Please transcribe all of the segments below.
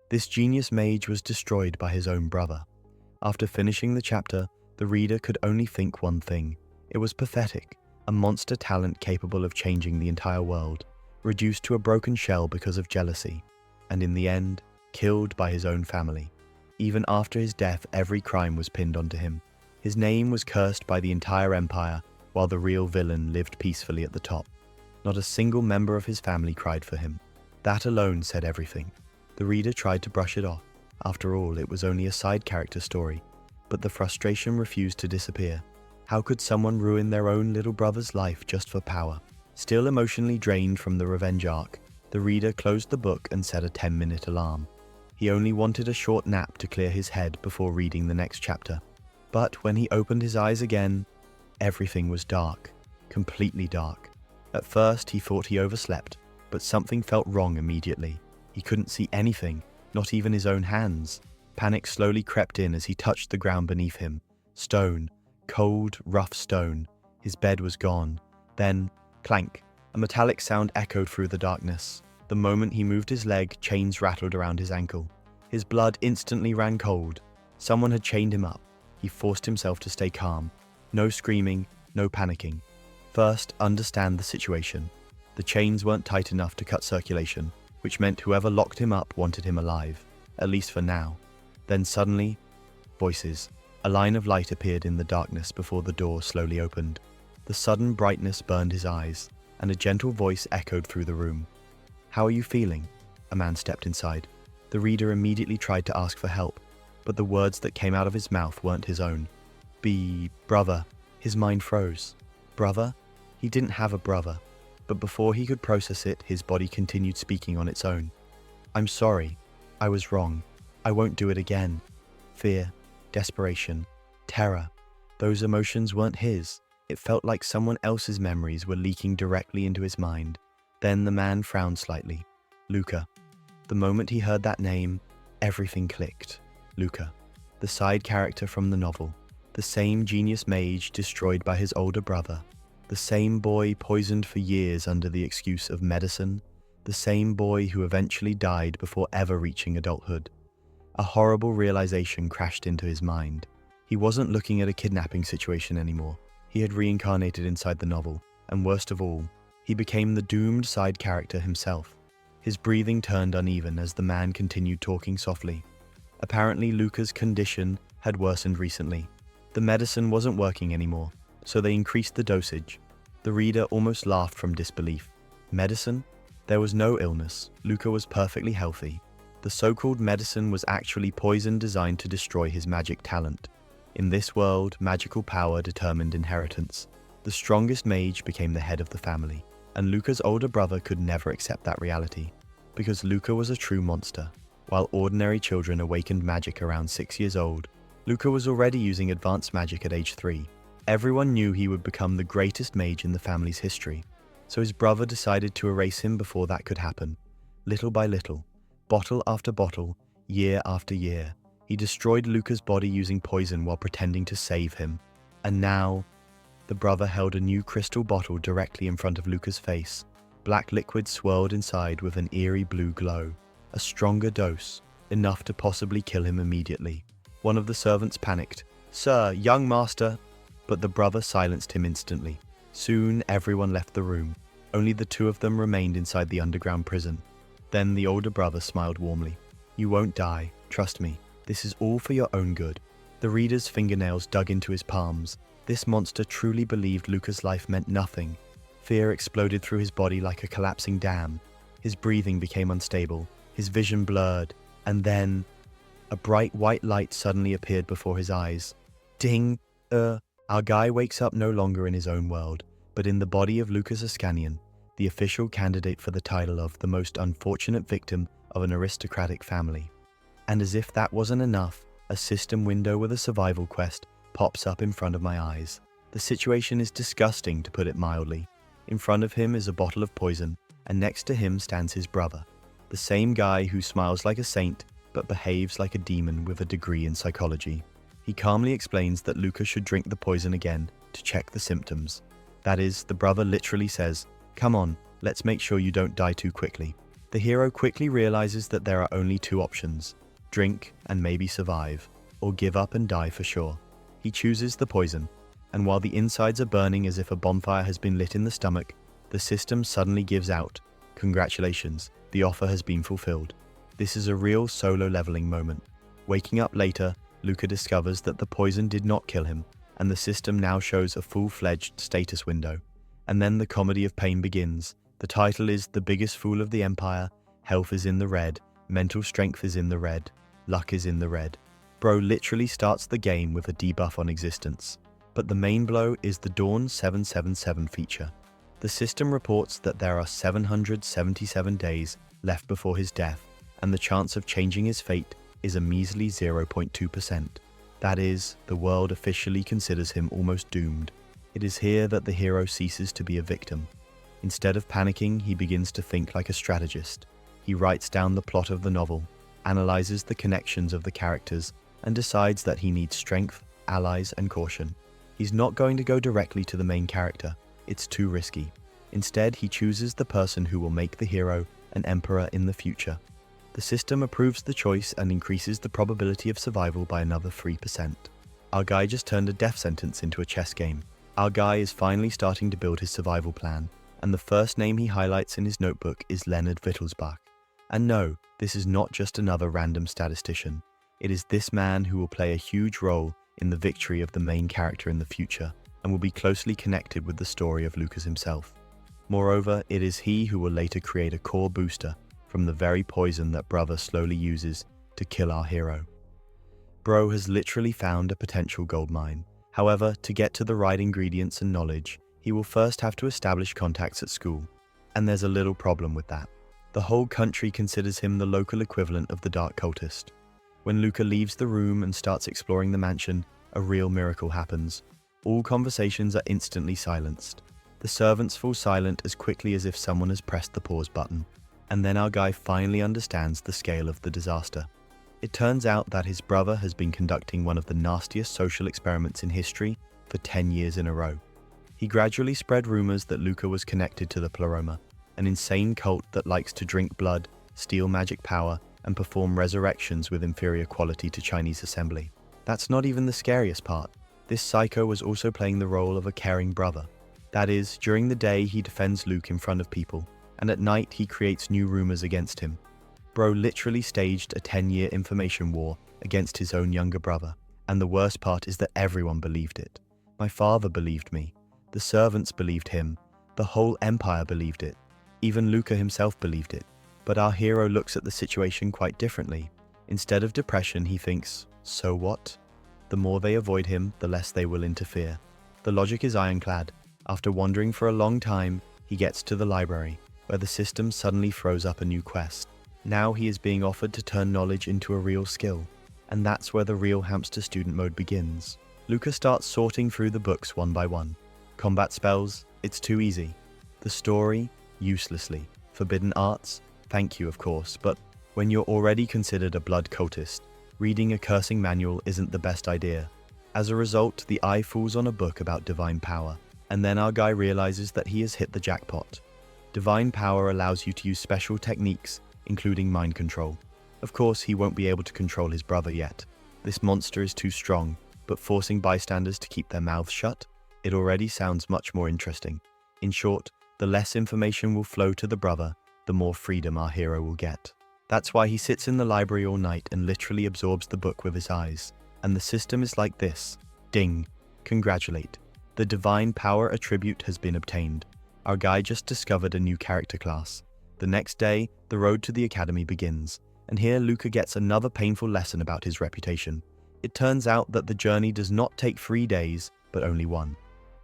This genius mage was destroyed by his own brother. After finishing the chapter, the reader could only think one thing. It was pathetic, a monster talent capable of changing the entire world, reduced to a broken shell because of jealousy, and in the end, killed by his own family. Even after his death, every crime was pinned onto him. His name was cursed by the entire empire, while the real villain lived peacefully at the top. Not a single member of his family cried for him. That alone said everything. The reader tried to brush it off. After all, it was only a side character story. But the frustration refused to disappear. How could someone ruin their own little brother's life just for power? Still emotionally drained from the revenge arc, the reader closed the book and set a 10-minute alarm. He only wanted a short nap to clear his head before reading the next chapter. But when he opened his eyes again, everything was dark, completely dark. At first, he thought he overslept, but something felt wrong immediately. He couldn't see anything, not even his own hands. Panic slowly crept in as he touched the ground beneath him. Stone, cold, rough stone. His bed was gone. Then, clank, a metallic sound echoed through the darkness. The moment he moved his leg, chains rattled around his ankle. His blood instantly ran cold. Someone had chained him up. He forced himself to stay calm. No screaming, no panicking. First, understand the situation. The chains weren't tight enough to cut circulation, which meant whoever locked him up wanted him alive, at least for now. Then suddenly, voices. A line of light appeared in the darkness before the door slowly opened. The sudden brightness burned his eyes, and a gentle voice echoed through the room. "How are you feeling?" A man stepped inside. The reader immediately tried to ask for help, but the words that came out of his mouth weren't his own. Brother. His mind froze. Brother? He didn't have a brother. But before he could process it, his body continued speaking on its own. "I'm sorry. I was wrong. I won't do it again." Fear, desperation, terror. Those emotions weren't his. It felt like someone else's memories were leaking directly into his mind. Then the man frowned slightly. Luca. The moment he heard that name, everything clicked. Luca, the side character from the novel. The same genius mage destroyed by his older brother. The same boy poisoned for years under the excuse of medicine. The same boy who eventually died before ever reaching adulthood. A horrible realization crashed into his mind. He wasn't looking at a kidnapping situation anymore. He had reincarnated inside the novel, and worst of all, he became the doomed side character himself. His breathing turned uneven as the man continued talking softly. Apparently, Luca's condition had worsened recently. The medicine wasn't working anymore, so they increased the dosage. The reader almost laughed from disbelief. Medicine? There was no illness. Luca was perfectly healthy. The so-called medicine was actually poison designed to destroy his magic talent. In this world, magical power determined inheritance. The strongest mage became the head of the family, and Luca's older brother could never accept that reality, because Luca was a true monster. While ordinary children awakened magic around 6 years old, Luca was already using advanced magic at age 3. Everyone knew he would become the greatest mage in the family's history, so his brother decided to erase him before that could happen. Little by little, bottle after bottle, year after year, he destroyed Luca's body using poison while pretending to save him. And now, the brother held a new crystal bottle directly in front of Luca's face. Black liquid swirled inside with an eerie blue glow. A stronger dose, enough to possibly kill him immediately. One of the servants panicked. "Sir, young master!" But the brother silenced him instantly. Soon everyone left the room. Only the two of them remained inside the underground prison. Then the older brother smiled warmly. "You won't die, trust me. This is all for your own good." The reader's fingernails dug into his palms. This monster truly believed Luca's life meant nothing. Fear exploded through his body like a collapsing dam. His breathing became unstable, his vision blurred, and then a bright white light suddenly appeared before his eyes. Ding! Our guy wakes up no longer in his own world, but in the body of Lucas Ascanian, the official candidate for the title of the most unfortunate victim of an aristocratic family. And as if that wasn't enough, a system window with a survival quest pops up in front of my eyes. The situation is disgusting, to put it mildly. In front of him is a bottle of poison, and next to him stands his brother, the same guy who smiles like a saint but behaves like a demon with a degree in psychology. He calmly explains that Luca should drink the poison again to check the symptoms. That is, the brother literally says, "Come on, let's make sure you don't die too quickly." The hero quickly realizes that there are only two options: drink and maybe survive, or give up and die for sure. He chooses the poison, and while the insides are burning as if a bonfire has been lit in the stomach, the system suddenly gives out. Congratulations, the offer has been fulfilled. This is a real solo leveling moment. Waking up later, Luca discovers that the poison did not kill him, and the system now shows a full-fledged status window. And then the comedy of pain begins. The title is The Biggest Fool of the Empire, health is in the red, mental strength is in the red, luck is in the red. Bro literally starts the game with a debuff on existence. But the main blow is the Dawn 777 feature. The system reports that there are 777 days left before his death, and the chance of changing his fate is a measly 0.2%. That is, the world officially considers him almost doomed. It is here that the hero ceases to be a victim. Instead of panicking, he begins to think like a strategist. He writes down the plot of the novel, analyzes the connections of the characters, and decides that he needs strength, allies, and caution. He's not going to go directly to the main character. It's too risky. Instead, he chooses the person who will make the hero an emperor in the future. The system approves the choice and increases the probability of survival by another 3%. Our guy just turned a death sentence into a chess game. Our guy is finally starting to build his survival plan, and the first name he highlights in his notebook is Leonard Wittelsbach. And no, this is not just another random statistician. It is this man who will play a huge role in the victory of the main character in the future, and will be closely connected with the story of Lucas himself. Moreover, it is he who will later create a core booster from the very poison that Brother slowly uses to kill our hero. Bro has literally found a potential goldmine. However, to get to the right ingredients and knowledge, he will first have to establish contacts at school. And there's a little problem with that. The whole country considers him the local equivalent of the dark cultist. When Luca leaves the room and starts exploring the mansion, a real miracle happens. All conversations are instantly silenced. The servants fall silent as quickly as if someone has pressed the pause button. And then our guy finally understands the scale of the disaster. It turns out that his brother has been conducting one of the nastiest social experiments in history for 10 years in a row. He gradually spread rumors that Luca was connected to the Pleroma, an insane cult that likes to drink blood, steal magic power, and perform resurrections with inferior quality to Chinese assembly. That's not even the scariest part. This psycho was also playing the role of a caring brother. That is, during the day he defends Luke in front of people, and at night he creates new rumors against him. Bro literally staged a 10-year information war against his own younger brother, and the worst part is that everyone believed it. My father believed me, the servants believed him, the whole empire believed it, even Luca himself believed it. But our hero looks at the situation quite differently. Instead of depression, he thinks, so what? The more they avoid him, the less they will interfere. The logic is ironclad. After wandering for a long time, he gets to the library, where the system suddenly throws up a new quest. Now he is being offered to turn knowledge into a real skill, and that's where the real hamster student mode begins. Luca starts sorting through the books one by one. Combat spells, it's too easy. The story, uselessly. Forbidden arts, thank you of course, but when you're already considered a blood cultist, reading a cursing manual isn't the best idea. As a result, the eye falls on a book about divine power, and then our guy realizes that he has hit the jackpot. Divine power allows you to use special techniques, including mind control. Of course, he won't be able to control his brother yet. This monster is too strong, but forcing bystanders to keep their mouths shut, it already sounds much more interesting. In short, the less information will flow to the brother, the more freedom our hero will get. That's why he sits in the library all night and literally absorbs the book with his eyes. And the system is like this. Ding. Congratulate. The divine power attribute has been obtained. Our guy just discovered a new character class. The next day, the road to the academy begins, and here Luca gets another painful lesson about his reputation. It turns out that the journey does not take 3 days, but only 1.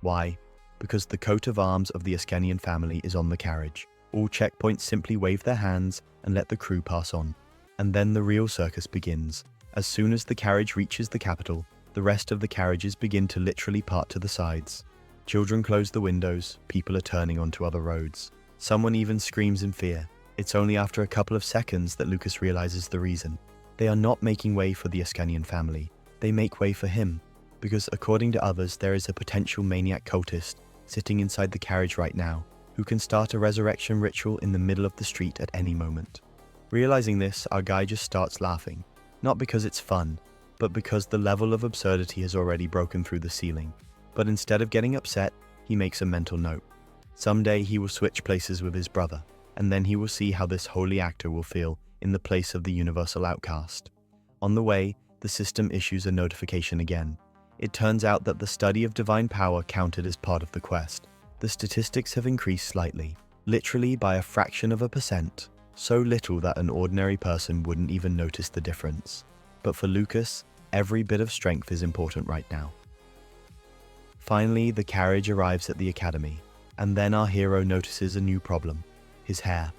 Why? Because the coat of arms of the Askenian family is on the carriage. All checkpoints simply wave their hands and let the crew pass on. And then the real circus begins. As soon as the carriage reaches the capital, the rest of the carriages begin to literally part to the sides. Children close the windows, people are turning onto other roads. Someone even screams in fear. It's only after a couple of seconds that Lucas realizes the reason. They are not making way for the Askenian family. They make way for him, because according to others, there is a potential maniac cultist sitting inside the carriage right now, who can start a resurrection ritual in the middle of the street at any moment. Realizing this, our guy just starts laughing, not because it's fun, but because the level of absurdity has already broken through the ceiling. But instead of getting upset, he makes a mental note. Someday he will switch places with his brother, and then he will see how this holy actor will feel in the place of the universal outcast. On the way, the system issues a notification again. It turns out that the study of divine power counted as part of the quest. The statistics have increased slightly, literally by a fraction of a percent, so little that an ordinary person wouldn't even notice the difference. But for Lucas, every bit of strength is important right now. Finally, the carriage arrives at the academy, and then our hero notices a new problem: his hair.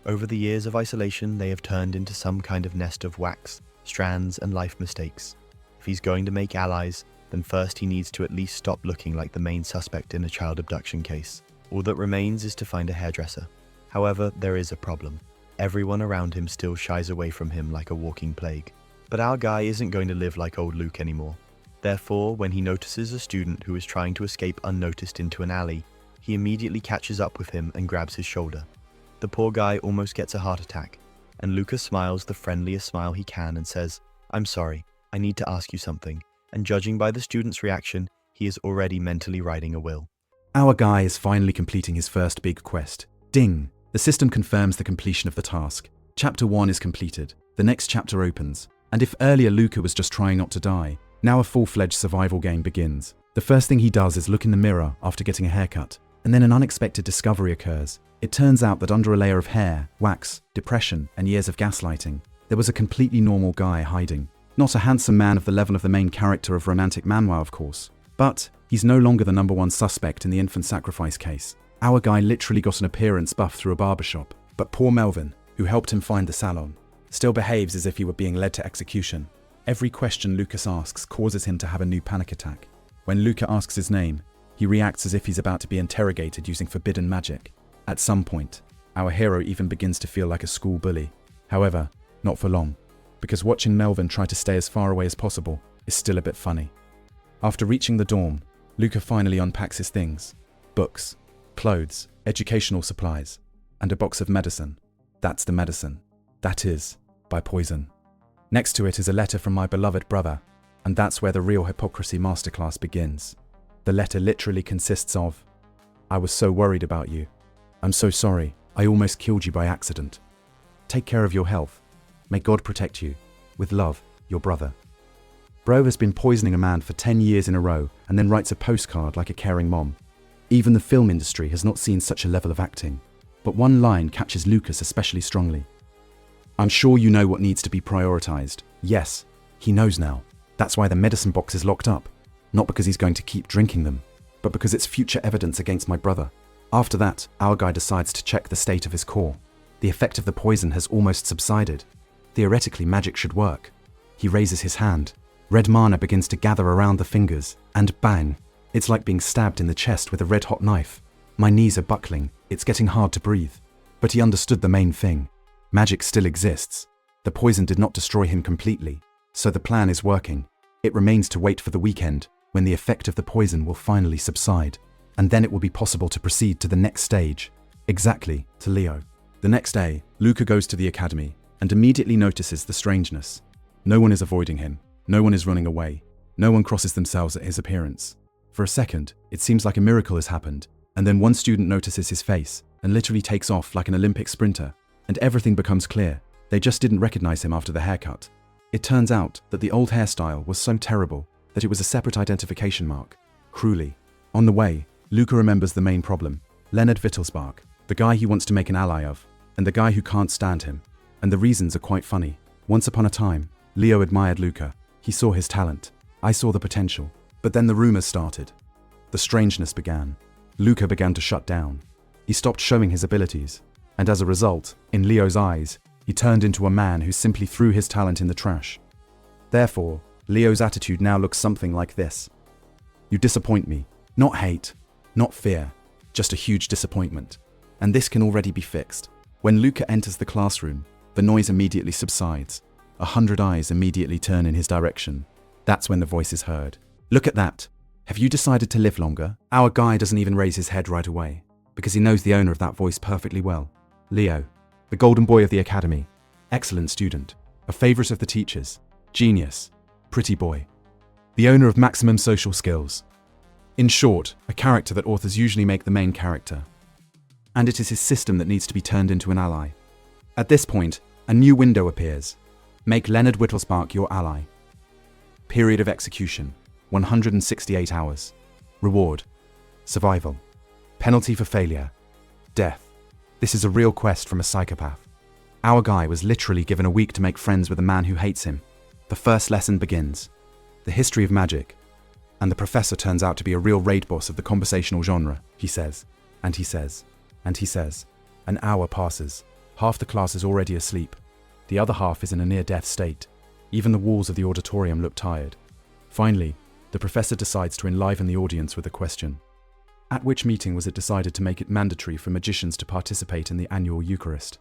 Over the years of isolation, they have turned into some kind of nest of wax, strands, and life mistakes. If he's going to make allies, then first he needs to at least stop looking like the main suspect in a child abduction case. All that remains is to find a hairdresser. However, there is a problem. Everyone around him still shies away from him like a walking plague. But our guy isn't going to live like old Luke anymore. Therefore, when he notices a student who is trying to escape unnoticed into an alley, he immediately catches up with him and grabs his shoulder. The poor guy almost gets a heart attack, and Lucas smiles the friendliest smile he can and says, "I'm sorry, I need to ask you something," and judging by the student's reaction, he is already mentally writing a will. Our guy is finally completing his first big quest. Ding! The system confirms the completion of the task. Chapter 1 is completed. The next chapter opens. And if earlier Luca was just trying not to die, now a full-fledged survival game begins. The first thing he does is look in the mirror after getting a haircut, and then an unexpected discovery occurs. It turns out that under a layer of hair, wax, depression, and years of gaslighting, there was a completely normal guy hiding. Not a handsome man of the level of the main character of romantic manhwa, of course. But he's no longer the #1 suspect in the infant sacrifice case. Our guy literally got an appearance buff through a barbershop. But poor Melvin, who helped him find the salon, still behaves as if he were being led to execution. Every question Lucas asks causes him to have a new panic attack. When Luca asks his name, he reacts as if he's about to be interrogated using forbidden magic. At some point, our hero even begins to feel like a school bully. However, not for long, because watching Melvin try to stay as far away as possible is still a bit funny. After reaching the dorm, Luca finally unpacks his things: books, clothes, educational supplies, and a box of medicine. That's the medicine. That is, by poison. Next to it is a letter from my beloved brother, and that's where the real hypocrisy masterclass begins. The letter literally consists of, "I was so worried about you. I'm so sorry. I almost killed you by accident. Take care of your health. May God protect you. With love, your brother." Bro has been poisoning a man for 10 years in a row and then writes a postcard like a caring mom. Even the film industry has not seen such a level of acting. But one line catches Lucas especially strongly. "I'm sure you know what needs to be prioritized." Yes, he knows now. That's why the medicine box is locked up. Not because he's going to keep drinking them, but because it's future evidence against my brother. After that, our guy decides to check the state of his core. The effect of the poison has almost subsided. Theoretically, magic should work. He raises his hand. Red mana begins to gather around the fingers, and bang! It's like being stabbed in the chest with a red-hot knife. My knees are buckling. It's getting hard to breathe. But he understood the main thing. Magic still exists. The poison did not destroy him completely, so the plan is working. It remains to wait for the weekend, when the effect of the poison will finally subside, and then it will be possible to proceed to the next stage. Exactly, to Leo. The next day, Luca goes to the academy, and immediately notices the strangeness. No one is avoiding him. No one is running away. No one crosses themselves at his appearance. For a second, it seems like a miracle has happened, and then one student notices his face, and literally takes off like an Olympic sprinter, and everything becomes clear. They just didn't recognize him after the haircut. It turns out that the old hairstyle was so terrible that it was a separate identification mark. Cruelly. On the way, Luca remembers the main problem: Leonard Wittelsbach, the guy he wants to make an ally of, and the guy who can't stand him. And the reasons are quite funny. Once upon a time, Leo admired Luca. He saw his talent. I saw the potential. But then the rumors started. The strangeness began. Luca began to shut down. He stopped showing his abilities. And as a result, in Leo's eyes, he turned into a man who simply threw his talent in the trash. Therefore, Leo's attitude now looks something like this. You disappoint me. Not hate, not fear, just a huge disappointment. And this can already be fixed. When Luca enters the classroom, the noise immediately subsides. 100 eyes immediately turn in his direction. That's when the voice is heard. Look at that. Have you decided to live longer? Our guy doesn't even raise his head right away. because he knows the owner of that voice perfectly well. Leo, the golden boy of the academy, excellent student, a favorite of the teachers, genius, pretty boy, the owner of maximum social skills. In short, a character that authors usually make the main character. And it is his system that needs to be turned into an ally. At this point, a new window appears. Make Leonard Whittlespark your ally. Period of execution, 168 hours. Reward, survival. Penalty for failure, death. This is a real quest from a psychopath. Our guy was literally given a week to make friends with a man who hates him. The first lesson begins. The history of magic. And the professor turns out to be a real raid boss of the conversational genre, he says. And he says. And he says. An hour passes. Half the class is already asleep. The other half is in a near-death state. Even the walls of the auditorium look tired. Finally, the professor decides to enliven the audience with a question. At which meeting was it decided to make it mandatory for magicians to participate in the annual Eucharist?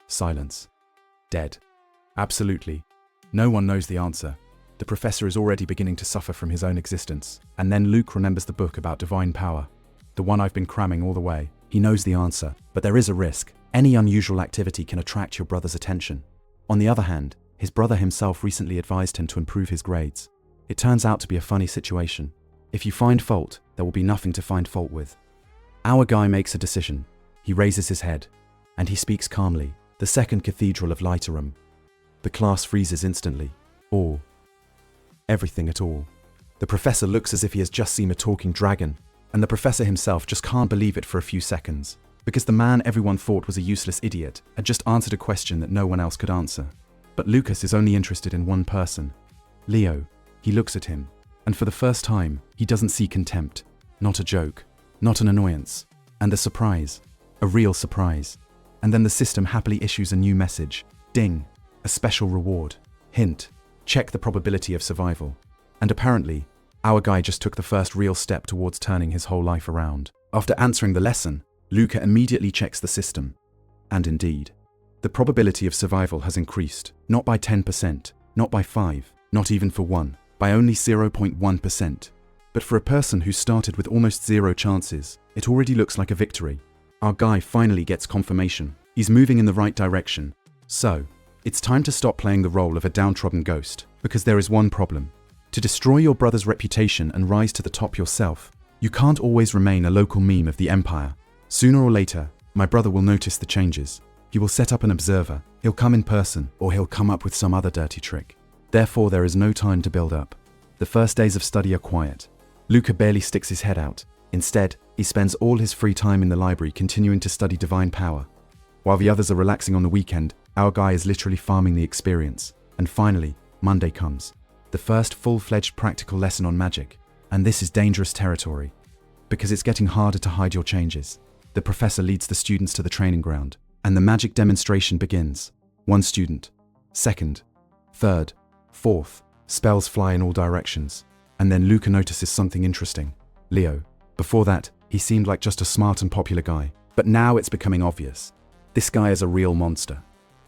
Silence. Dead. Absolutely. No one knows the answer. The professor is already beginning to suffer from his own existence. And then Luke remembers the book about divine power. The one I've been cramming all the way. He knows the answer, but there is a risk. Any unusual activity can attract your brother's attention. On the other hand, his brother himself recently advised him to improve his grades. It turns out to be a funny situation. If you find fault, there will be nothing to find fault with. Our guy makes a decision. He raises his head, and he speaks calmly. The second cathedral of Lighterum. The class freezes instantly. All. Everything at all. The professor looks as if he has just seen a talking dragon, and the professor himself just can't believe it for a few seconds, because the man everyone thought was a useless idiot had just answered a question that no one else could answer. But Lucas is only interested in one person. Leo. He looks at him, and for the first time, he doesn't see contempt. Not a joke. Not an annoyance. And a surprise. A real surprise. And then the system happily issues a new message. Ding. A special reward. Hint. Check the probability of survival. And apparently, our guy just took the first real step towards turning his whole life around. After answering the lesson, Luca immediately checks the system. And indeed, the probability of survival has increased. Not by 10%, not by 5, not even for 1, by only 0.1%. But for a person who started with almost zero chances, it already looks like a victory. Our guy finally gets confirmation. He's moving in the right direction. So, it's time to stop playing the role of a downtrodden ghost, because there is one problem. To destroy your brother's reputation and rise to the top yourself, you can't always remain a local meme of the empire. Sooner or later, my brother will notice the changes. He will set up an observer, he'll come in person, or he'll come up with some other dirty trick. Therefore, there is no time to build up. The first days of study are quiet. Luca barely sticks his head out. Instead, he spends all his free time in the library continuing to study divine power. While the others are relaxing on the weekend, our guy is literally farming the experience. And finally, Monday comes. The first full-fledged practical lesson on magic. And this is dangerous territory, because it's getting harder to hide your changes. The professor leads the students to the training ground, and the magic demonstration begins. One student, second, third, fourth, spells fly in all directions. And then Luca notices something interesting. Leo. Before that, he seemed like just a smart and popular guy. But now it's becoming obvious. This guy is a real monster.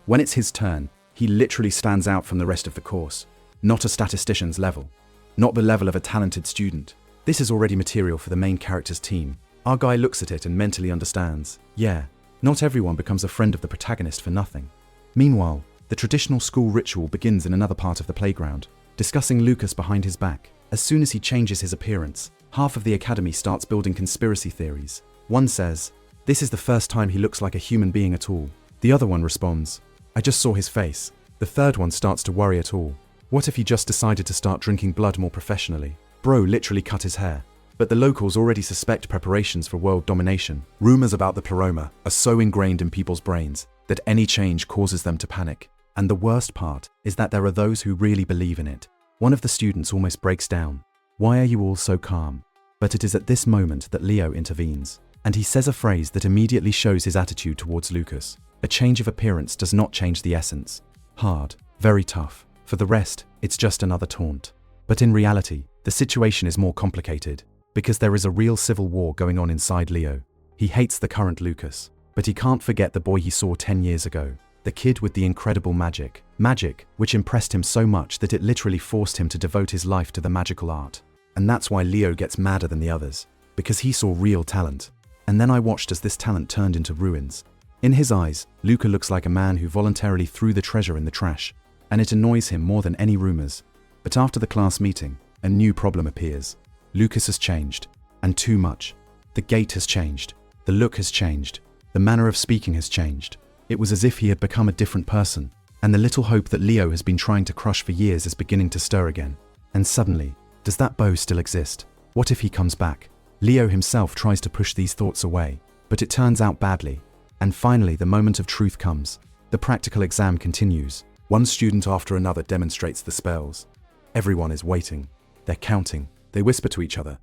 When it's his turn, he literally stands out from the rest of the course. Not a statistician's level. Not the level of a talented student. This is already material for the main character's team. Our guy looks at it and mentally understands. Yeah, not everyone becomes a friend of the protagonist for nothing. Meanwhile, the traditional school ritual begins in another part of the playground, discussing Lucas behind his back. As soon as he changes his appearance, half of the academy starts building conspiracy theories. One says, this is the first time he looks like a human being at all. The other one responds, I just saw his face. The third one starts to worry at all. What if he just decided to start drinking blood more professionally? Bro literally cut his hair. But the locals already suspect preparations for world domination. Rumors about the pleroma are so ingrained in people's brains that any change causes them to panic. And the worst part is that there are those who really believe in it. One of the students almost breaks down. Why are you all so calm? But it is at this moment that Leo intervenes, and he says a phrase that immediately shows his attitude towards Lucas. A change of appearance does not change the essence. Hard, very tough. For the rest, it's just another taunt. But in reality, the situation is more complicated, because there is a real civil war going on inside Leo. He hates the current Lucas, but he can't forget the boy he saw 10 years ago. The kid with the incredible magic. Magic, which impressed him so much that it literally forced him to devote his life to the magical art. And that's why Leo gets madder than the others, because he saw real talent. And then I watched as this talent turned into ruins. In his eyes, Luca looks like a man who voluntarily threw the treasure in the trash, and it annoys him more than any rumors. But after the class meeting, a new problem appears. Lucas has changed, and too much. The gait has changed, the look has changed, the manner of speaking has changed. It was as if he had become a different person, and the little hope that Leo has been trying to crush for years is beginning to stir again. And suddenly, does that bow still exist? What if he comes back? Leo himself tries to push these thoughts away, but it turns out badly. And finally, the moment of truth comes. The practical exam continues. One student after another demonstrates the spells. Everyone is waiting. They're counting. They whisper to each other.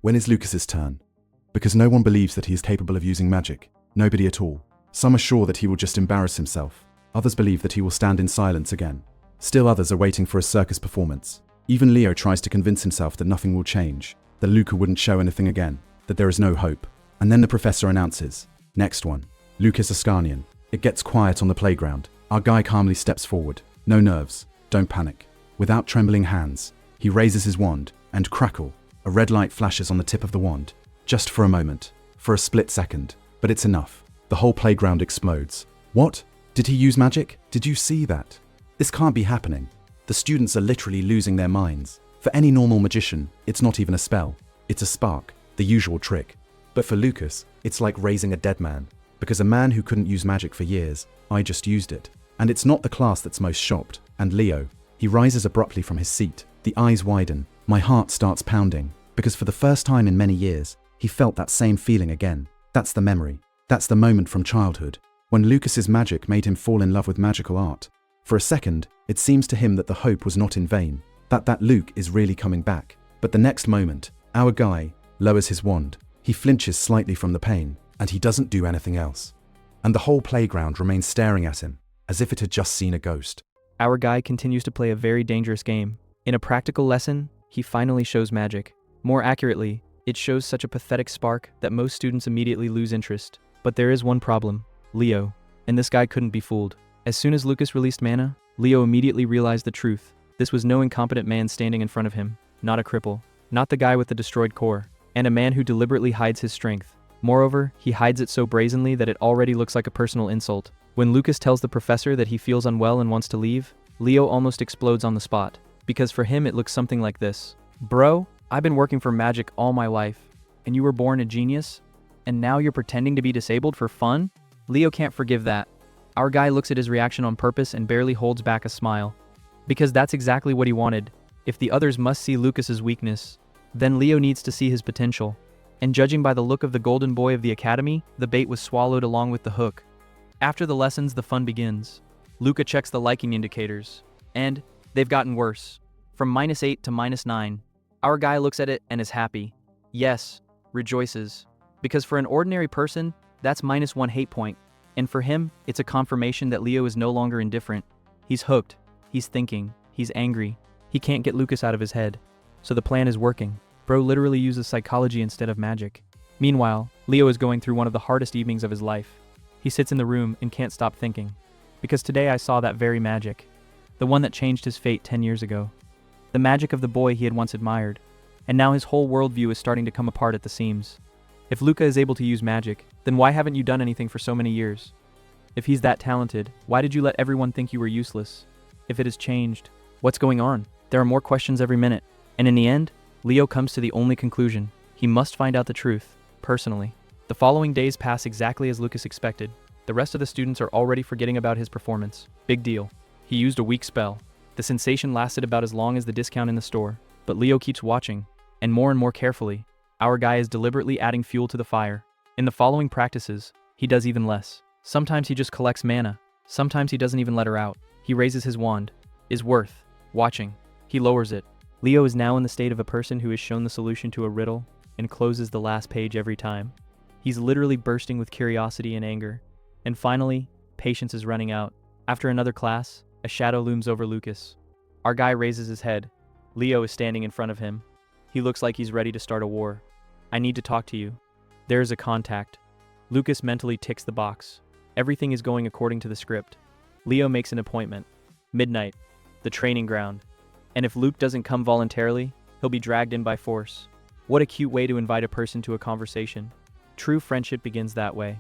When is Lucas's turn? Because no one believes that he is capable of using magic. Nobody at all. Some are sure that he will just embarrass himself. Others believe that he will stand in silence again. Still others are waiting for a circus performance. Even Leo tries to convince himself that nothing will change, that Luca wouldn't show anything again, that there is no hope. And then the professor announces, next one, Lucas Ascanian. It gets quiet on the playground. Our guy calmly steps forward. No nerves. Don't panic. Without trembling hands, he raises his wand, and crackle, a red light flashes on the tip of the wand. Just for a moment. For a split second. But it's enough. The whole playground explodes. What? Did he use magic? Did you see that? This can't be happening. The students are literally losing their minds. For any normal magician, it's not even a spell. It's a spark, the usual trick. But for Lucas, it's like raising a dead man. Because a man who couldn't use magic for years, I just used it. And it's not the class that's most shocked. And Leo, he rises abruptly from his seat. The eyes widen. My heart starts pounding. Because for the first time in many years, he felt that same feeling again. That's the memory. That's the moment from childhood. When Lucas's magic made him fall in love with magical art. For a second, it seems to him that the hope was not in vain. That Luke is really coming back. But the next moment, our guy lowers his wand. He flinches slightly from the pain, and he doesn't do anything else. And the whole playground remains staring at him, as if it had just seen a ghost. Our guy continues to play a very dangerous game. In a practical lesson, he finally shows magic. More accurately, it shows such a pathetic spark that most students immediately lose interest. But there is one problem, Leo. And this guy couldn't be fooled. As soon as Lucas released mana, Leo immediately realized the truth. This was no incompetent man standing in front of him, not a cripple, not the guy with the destroyed core, and a man who deliberately hides his strength. Moreover, he hides it so brazenly that it already looks like a personal insult. When Lucas tells the professor that he feels unwell and wants to leave, Leo almost explodes on the spot, because for him it looks something like this. Bro, I've been working for magic all my life, and you were born a genius? And now you're pretending to be disabled for fun? Leo can't forgive that. Our guy looks at his reaction on purpose and barely holds back a smile. Because that's exactly what he wanted. If the others must see Lucas's weakness, then Leo needs to see his potential. And judging by the look of the golden boy of the academy, the bait was swallowed along with the hook. After the lessons, the fun begins. Luca checks the liking indicators. And they've gotten worse. From -8 to -9. Our guy looks at it and is happy. Yes, rejoices. Because for an ordinary person, that's -1 hate point. And for him, it's a confirmation that Leo is no longer indifferent. He's hooked. He's thinking. He's angry. He can't get Lucas out of his head. So the plan is working. Bro literally uses psychology instead of magic. Meanwhile, Leo is going through one of the hardest evenings of his life. He sits in the room and can't stop thinking. Because today I saw that very magic. The one that changed his fate 10 years ago. The magic of the boy he had once admired. And now his whole worldview is starting to come apart at the seams. If Luca is able to use magic, then why haven't you done anything for so many years? If he's that talented, why did you let everyone think you were useless? If it has changed, what's going on? There are more questions every minute. And in the end, Leo comes to the only conclusion. He must find out the truth, personally. The following days pass exactly as Lucas expected. The rest of the students are already forgetting about his performance. Big deal. He used a weak spell. The sensation lasted about as long as the discount in the store. But Leo keeps watching, and more carefully. Our guy is deliberately adding fuel to the fire. In the following practices, he does even less. Sometimes he just collects mana. Sometimes he doesn't even let her out. He raises his wand. Is worth watching. He lowers it. Leo is now in the state of a person who has shown the solution to a riddle and closes the last page every time. He's literally bursting with curiosity and anger. And finally, patience is running out. After another class, a shadow looms over Lucas. Our guy raises his head. Leo is standing in front of him. He looks like he's ready to start a war. I need to talk to you. There is a contact. Lucas mentally ticks the box. Everything is going according to the script. Leo makes an appointment. Midnight. The training ground. And if Luke doesn't come voluntarily, he'll be dragged in by force. What a cute way to invite a person to a conversation. True friendship begins that way.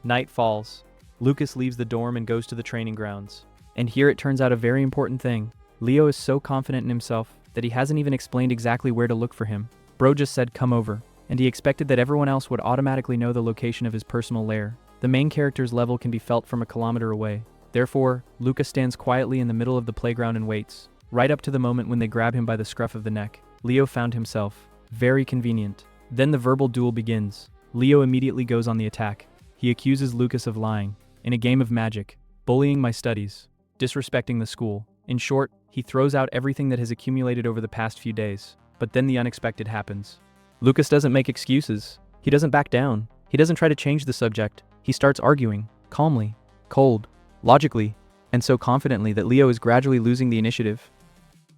Night falls. Lucas leaves the dorm and goes to the training grounds. And here it turns out a very important thing. Leo is so confident in himself that he hasn't even explained exactly where to look for him. Bro just said come over, and he expected that everyone else would automatically know the location of his personal lair. The main character's level can be felt from a kilometer away. Therefore, Lucas stands quietly in the middle of the playground and waits, right up to the moment when they grab him by the scruff of the neck. Leo found himself. Very convenient. Then the verbal duel begins. Leo immediately goes on the attack. He accuses Lucas of lying, in a game of magic, bullying my studies, disrespecting the school. In short, he throws out everything that has accumulated over the past few days. But then the unexpected happens. Lucas doesn't make excuses. He doesn't back down. He doesn't try to change the subject. He starts arguing, calmly, cold, logically, and so confidently that Leo is gradually losing the initiative.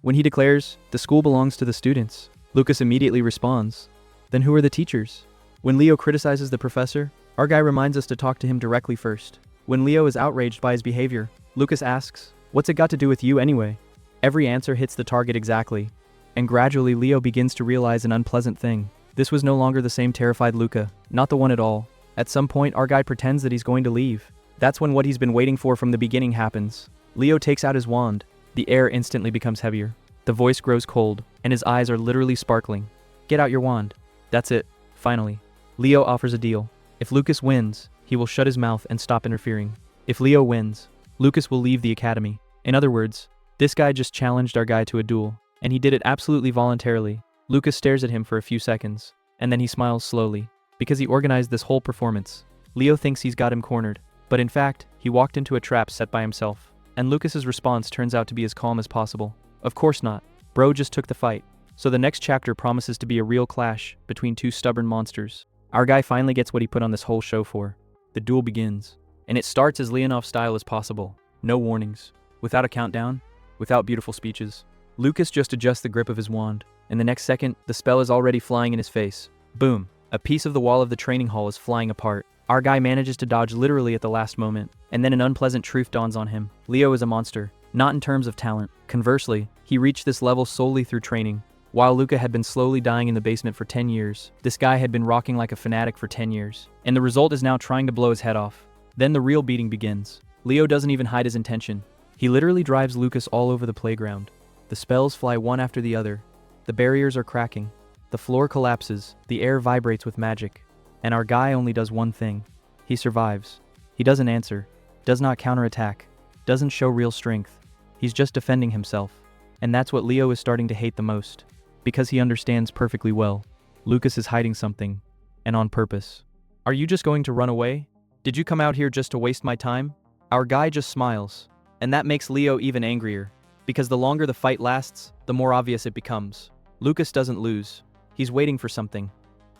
When he declares, the school belongs to the students, Lucas immediately responds, then who are the teachers? When Leo criticizes the professor, our guy reminds us to talk to him directly first. When Leo is outraged by his behavior, Lucas asks, what's it got to do with you anyway? Every answer hits the target exactly. And gradually Leo begins to realize an unpleasant thing. This was no longer the same terrified Luca, not the one at all. At some point our guy pretends that he's going to leave. That's when what he's been waiting for from the beginning happens. Leo takes out his wand. The air instantly becomes heavier. The voice grows cold, and his eyes are literally sparkling. Get out your wand. That's it. Finally. Leo offers a deal. If Lucas wins, he will shut his mouth and stop interfering. If Leo wins, Lucas will leave the academy. In other words, this guy just challenged our guy to a duel, and he did it absolutely voluntarily. Lucas stares at him for a few seconds, and then he smiles slowly. Because he organized this whole performance, Leo thinks he's got him cornered, but in fact, he walked into a trap set by himself. And Lucas's response turns out to be as calm as possible. Of course not. Bro just took the fight. So the next chapter promises to be a real clash between two stubborn monsters. Our guy finally gets what he put on this whole show for. The duel begins. And it starts as Leonov style as possible. No warnings. Without a countdown. Without beautiful speeches. Lucas just adjusts the grip of his wand. And the next second, the spell is already flying in his face. Boom. A piece of the wall of the training hall is flying apart. Our guy manages to dodge literally at the last moment. And then an unpleasant truth dawns on him. Leo is a monster. Not in terms of talent. Conversely, he reached this level solely through training. While Luca had been slowly dying in the basement for 10 years, this guy had been rocking like a fanatic for 10 years. And the result is now trying to blow his head off. Then the real beating begins. Leo doesn't even hide his intention. He literally drives Lucas all over the playground. The spells fly one after the other. The barriers are cracking. The floor collapses. The air vibrates with magic. And our guy only does one thing. He survives. He doesn't answer. Does not counterattack. Doesn't show real strength. He's just defending himself. And that's what Leo is starting to hate the most. Because he understands perfectly well. Lucas is hiding something. And on purpose. Are you just going to run away? Did you come out here just to waste my time? Our guy just smiles. And that makes Leo even angrier. Because the longer the fight lasts, the more obvious it becomes. Lucas doesn't lose. He's waiting for something.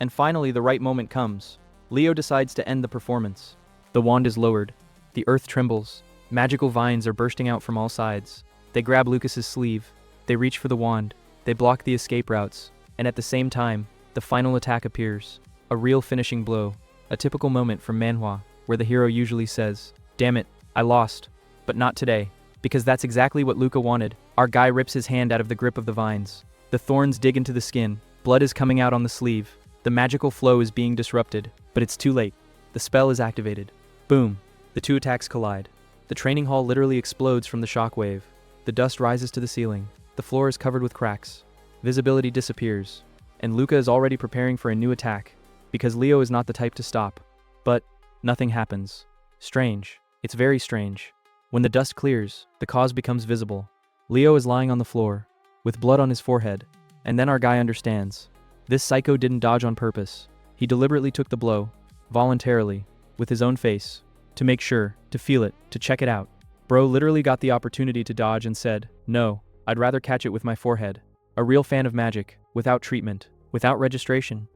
And finally the right moment comes. Leo decides to end the performance. The wand is lowered. The earth trembles. Magical vines are bursting out from all sides. They grab Lucas's sleeve. They reach for the wand. They block the escape routes. And at the same time, the final attack appears. A real finishing blow. A typical moment from Manhwa, where the hero usually says, "Damn it, I lost. But not today." Because that's exactly what Luca wanted. Our guy rips his hand out of the grip of the vines. The thorns dig into the skin. Blood is coming out on the sleeve. The magical flow is being disrupted. But it's too late. The spell is activated. Boom. The two attacks collide. The training hall literally explodes from the shockwave. The dust rises to the ceiling. The floor is covered with cracks. Visibility disappears. And Luca is already preparing for a new attack. Because Leo is not the type to stop. But nothing happens. Strange. It's very strange. When the dust clears, the cause becomes visible. Leo is lying on the floor, with blood on his forehead. And then our guy understands. This psycho didn't dodge on purpose. He deliberately took the blow, voluntarily, with his own face, to make sure, to feel it, to check it out. Bro literally got the opportunity to dodge and said, "No, I'd rather catch it with my forehead." A real fan of magic, without treatment, without registration.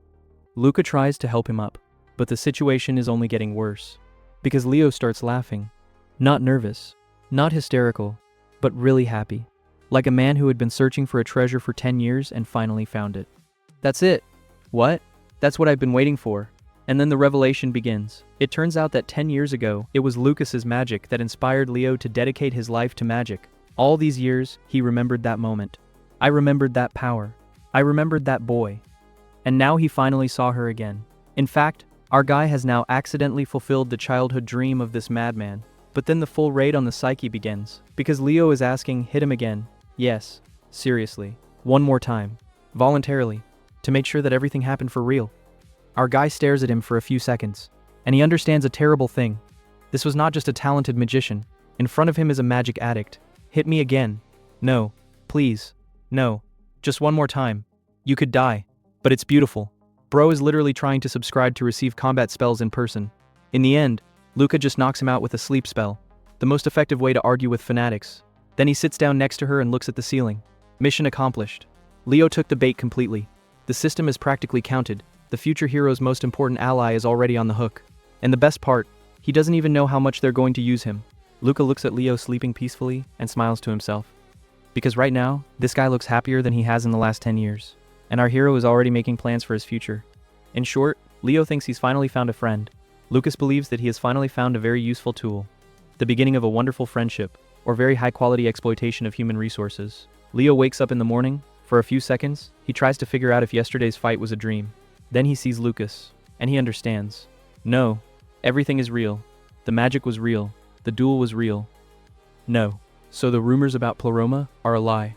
Luca tries to help him up, but the situation is only getting worse. Because Leo starts laughing. Not nervous, not hysterical, but really happy. Like a man who had been searching for a treasure for 10 years and finally found it. That's it. What? That's what I've been waiting for. And then the revelation begins. It turns out that 10 years ago, it was Lucas's magic that inspired Leo to dedicate his life to magic. All these years, he remembered that moment. I remembered that power. I remembered that boy. And now he finally saw her again. In fact, Our guy has now accidentally fulfilled the childhood dream of this madman. But then the full raid on the psyche begins, because Leo is asking, hit him again. Yes, seriously. One more time. Voluntarily. To make sure that everything happened for real. Our guy stares at him for a few seconds, and he understands a terrible thing. This was not just a talented magician. In front of him is a magic addict. Hit me again. No. Please. No. Just one more time. You could die. But it's beautiful. Bro is literally trying to subscribe to receive combat spells in person. In the end, Luca just knocks him out with a sleep spell. The most effective way to argue with fanatics. Then he sits down next to her and looks at the ceiling. Mission accomplished. Leo took the bait completely. The system is practically counted. The future hero's most important ally is already on the hook. And the best part, he doesn't even know how much they're going to use him. Luca looks at Leo sleeping peacefully and smiles to himself. Because right now, this guy looks happier than he has in the last 10 years. And our hero is already making plans for his future. In short, Leo thinks he's finally found a friend. Lucas believes that he has finally found a very useful tool. The beginning of a wonderful friendship, or very high-quality exploitation of human resources. Leo wakes up in the morning. For a few seconds, he tries to figure out if yesterday's fight was a dream. Then he sees Lucas, and he understands. No, everything is real. The magic was real. The duel was real. No. So the rumors about Pleroma are a lie.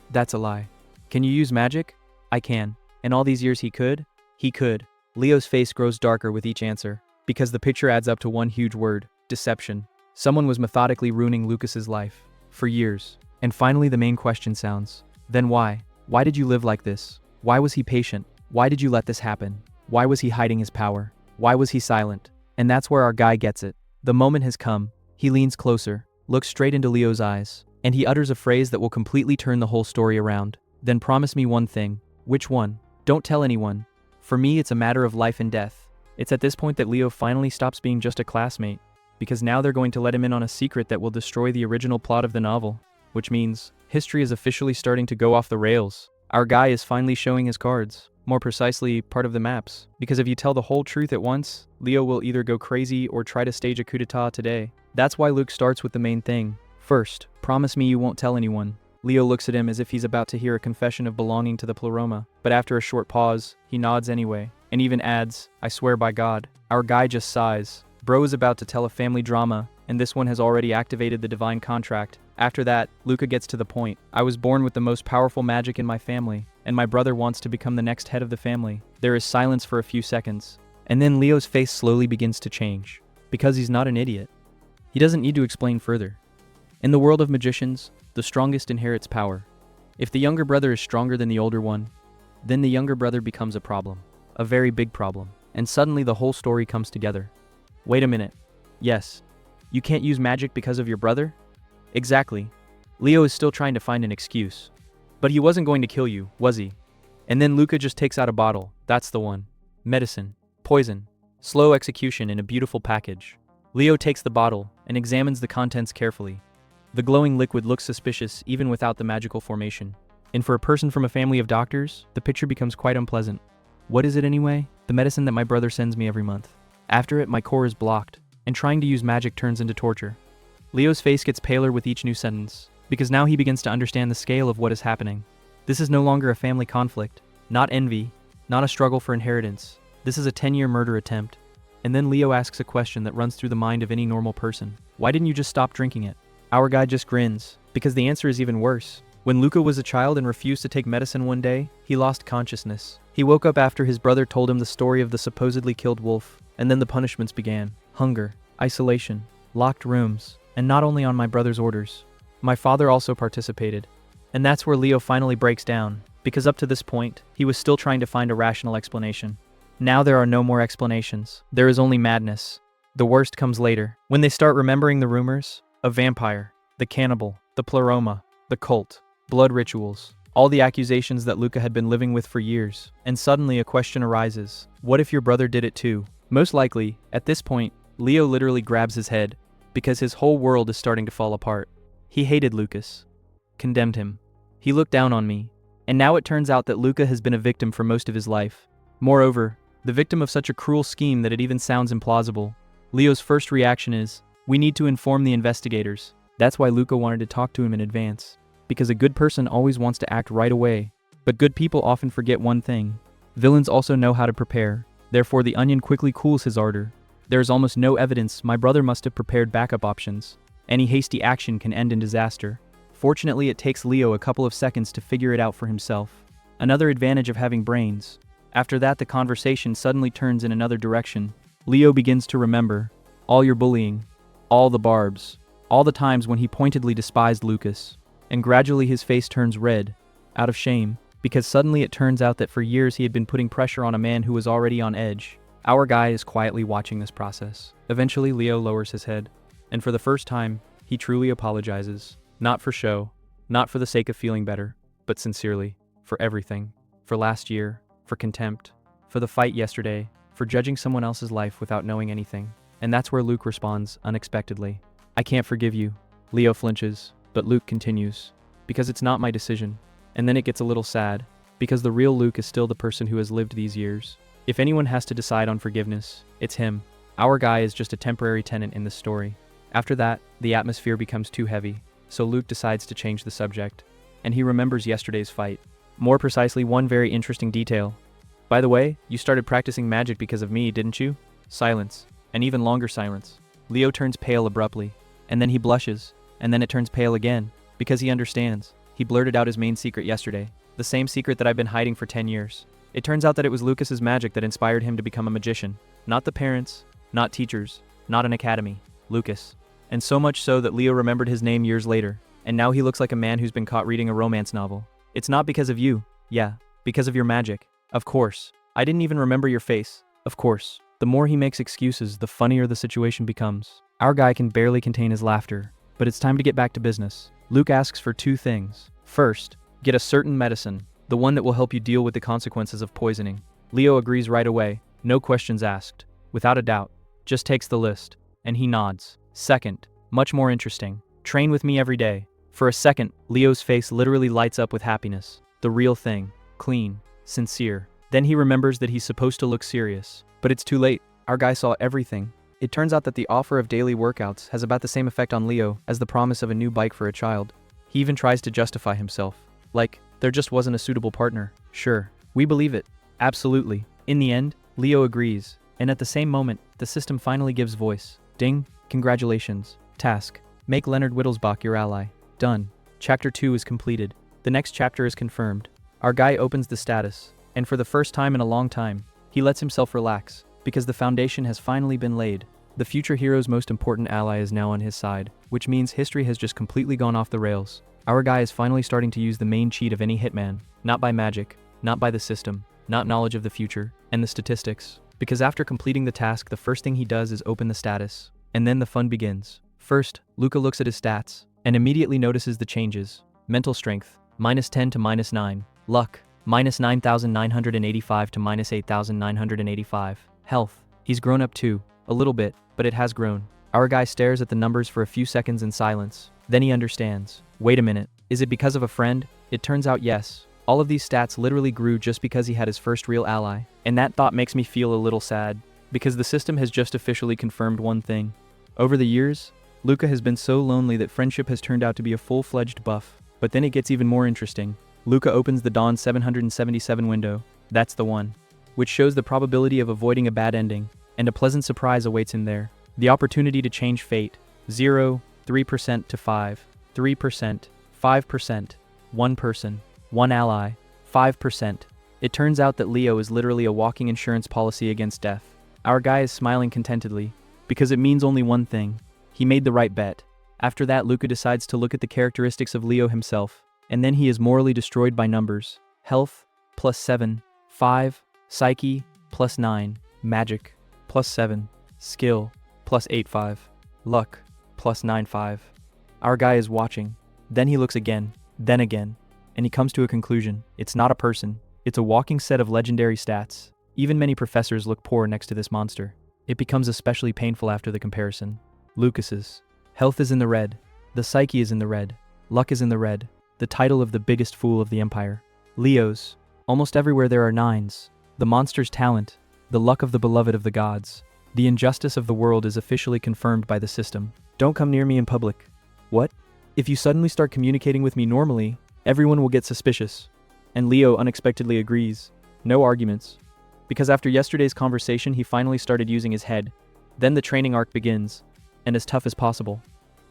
That's a lie. Can you use magic? I can. And all these years he could? He could. Leo's face grows darker with each answer, because the picture adds up to one huge word: deception. Someone was methodically ruining Lucas's life. For years. And finally the main question sounds. Then why? Why did you live like this? Why was he patient? Why did you let this happen? Why was he hiding his power? Why was he silent? And that's where our guy gets it. The moment has come. He leans closer, looks straight into Leo's eyes, and he utters a phrase that will completely turn the whole story around. Then promise me one thing. Which one? Don't tell anyone. For me, it's a matter of life and death. It's at this point that Leo finally stops being just a classmate, because now they're going to let him in on a secret that will destroy the original plot of the novel, which means history is officially starting to go off the rails. Our guy is finally showing his cards, more precisely, part of the maps, because if you tell the whole truth at once, Leo will either go crazy or try to stage a coup d'etat today. That's why Luke starts with the main thing. First, promise me you won't tell anyone. Leo looks at him as if he's about to hear a confession of belonging to the Pleroma, but after a short pause, he nods anyway, and even adds, I swear by God. Our guy just sighs. Bro is about to tell a family drama, and this one has already activated the divine contract. After that, Luca gets to the point. I was born with the most powerful magic in my family, and my brother wants to become the next head of the family. There is silence for a few seconds, and then Leo's face slowly begins to change, because he's not an idiot. He doesn't need to explain further. In the world of magicians, the strongest inherits power. If the younger brother is stronger than the older one, then the younger brother becomes a problem. A very big problem. And suddenly the whole story comes together. Wait a minute. Yes. You can't use magic because of your brother? Exactly. Leo is still trying to find an excuse. But he wasn't going to kill you, was he? And then Luca just takes out a bottle. That's the one. Medicine. Poison. Slow execution in a beautiful package. Leo takes the bottle and examines the contents carefully. The glowing liquid looks suspicious even without the magical formation. And for a person from a family of doctors, the picture becomes quite unpleasant. What is it anyway? The medicine that my brother sends me every month. After it, my core is blocked, and trying to use magic turns into torture. Leo's face gets paler with each new sentence, because now he begins to understand the scale of what is happening. This is no longer a family conflict, not envy, not a struggle for inheritance. This is a 10-year murder attempt. And then Leo asks a question that runs through the mind of any normal person. Why didn't you just stop drinking it? Our guy just grins, because the answer is even worse. When Luca was a child and refused to take medicine one day, he lost consciousness. He woke up after his brother told him the story of the supposedly killed wolf, and then the punishments began. Hunger, isolation, locked rooms, and not only on my brother's orders. My father also participated. And that's where Leo finally breaks down, because up to this point, he was still trying to find a rational explanation. Now there are no more explanations. There is only madness. The worst comes later. When they start remembering the rumors, a vampire, the cannibal, the Pleroma, the cult, blood rituals, all the accusations that Luca had been living with for years. And suddenly a question arises. What if your brother did it too? Most likely, at this point, Leo literally grabs his head, because his whole world is starting to fall apart. He hated Lucas, condemned him. He looked down on me. And now it turns out that Luca has been a victim for most of his life. Moreover, the victim of such a cruel scheme that it even sounds implausible. Leo's first reaction is, we need to inform the investigators. That's why Luca wanted to talk to him in advance. Because a good person always wants to act right away. But good people often forget one thing. Villains also know how to prepare. Therefore, the onion quickly cools his ardor. There is almost no evidence my brother must have prepared backup options. Any hasty action can end in disaster. Fortunately, it takes Leo a couple of seconds to figure it out for himself. Another advantage of having brains. After that, the conversation suddenly turns in another direction. Leo begins to remember all your bullying, all the barbs, all the times when he pointedly despised Lucas. And gradually his face turns red, out of shame, because suddenly it turns out that for years he had been putting pressure on a man who was already on edge. Our guy is quietly watching this process. Eventually, Leo lowers his head, and for the first time, he truly apologizes. Not for show, not for the sake of feeling better, but sincerely, for everything. For last year, for contempt, for the fight yesterday, for judging someone else's life without knowing anything. And that's where Luke responds unexpectedly. I can't forgive you. Leo flinches, but Luke continues. Because it's not my decision. And then it gets a little sad, because the real Luke is still the person who has lived these years. If anyone has to decide on forgiveness, it's him. Our guy is just a temporary tenant in this story. After that, the atmosphere becomes too heavy, so Luke decides to change the subject. And he remembers yesterday's fight. More precisely, one very interesting detail. By the way, you started practicing magic because of me, didn't you? Silence. An even longer silence. Leo turns pale abruptly, and then he blushes, and then it turns pale again, because he understands. He blurted out his main secret yesterday, the same secret that I've been hiding for 10 years. It turns out that it was Lucas's magic that inspired him to become a magician. Not the parents, not teachers, not an academy. Lucas. And so much so that Leo remembered his name years later, and now he looks like a man who's been caught reading a romance novel. It's not because of you. Yeah, because of your magic. Of course. I didn't even remember your face. Of course. The more he makes excuses, the funnier the situation becomes. Our guy can barely contain his laughter, but it's time to get back to business. Luke asks for two things. First, get a certain medicine, the one that will help you deal with the consequences of poisoning. Leo agrees right away, no questions asked. Without a doubt, just takes the list, and he nods. Second, much more interesting, train with me every day. For a second, Leo's face literally lights up with happiness. The real thing, clean, sincere. Then he remembers that he's supposed to look serious. But it's too late. Our guy saw everything. It turns out that the offer of daily workouts has about the same effect on Leo as the promise of a new bike for a child. He even tries to justify himself. Like, there just wasn't a suitable partner. Sure, we believe it. Absolutely. In the end, Leo agrees. And at the same moment, the system finally gives voice. Ding, congratulations. Task, make Leonard Wittelsbach your ally. Done. Chapter 2 is completed. The next chapter is confirmed. Our guy opens the status, and for the first time in a long time, he lets himself relax, because the foundation has finally been laid. The future hero's most important ally is now on his side, which means history has just completely gone off the rails. Our guy is finally starting to use the main cheat of any hitman, not by magic, not by the system, not knowledge of the future, and the statistics. Because after completing the task, the first thing he does is open the status, and then the fun begins. First, Luca looks at his stats, and immediately notices the changes. Mental strength, -10 to -9. Luck, -9,985 to -8,985. Health, he's grown up too, a little bit, but it has grown. Our guy stares at the numbers for a few seconds in silence. Then he understands. Wait a minute, is it because of a friend? It turns out yes. All of these stats literally grew just because he had his first real ally. And that thought makes me feel a little sad, because the system has just officially confirmed one thing. Over the years, Luca has been so lonely that friendship has turned out to be a full-fledged buff. But then it gets even more interesting. Luca opens the Dawn 777 window. That's the one. Which shows the probability of avoiding a bad ending, and a pleasant surprise awaits him there. The opportunity to change fate. 0, 3% to 5, 3%, 5%, 1 person, 1 ally, 5%. It turns out that Leo is literally a walking insurance policy against death. Our guy is smiling contentedly, because it means only one thing. He made the right bet. After that, Luca decides to look at the characteristics of Leo himself, and then he is morally destroyed by numbers. Health, +7, 5, Psyche, +9, Magic, +7, Skill, +8.5, Luck, +9.5. Our guy is watching. Then he looks again, then again, and he comes to a conclusion. It's not a person. It's a walking set of legendary stats. Even many professors look poor next to this monster. It becomes especially painful after the comparison. Lucas's health is in the red. The psyche is in the red. Luck is in the red. The title of the biggest fool of the empire. Leo's. Almost everywhere there are 9s. The monster's talent. The luck of the beloved of the gods. The injustice of the world is officially confirmed by the system. Don't come near me in public. What? If you suddenly start communicating with me normally, everyone will get suspicious. And Leo unexpectedly agrees. No arguments. because after yesterday's conversation he finally started using his head. Then the training arc begins, and as tough as possible.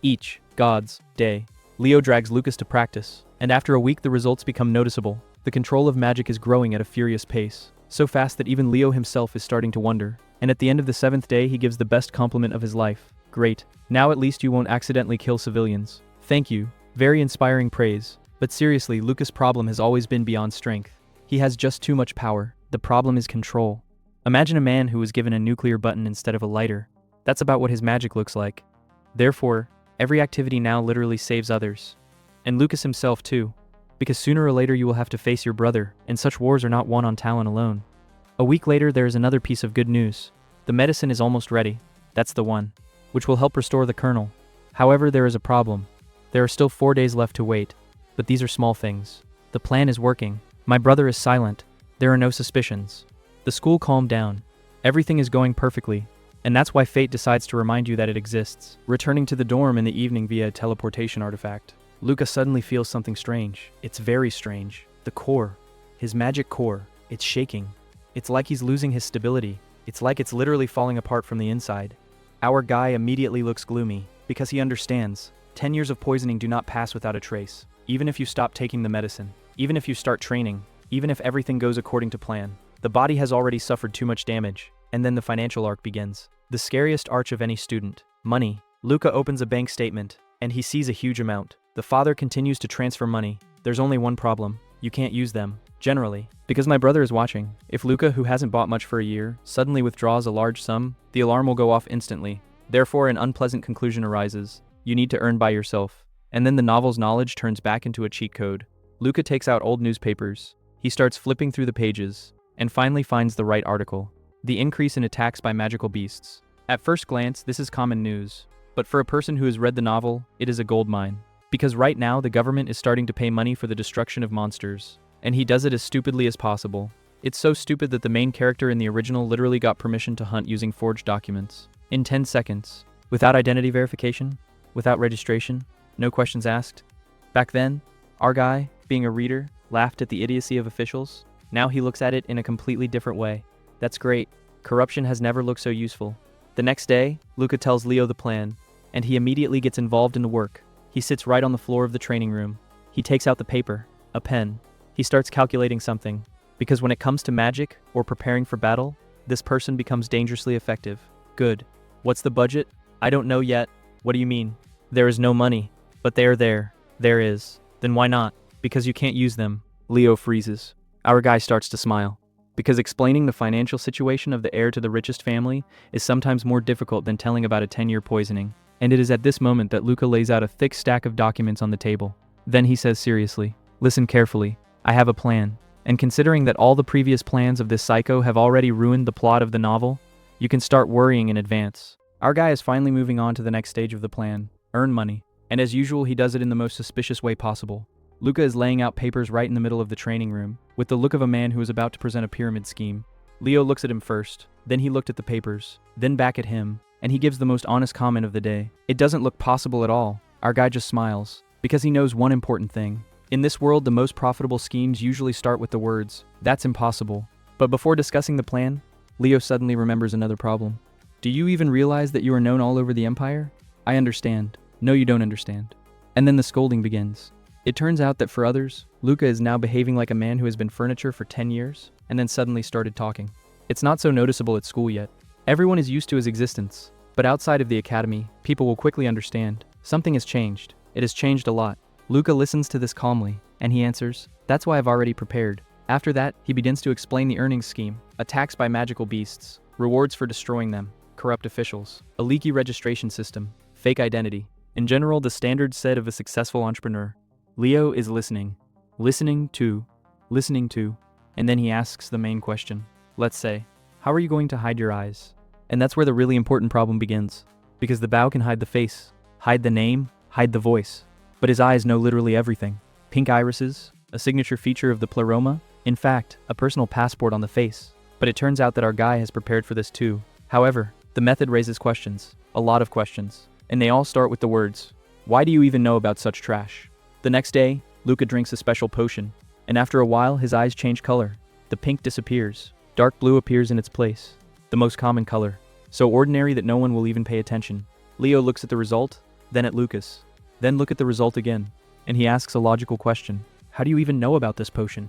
Each God's day, Leo drags Lucas to practice, and after a week the results become noticeable. The control of magic is growing at a furious pace, so fast that even Leo himself is starting to wonder. And at the end of the 7th day he gives the best compliment of his life. Great. Now at least you won't accidentally kill civilians. Thank you. Very inspiring praise. But seriously, Lucas' problem has always been beyond strength. He has just too much power. The problem is control. Imagine a man who was given a nuclear button instead of a lighter. That's about what his magic looks like. Therefore, every activity now literally saves others. And Lucas himself too. Because sooner or later you will have to face your brother, and such wars are not won on talent alone. A week later there is another piece of good news. The medicine is almost ready. That's the one, which will help restore the kernel. However, there is a problem. There are still 4 days left to wait. But these are small things. The plan is working. My brother is silent. There are no suspicions. The school calmed down. Everything is going perfectly. And that's why fate decides to remind you that it exists. Returning to the dorm in the evening via a teleportation artifact, Lucas suddenly feels something strange. It's very strange. The core. His magic core. It's shaking. It's like he's losing his stability. It's like it's literally falling apart from the inside. Our guy immediately looks gloomy, because he understands. 10 years of poisoning do not pass without a trace. Even if you stop taking the medicine, even if you start training, even if everything goes according to plan, the body has already suffered too much damage. And then the financial arc begins. The scariest arch of any student. Money. Luca opens a bank statement, and he sees a huge amount. The father continues to transfer money. There's only one problem. You can't use them. Generally. Because my brother is watching. If Luca, who hasn't bought much for a year, suddenly withdraws a large sum, the alarm will go off instantly. Therefore, an unpleasant conclusion arises. You need to earn by yourself. And then the novel's knowledge turns back into a cheat code. Luca takes out old newspapers. He starts flipping through the pages, and finally finds the right article. The increase in attacks by magical beasts. At first glance, this is common news. But for a person who has read the novel, it is a goldmine. Because right now, the government is starting to pay money for the destruction of monsters. And he does it as stupidly as possible. It's so stupid that the main character in the original literally got permission to hunt using forged documents. In 10 seconds. Without identity verification. Without registration. No questions asked. Back then, our guy, being a reader, laughed at the idiocy of officials. Now he looks at it in a completely different way. That's great. Corruption has never looked so useful. The next day, Luca tells Leo the plan, and he immediately gets involved in the work. He sits right on the floor of the training room. He takes out the paper, a pen. He starts calculating something. Because when it comes to magic, or preparing for battle, this person becomes dangerously effective. Good. What's the budget? I don't know yet. What do you mean? There is no money. But they are there. There is. Then why not? Because you can't use them. Leo freezes. Our guy starts to smile. Because explaining the financial situation of the heir to the richest family is sometimes more difficult than telling about a 10-year poisoning. And it is at this moment that Luca lays out a thick stack of documents on the table. Then he says seriously, listen carefully. I have a plan. And considering that all the previous plans of this psycho have already ruined the plot of the novel, you can start worrying in advance. Our guy is finally moving on to the next stage of the plan. Earn money. And as usual, he does it in the most suspicious way possible. Luca is laying out papers right in the middle of the training room, with the look of a man who is about to present a pyramid scheme. Leo looks at him first, then he looked at the papers, then back at him, and he gives the most honest comment of the day. It doesn't look possible at all. Our guy just smiles, because he knows one important thing. In this world, the most profitable schemes usually start with the words, "That's impossible." But before discussing the plan, Leo suddenly remembers another problem. Do you even realize that you are known all over the empire? I understand. No, you don't understand. And then the scolding begins. It turns out that for others, Luca is now behaving like a man who has been furniture for 10 years, and then suddenly started talking. It's not so noticeable at school yet. Everyone is used to his existence, but outside of the academy, people will quickly understand. Something has changed. It has changed a lot. Luca listens to this calmly, and he answers, "That's why I've already prepared." After that, he begins to explain the earnings scheme, attacks by magical beasts, rewards for destroying them, corrupt officials, a leaky registration system, fake identity. In general, the standard set of a successful entrepreneur. Leo is listening to, and then he asks the main question. Let's say, how are you going to hide your eyes? And that's where the really important problem begins. Because the bow can hide the face, hide the name, hide the voice. But his eyes know literally everything. Pink irises, a signature feature of the pleroma, in fact, a personal passport on the face. But it turns out that our guy has prepared for this too. However, the method raises questions, a lot of questions. And they all start with the words, "Why do you even know about such trash?" The next day, Luca drinks a special potion, and after a while his eyes change color. The pink disappears, Dark blue appears in its place, the most common color, so ordinary that no one will even pay attention. Leo looks at the result, then at Lucas. Then look at the result again, and he asks a logical question. How do you even know about this potion?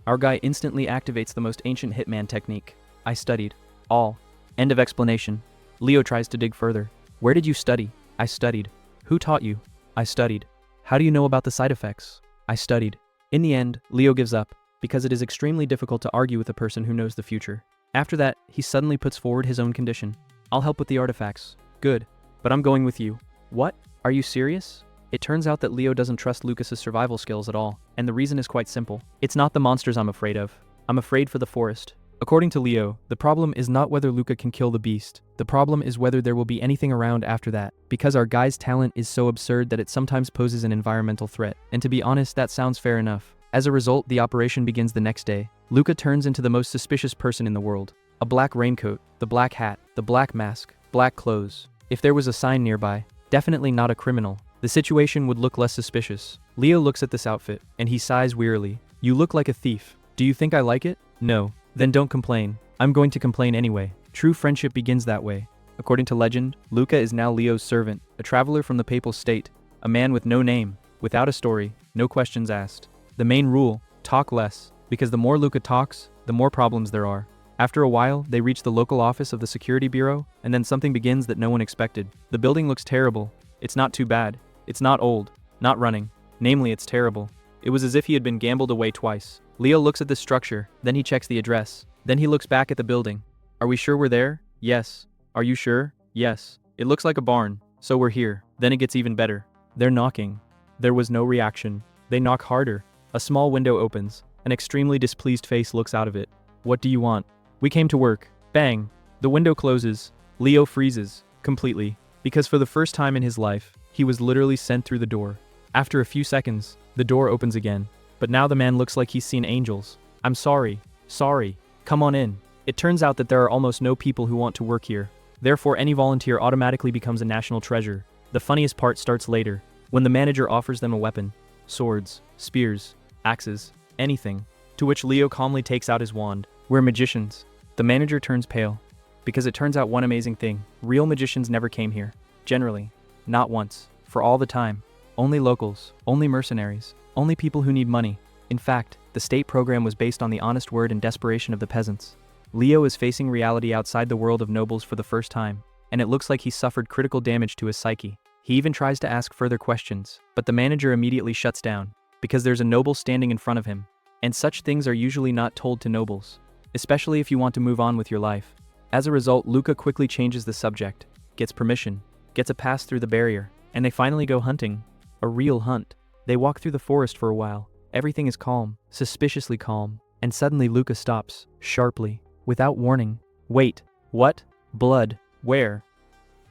Our guy instantly activates the most ancient hitman technique. I studied. All. End of explanation. Leo tries to dig further. Where did you study? I studied. Who taught you? I studied. How do you know about the side effects? I studied. In the end, Leo gives up, because it is extremely difficult to argue with a person who knows the future. After that, he suddenly puts forward his own condition. I'll help with the artifacts. Good. But I'm going with you. What? Are you serious? It turns out that Leo doesn't trust Lucas's survival skills at all, and the reason is quite simple. It's not the monsters I'm afraid of. I'm afraid for the forest. According to Leo, the problem is not whether Luca can kill the beast. The problem is whether there will be anything around after that, because our guy's talent is so absurd that it sometimes poses an environmental threat. And to be honest, that sounds fair enough. As a result, the operation begins the next day. Luca turns into the most suspicious person in the world. A black raincoat, the black hat, the black mask, black clothes. If there was a sign nearby, definitely not a criminal, the situation would look less suspicious. Leo looks at this outfit, and he sighs wearily. You look like a thief. Do you think I like it? No. Then don't complain. I'm going to complain anyway. True friendship begins that way. According to legend, Luca is now Leo's servant, a traveler from the papal state, a man with no name, without a story, no questions asked. The main rule, talk less, because the more Luca talks, the more problems there are. After a while, they reach the local office of the security bureau, and then something begins that no one expected. The building looks terrible. It's not too bad. It's not old, not running. Namely, it's terrible. It was as if he had been gambled away twice. Leo looks at the structure, then he checks the address. Then he looks back at the building. Are we sure we're there? Yes. Are you sure? Yes. It looks like a barn, so we're here. Then it gets even better. They're knocking. There was no reaction. They knock harder. A small window opens. An extremely displeased face looks out of it. What do you want? We came to work. Bang. The window closes. Leo freezes. Completely. Because for the first time in his life, he was literally sent through the door. After a few seconds, the door opens again. But now the man looks like he's seen angels. I'm sorry. Sorry. Come on in. It turns out that there are almost no people who want to work here. Therefore, any volunteer automatically becomes a national treasure. The funniest part starts later, when the manager offers them a weapon. Swords, spears, axes, anything. To which Leo calmly takes out his wand. We're magicians. The manager turns pale. Because it turns out one amazing thing. Real magicians never came here. Generally. Not once. For all the time. Only locals. Only mercenaries. Only people who need money. In fact, the state program was based on the honest word and desperation of the peasants. Leo is facing reality outside the world of nobles for the first time, and it looks like he suffered critical damage to his psyche. He even tries to ask further questions, but the manager immediately shuts down, because there's a noble standing in front of him. And such things are usually not told to nobles, especially if you want to move on with your life. As a result, Luca quickly changes the subject, gets permission, gets a pass through the barrier, and they finally go hunting. A real hunt. They walk through the forest for a while. Everything is calm, suspiciously calm, and suddenly Luca stops, sharply, without warning. Wait, what? Blood. Where?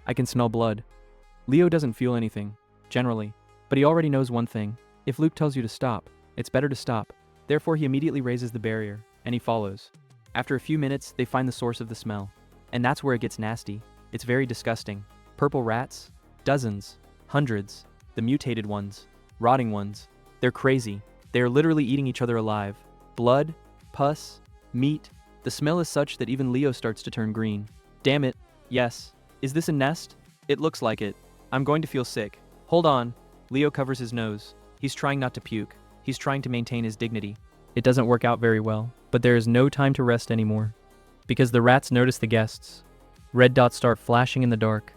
I can smell blood. Leo doesn't feel anything, generally, but he already knows one thing. If Luke tells you to stop, it's better to stop. Therefore, he immediately raises the barrier, and he follows. After a few minutes, they find the source of the smell. And that's where it gets nasty. It's very disgusting. Purple rats? Dozens. Hundreds. The mutated ones. Rotting ones. They're crazy. They are literally eating each other alive. Blood, pus, meat. The smell is such that even Leo starts to turn green. Damn it. Yes. Is this a nest? It looks like it. I'm going to feel sick. Hold on. Leo covers his nose. He's trying not to puke. He's trying to maintain his dignity. It doesn't work out very well, but there is no time to rest anymore. Because the rats notice the guests. Red dots start flashing in the dark.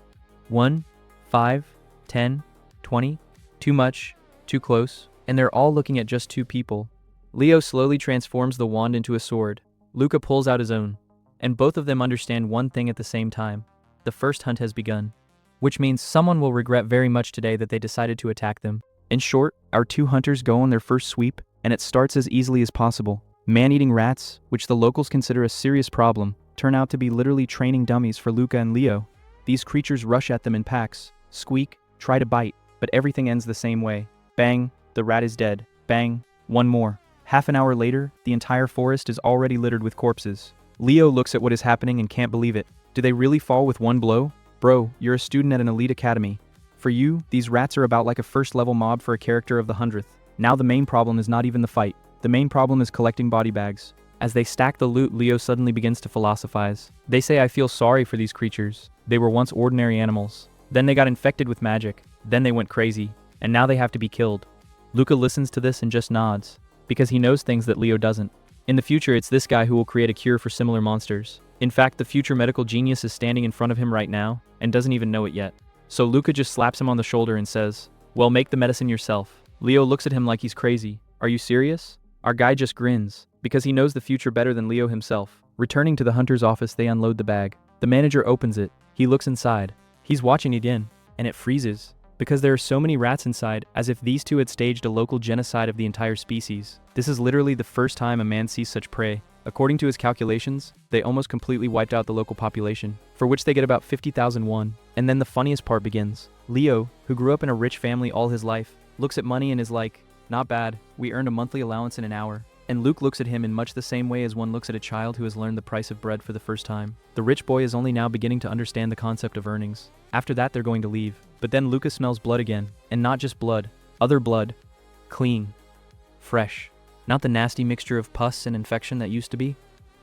1, 5, 10, 20. Too much, too close, and they're all looking at just two people. Leo slowly transforms the wand into a sword. Luca pulls out his own. And both of them understand one thing at the same time. The first hunt has begun. Which means someone will regret very much today that they decided to attack them. In short, our two hunters go on their first sweep, and it starts as easily as possible. Man-eating rats, which the locals consider a serious problem, turn out to be literally training dummies for Luca and Leo. These creatures rush at them in packs, squeak, try to bite, but everything ends the same way. Bang, the rat is dead. Bang, one more. Half an hour later, the entire forest is already littered with corpses. Leo looks at what is happening and can't believe it. Do they really fall with one blow? Bro, you're a student at an elite academy. For you, these rats are about like a first-level mob for a character of the 100th. Now the main problem is not even the fight. The main problem is collecting body bags. As they stack the loot, Leo suddenly begins to philosophize. They say, I feel sorry for these creatures. They were once ordinary animals. Then they got infected with magic. Then they went crazy. And now they have to be killed. Luca listens to this and just nods, because he knows things that Leo doesn't. In the future, it's this guy who will create a cure for similar monsters. In fact, the future medical genius is standing in front of him right now and doesn't even know it yet. So Luca just slaps him on the shoulder and says, well, make the medicine yourself. Leo looks at him like he's crazy. Are you serious? Our guy just grins, because he knows the future better than Leo himself. Returning to the hunter's office, they unload the bag. The manager opens it. He looks inside. He's watching it in, and it freezes, because there are so many rats inside, as if these two had staged a local genocide of the entire species. This is literally the first time a man sees such prey. According to his calculations, they almost completely wiped out the local population, for which they get about 50,000 won. And then the funniest part begins. Leo, who grew up in a rich family all his life, looks at money and is like, not bad, we earned a monthly allowance in an hour. And Luke looks at him in much the same way as one looks at a child who has learned the price of bread for the first time. The rich boy is only now beginning to understand the concept of earnings. After that, they're going to leave. But then Luca smells blood again, and not just blood, other blood. Clean. Fresh. Not the nasty mixture of pus and infection that used to be.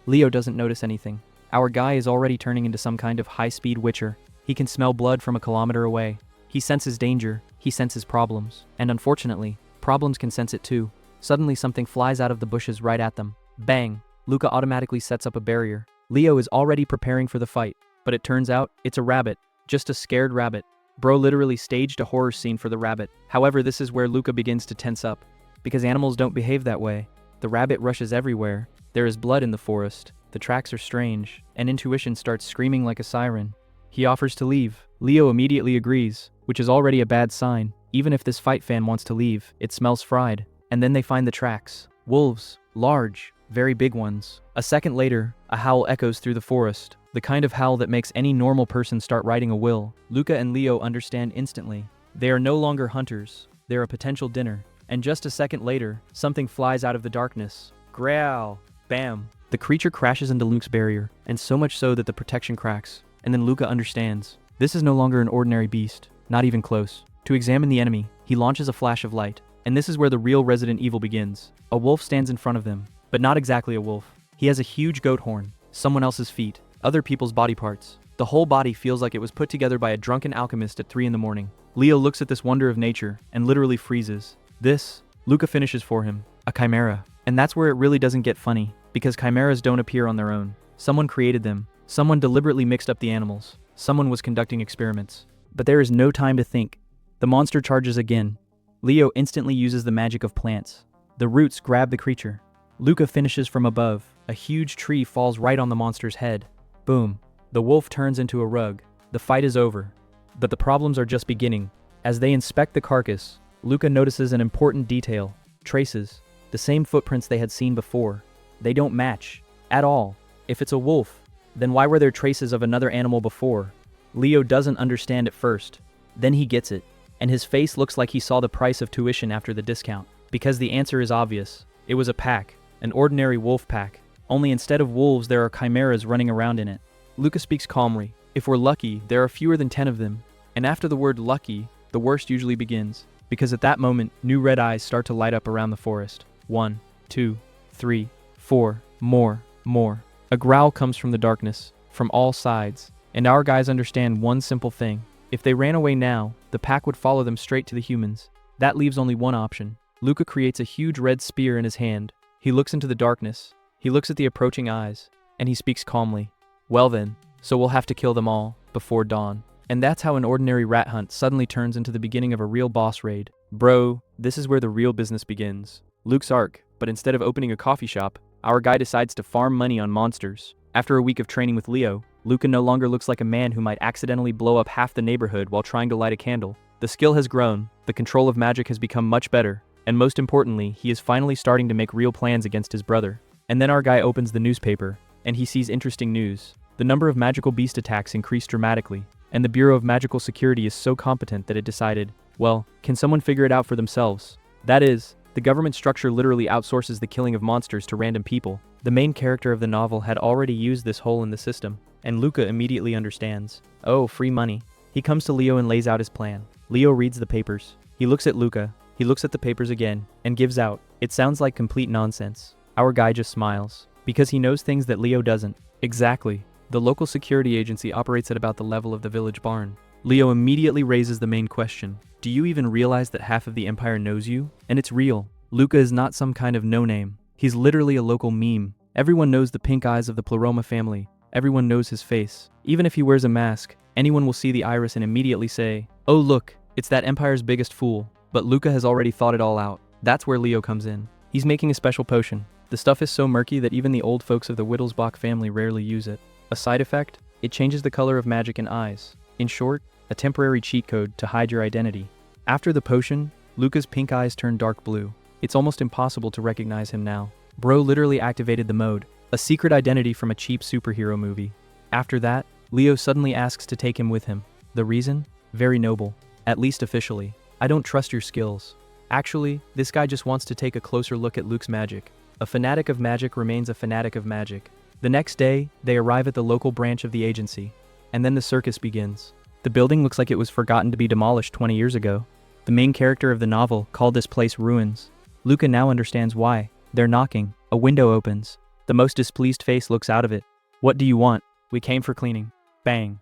Leo doesn't notice anything. Our guy is already turning into some kind of high-speed witcher. He can smell blood from a kilometer away. He senses danger. He senses problems. And unfortunately, problems can sense it too. Suddenly something flies out of the bushes right at them. Bang! Luca automatically sets up a barrier. Leo is already preparing for the fight. But it turns out, it's a rabbit. Just a scared rabbit. Bro literally staged a horror scene for the rabbit. However, this is where Luca begins to tense up. Because animals don't behave that way. The rabbit rushes everywhere. There is blood in the forest. The tracks are strange. And intuition starts screaming like a siren. He offers to leave. Leo immediately agrees, which is already a bad sign. Even if this fight fan wants to leave, it smells fried. And then they find the tracks. Wolves. Large. Very big ones. A second later, a howl echoes through the forest. The kind of howl that makes any normal person start writing a will. Luca and Leo understand instantly. They are no longer hunters. They're a potential dinner. And just a second later, something flies out of the darkness. Growl. Bam. The creature crashes into Luke's barrier, and so much so that the protection cracks. And then Luca understands. This is no longer an ordinary beast. Not even close. To examine the enemy, he launches a flash of light. And this is where the real Resident Evil begins. A wolf stands in front of them. But not exactly a wolf. He has a huge goat horn. Someone else's feet. Other people's body parts. The whole body feels like it was put together by a drunken alchemist at 3 in the morning. Leo looks at this wonder of nature, and literally freezes. This, Luca finishes for him. A chimera. And that's where it really doesn't get funny, because chimeras don't appear on their own. Someone created them. Someone deliberately mixed up the animals. Someone was conducting experiments. But there is no time to think. The monster charges again. Leo instantly uses the magic of plants. The roots grab the creature. Luca finishes from above. A huge tree falls right on the monster's head. Boom. The wolf turns into a rug. The fight is over. But the problems are just beginning. As they inspect the carcass, Luca notices an important detail. Traces. The same footprints they had seen before. They don't match. At all. If it's a wolf, then why were there traces of another animal before? Leo doesn't understand at first. Then he gets it. And his face looks like he saw the price of tuition after the discount. Because the answer is obvious. It was a pack. An ordinary wolf pack. Only instead of wolves there are chimeras running around in it. Luca speaks calmly. If we're lucky, there are fewer than 10 of them. And after the word lucky, the worst usually begins. Because at that moment, new red eyes start to light up around the forest. 1, 2, 3, 4, more. A growl comes from the darkness, from all sides. And our guys understand one simple thing. If they ran away now, the pack would follow them straight to the humans. That leaves only one option. Luca creates a huge red spear in his hand. He looks into the darkness. He looks at the approaching eyes. And he speaks calmly. Well then, so we'll have to kill them all, before dawn. And that's how an ordinary rat hunt suddenly turns into the beginning of a real boss raid. Bro, this is where the real business begins. Luke's arc, but instead of opening a coffee shop, our guy decides to farm money on monsters. After a week of training with Leo, Luca no longer looks like a man who might accidentally blow up half the neighborhood while trying to light a candle. The skill has grown, the control of magic has become much better, and most importantly, he is finally starting to make real plans against his brother. And then our guy opens the newspaper, and he sees interesting news. The number of magical beast attacks increased dramatically, and the Bureau of Magical Security is so competent that it decided, well, can someone figure it out for themselves? That is, the government structure literally outsources the killing of monsters to random people. The main character of the novel had already used this hole in the system, and Luca immediately understands. Oh, free money. He comes to Leo and lays out his plan. Leo reads the papers. He looks at Luca. He looks at the papers again, and gives out. It sounds like complete nonsense. Our guy just smiles. Because he knows things that Leo doesn't. Exactly. The local security agency operates at about the level of the village barn. Leo immediately raises the main question. Do you even realize that half of the empire knows you? And it's real. Luca is not some kind of no-name. He's literally a local meme. Everyone knows the pink eyes of the Pleroma family. Everyone knows his face. Even if he wears a mask, anyone will see the iris and immediately say, "Oh look, it's that empire's biggest fool." But Luca has already thought it all out. That's where Leo comes in. He's making a special potion. The stuff is so murky that even the old folks of the Wittelsbach family rarely use it. A side effect? It changes the color of magic in eyes. In short, a temporary cheat code to hide your identity. After the potion, Luca's pink eyes turn dark blue. It's almost impossible to recognize him now. Bro literally activated the mode, a secret identity from a cheap superhero movie. After that, Leo suddenly asks to take him with him. The reason? Very noble. At least officially. I don't trust your skills. Actually, this guy just wants to take a closer look at Luke's magic. A fanatic of magic remains a fanatic of magic. The next day, they arrive at the local branch of the agency. And then the circus begins. The building looks like it was forgotten to be demolished 20 years ago. The main character of the novel called this place Ruins. Luca now understands why. They're knocking. A window opens. The most displeased face looks out of it. "What do you want?" "We came for cleaning." Bang.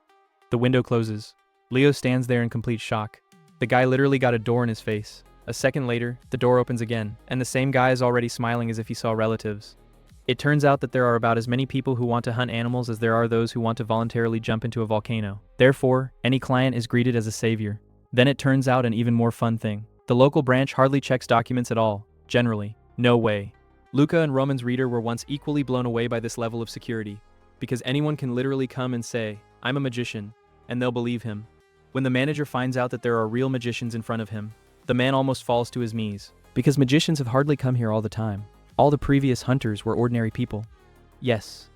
The window closes. Leo stands there in complete shock. The guy literally got a door in his face. A second later, the door opens again, and the same guy is already smiling as if he saw relatives. It turns out that there are about as many people who want to hunt animals as there are those who want to voluntarily jump into a volcano. Therefore, any client is greeted as a savior. Then it turns out an even more fun thing. The local branch hardly checks documents at all. Generally. No way. Luca and Roman's reader were once equally blown away by this level of security. Because anyone can literally come and say, "I'm a magician," and they'll believe him. When the manager finds out that there are real magicians in front of him, the man almost falls to his knees. Because magicians have hardly come here all the time. All the previous hunters were ordinary people. Yes,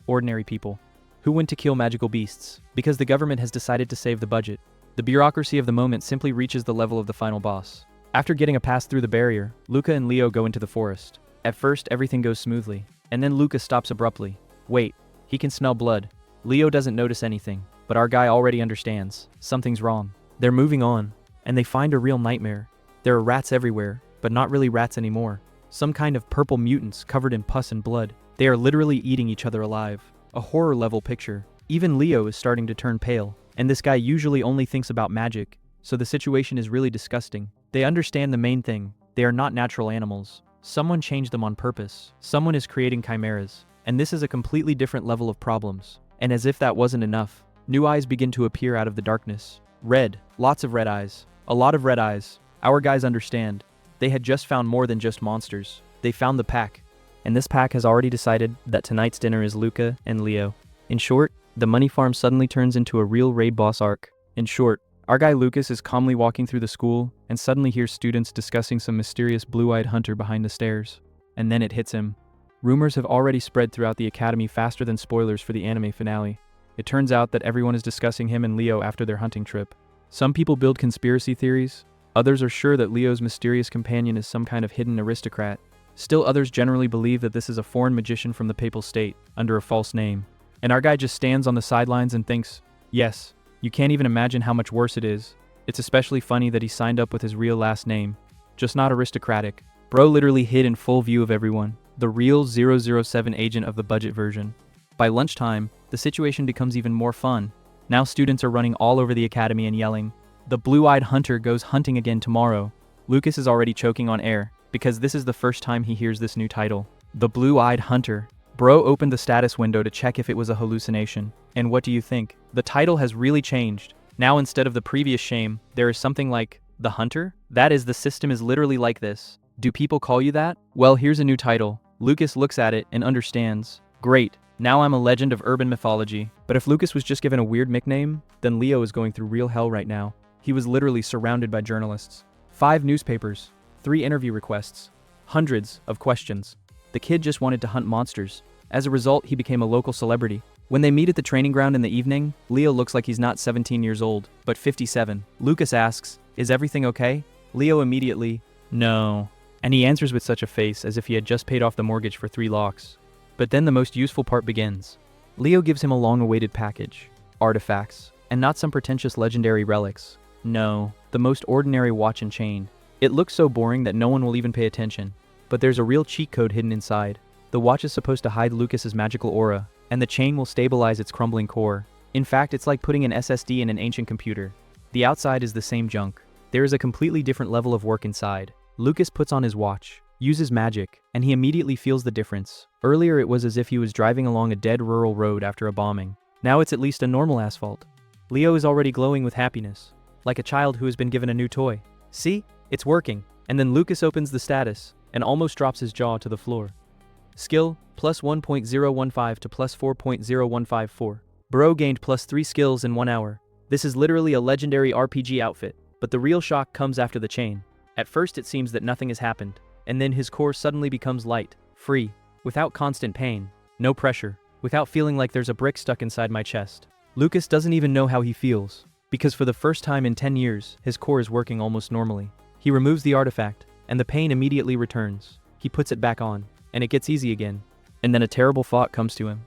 ordinary people. Who went to kill magical beasts? Because the government has decided to save the budget. The bureaucracy of the moment simply reaches the level of the final boss. After getting a pass through the barrier, Luca and Leo go into the forest. At first, everything goes smoothly, and then Luca stops abruptly. Wait, he can smell blood. Leo doesn't notice anything, but our guy already understands. Something's wrong. They're moving on, and they find a real nightmare. There are rats everywhere, but not really rats anymore. Some kind of purple mutants covered in pus and blood. They are literally eating each other alive. A horror-level picture. Even Leo is starting to turn pale, and this guy usually only thinks about magic, so the situation is really disgusting. They understand the main thing. They are not natural animals. Someone changed them on purpose. Someone is creating chimeras. And this is a completely different level of problems. And as if that wasn't enough, new eyes begin to appear out of the darkness. Red. Lots of red eyes. A lot of red eyes. Our guys understand. They had just found more than just monsters. They found the pack. And this pack has already decided that tonight's dinner is Luca and Leo. In short, the money farm suddenly turns into a real raid boss arc. In short, our guy Lucas is calmly walking through the school and suddenly hears students discussing some mysterious blue-eyed hunter behind the stairs. And then it hits him. Rumors have already spread throughout the academy faster than spoilers for the anime finale. It turns out that everyone is discussing him and Leo after their hunting trip. Some people build conspiracy theories. Others are sure that Leo's mysterious companion is some kind of hidden aristocrat. Still others generally believe that this is a foreign magician from the Papal State, under a false name. And our guy just stands on the sidelines and thinks, yes, you can't even imagine how much worse it is. It's especially funny that he signed up with his real last name. Just not aristocratic. Bro literally hid in full view of everyone. The real 007 agent of the budget version. By lunchtime, the situation becomes even more fun. Now students are running all over the academy and yelling, "The blue-eyed hunter goes hunting again tomorrow." Lucas is already choking on air, because this is the first time he hears this new title. The blue-eyed hunter. Bro opened the status window to check if it was a hallucination. And what do you think? The title has really changed. Now instead of the previous shame, there is something like, the hunter? That is, the system is literally like this. Do people call you that? Well, here's a new title. Lucas looks at it and understands. Great, now I'm a legend of urban mythology. But if Lucas was just given a weird nickname, then Leo is going through real hell right now. He was literally surrounded by journalists. 5 newspapers, 3 interview requests, hundreds of questions. The kid just wanted to hunt monsters. As a result, he became a local celebrity. When they meet at the training ground in the evening, Leo looks like he's not 17 years old, but 57. Lucas asks, "Is everything okay?" Leo immediately, "No." And he answers with such a face as if he had just paid off the mortgage for 3 locks. But then the most useful part begins. Leo gives him a long-awaited package. Artifacts. And not some pretentious legendary relics. No, the most ordinary watch and chain. It looks so boring that no one will even pay attention. But there's a real cheat code hidden inside. The watch is supposed to hide Lucas's magical aura, and the chain will stabilize its crumbling core. In fact, it's like putting an SSD in an ancient computer. The outside is the same junk. There is a completely different level of work inside. Lucas puts on his watch, uses magic, and he immediately feels the difference. Earlier it was as if he was driving along a dead rural road after a bombing. Now it's at least a normal asphalt. Leo is already glowing with happiness, like a child who has been given a new toy. See? It's working. And then Lucas opens the status, and almost drops his jaw to the floor. Skill, plus 1.015 to plus 4.0154. Bro gained plus 3 skills in 1 hour. This is literally a legendary RPG outfit, but the real shock comes after the chain. At first it seems that nothing has happened, and then his core suddenly becomes light, free, without constant pain, no pressure, without feeling like there's a brick stuck inside my chest. Lucas doesn't even know how he feels, because for the first time in 10 years, his core is working almost normally. He removes the artifact, and the pain immediately returns. He puts it back on, and it gets easy again. And then a terrible thought comes to him.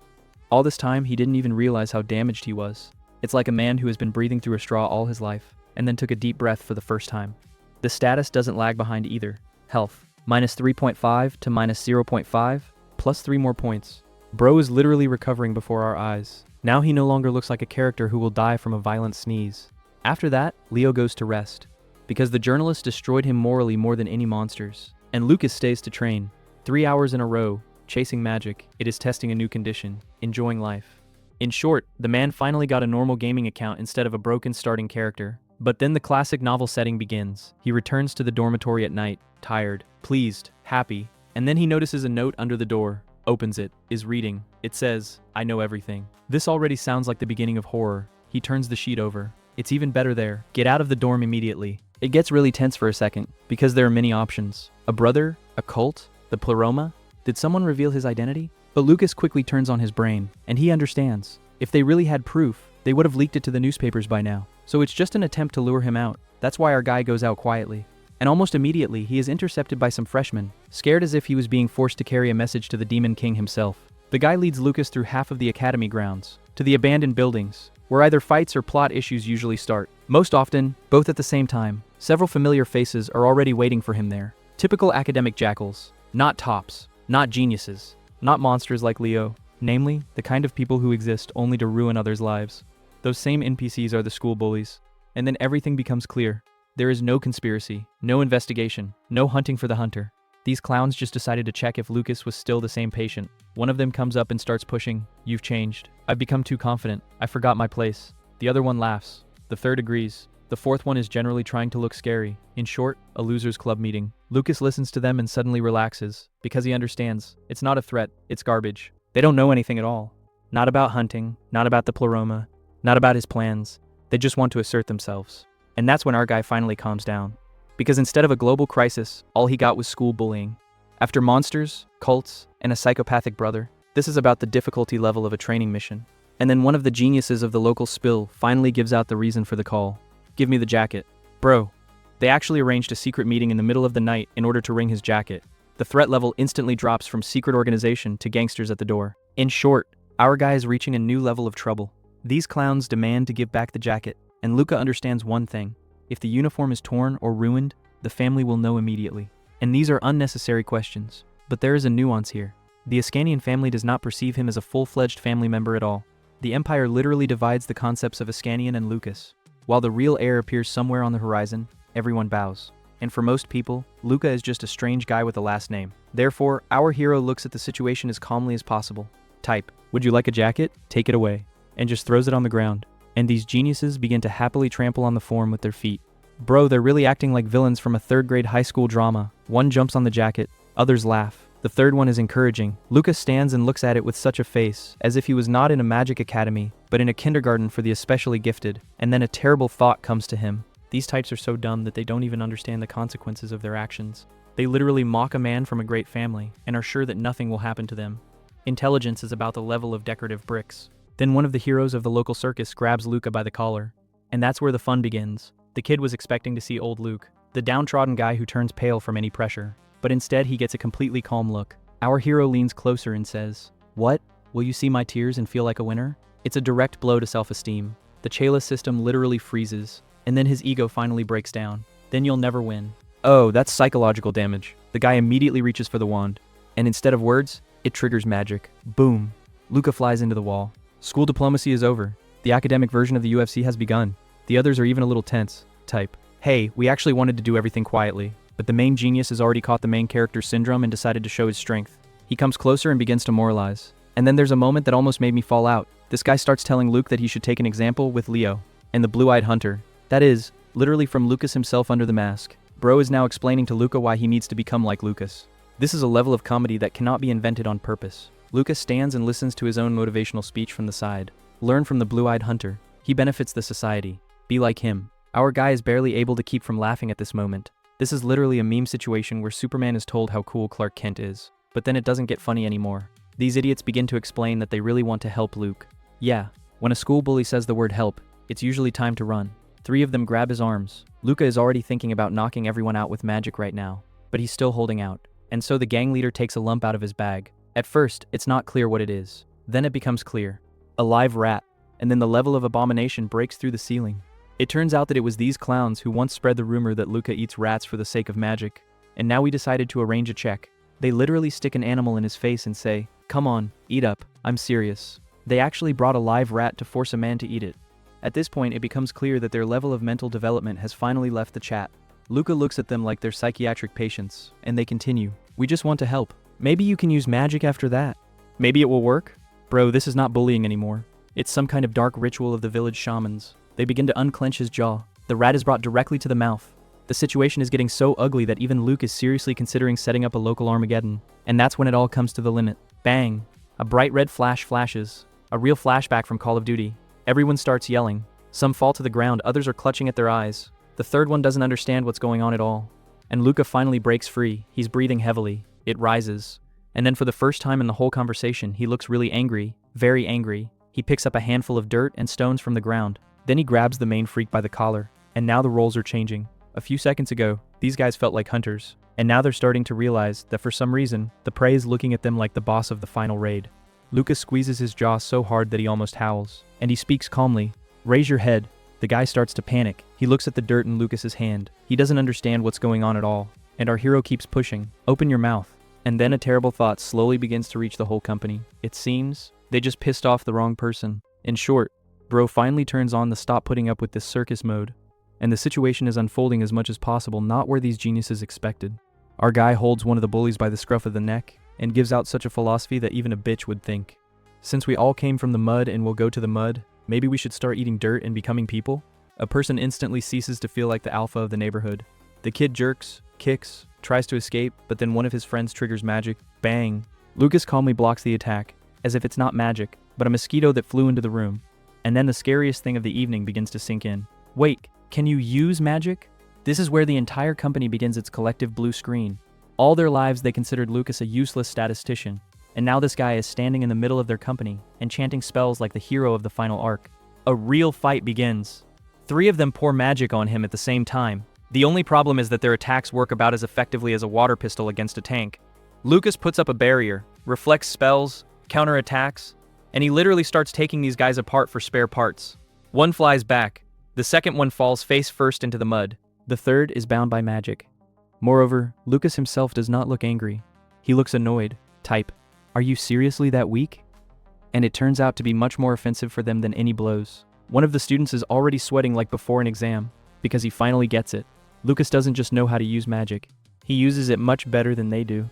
All this time, he didn't even realize how damaged he was. It's like a man who has been breathing through a straw all his life, and then took a deep breath for the first time. The status doesn't lag behind either. Health, minus 3.5 to minus 0.5, plus 3 more points. Bro is literally recovering before our eyes. Now he no longer looks like a character who will die from a violent sneeze. After that, Leo goes to rest, because the journalist destroyed him morally more than any monsters. And Lucas stays to train. 3 hours in a row, chasing magic. It is testing a new condition, enjoying life. In short, the man finally got a normal gaming account instead of a broken starting character. But then the classic novel setting begins. He returns to the dormitory at night, tired, pleased, happy, and then he notices a note under the door, opens it, is reading. It says, "I know everything." This already sounds like the beginning of horror. He turns the sheet over. It's even better there. Get out of the dorm immediately. It gets really tense for a second, because there are many options. A brother? A cult? The pleroma? Did someone reveal his identity? But Lucas quickly turns on his brain, and he understands. If they really had proof, they would have leaked it to the newspapers by now. So it's just an attempt to lure him out. That's why our guy goes out quietly. And almost immediately, he is intercepted by some freshmen, scared as if he was being forced to carry a message to the Demon King himself. The guy leads Lucas through half of the academy grounds, to the abandoned buildings, where either fights or plot issues usually start. Most often, both at the same time. Several familiar faces are already waiting for him there. Typical academic jackals. Not tops. Not geniuses. Not monsters like Leo. Namely, the kind of people who exist only to ruin others' lives. Those same NPCs are the school bullies. And then everything becomes clear. There is no conspiracy, no investigation, no hunting for the hunter. These clowns just decided to check if Lucas was still the same patient. One of them comes up and starts pushing. "You've changed. I've become too confident. I forgot my place." The other one laughs. The third agrees. The fourth one is generally trying to look scary. In short, a losers club meeting. Lucas listens to them and suddenly relaxes, because he understands. It's not a threat, it's garbage. They don't know anything at all. Not about hunting, not about the pleroma, not about his plans. They just want to assert themselves. And that's when our guy finally calms down. Because instead of a global crisis, all he got was school bullying. After monsters, cults, and a psychopathic brother, this is about the difficulty level of a training mission. And then one of the geniuses of the local spill finally gives out the reason for the call. "Give me the jacket." Bro. They actually arranged a secret meeting in the middle of the night in order to wring his jacket. The threat level instantly drops from secret organization to gangsters at the door. In short, our guy is reaching a new level of trouble. These clowns demand to give back the jacket, and Luca understands one thing. If the uniform is torn or ruined, the family will know immediately. And these are unnecessary questions. But there is a nuance here. The Ascanian family does not perceive him as a full-fledged family member at all. The Empire literally divides the concepts of Ascanian and Lucas. While the real heir appears somewhere on the horizon, everyone bows. And for most people, Luca is just a strange guy with a last name. Therefore, our hero looks at the situation as calmly as possible. Type, "Would you like a jacket? Take it away." And just throws it on the ground. And these geniuses begin to happily trample on the form with their feet. Bro, they're really acting like villains from a third-grade high school drama. One jumps on the jacket, others laugh. The third one is encouraging. Lucas stands and looks at it with such a face, as if he was not in a magic academy, but in a kindergarten for the especially gifted. And then a terrible thought comes to him. These types are so dumb that they don't even understand the consequences of their actions. They literally mock a man from a great family, and are sure that nothing will happen to them. Intelligence is about the level of decorative bricks. Then one of the heroes of the local circus grabs Luca by the collar. And that's where the fun begins. The kid was expecting to see old Luke, the downtrodden guy who turns pale from any pressure. But instead he gets a completely calm look. Our hero leans closer and says, "What? Will you see my tears and feel like a winner?" It's a direct blow to self-esteem. The chalice system literally freezes, and then his ego finally breaks down. Then you'll never win. Oh, that's psychological damage. The guy immediately reaches for the wand. And instead of words, It triggers magic. Boom. Luca flies into the wall. School diplomacy is over. The academic version of the UFC has begun. The others are even a little tense. Type, hey, we actually wanted to do everything quietly, but the main genius has already caught the main character's syndrome and decided to show his strength. He comes closer and begins to moralize. And then there's a moment that almost made me fall out. This guy starts telling Luke that he should take an example with Leo and the blue-eyed hunter. That is, literally from Lucas himself under the mask. Bro is now explaining to Luca why he needs to become like Lucas. This is a level of comedy that cannot be invented on purpose. Lucas stands and listens to his own motivational speech from the side. Learn from the blue-eyed hunter. He benefits the society. Be like him. Our guy is barely able to keep from laughing at this moment. This is literally a meme situation where Superman is told how cool Clark Kent is. But then it doesn't get funny anymore. These idiots begin to explain that they really want to help Luke. Yeah, when a school bully says the word help, it's usually time to run. 3 of them grab his arms. Luca is already thinking about knocking everyone out with magic right now, but he's still holding out. And so the gang leader takes a lump out of his bag. At first, it's not clear what it is. Then it becomes clear. A live rat. And then the level of abomination breaks through the ceiling. It turns out that it was these clowns who once spread the rumor that Luca eats rats for the sake of magic. And now we decided to arrange a check. They literally stick an animal in his face and say, "Come on, eat up, I'm serious." They actually brought a live rat to force a man to eat it. At this point, it becomes clear that their level of mental development has finally left the chat. Luca looks at them like they're psychiatric patients, and they continue. We just want to help. Maybe you can use magic after that. Maybe it will work? Bro, this is not bullying anymore. It's some kind of dark ritual of the village shamans. They begin to unclench his jaw. The rat is brought directly to the mouth. The situation is getting so ugly that even Luke is seriously considering setting up a local Armageddon. And that's when it all comes to the limit. Bang! A bright red flash flashes. A real flashback from Call of Duty. Everyone starts yelling. Some fall to the ground, others are clutching at their eyes. The third one doesn't understand what's going on at all. And Luca finally breaks free. He's breathing heavily. It rises. And then for the first time in the whole conversation, he looks really angry. Very angry. He picks up a handful of dirt and stones from the ground. Then he grabs the main freak by the collar. And now the roles are changing. A few seconds ago, these guys felt like hunters. And now they're starting to realize that for some reason, the prey is looking at them like the boss of the final raid. Lucas squeezes his jaw so hard that he almost howls. And he speaks calmly. Raise your head. The guy starts to panic. He looks at the dirt in Lucas's hand. He doesn't understand what's going on at all. And our hero keeps pushing. Open your mouth. And then a terrible thought slowly begins to reach the whole company. It seems they just pissed off the wrong person. In short, Bro finally turns on the stop putting up with this circus mode. And the situation is unfolding as much as possible, not where these geniuses expected. Our guy holds one of the bullies by the scruff of the neck and gives out such a philosophy that even a bitch would think. Since we all came from the mud and will go to the mud, maybe we should start eating dirt and becoming people? A person instantly ceases to feel like the alpha of the neighborhood. The kid jerks, kicks, tries to escape, but then one of his friends triggers magic. Bang! Lucas calmly blocks the attack, as if it's not magic, but a mosquito that flew into the room. And then the scariest thing of the evening begins to sink in. Wait, can you use magic? This is where the entire company begins its collective blue screen. All their lives they considered Lucas a useless statistician, and now this guy is standing in the middle of their company and chanting spells like the hero of the final arc. A real fight begins. 3 of them pour magic on him at the same time. The only problem is that their attacks work about as effectively as a water pistol against a tank. Lucas puts up a barrier, reflects spells, counterattacks, and he literally starts taking these guys apart for spare parts. One flies back. The second one falls face first into the mud. The third is bound by magic. Moreover, Lucas himself does not look angry. He looks annoyed. Type, are you seriously that weak? And it turns out to be much more offensive for them than any blows. One of the students is already sweating like before an exam, because he finally gets it. Lucas doesn't just know how to use magic. He uses it much better than they do.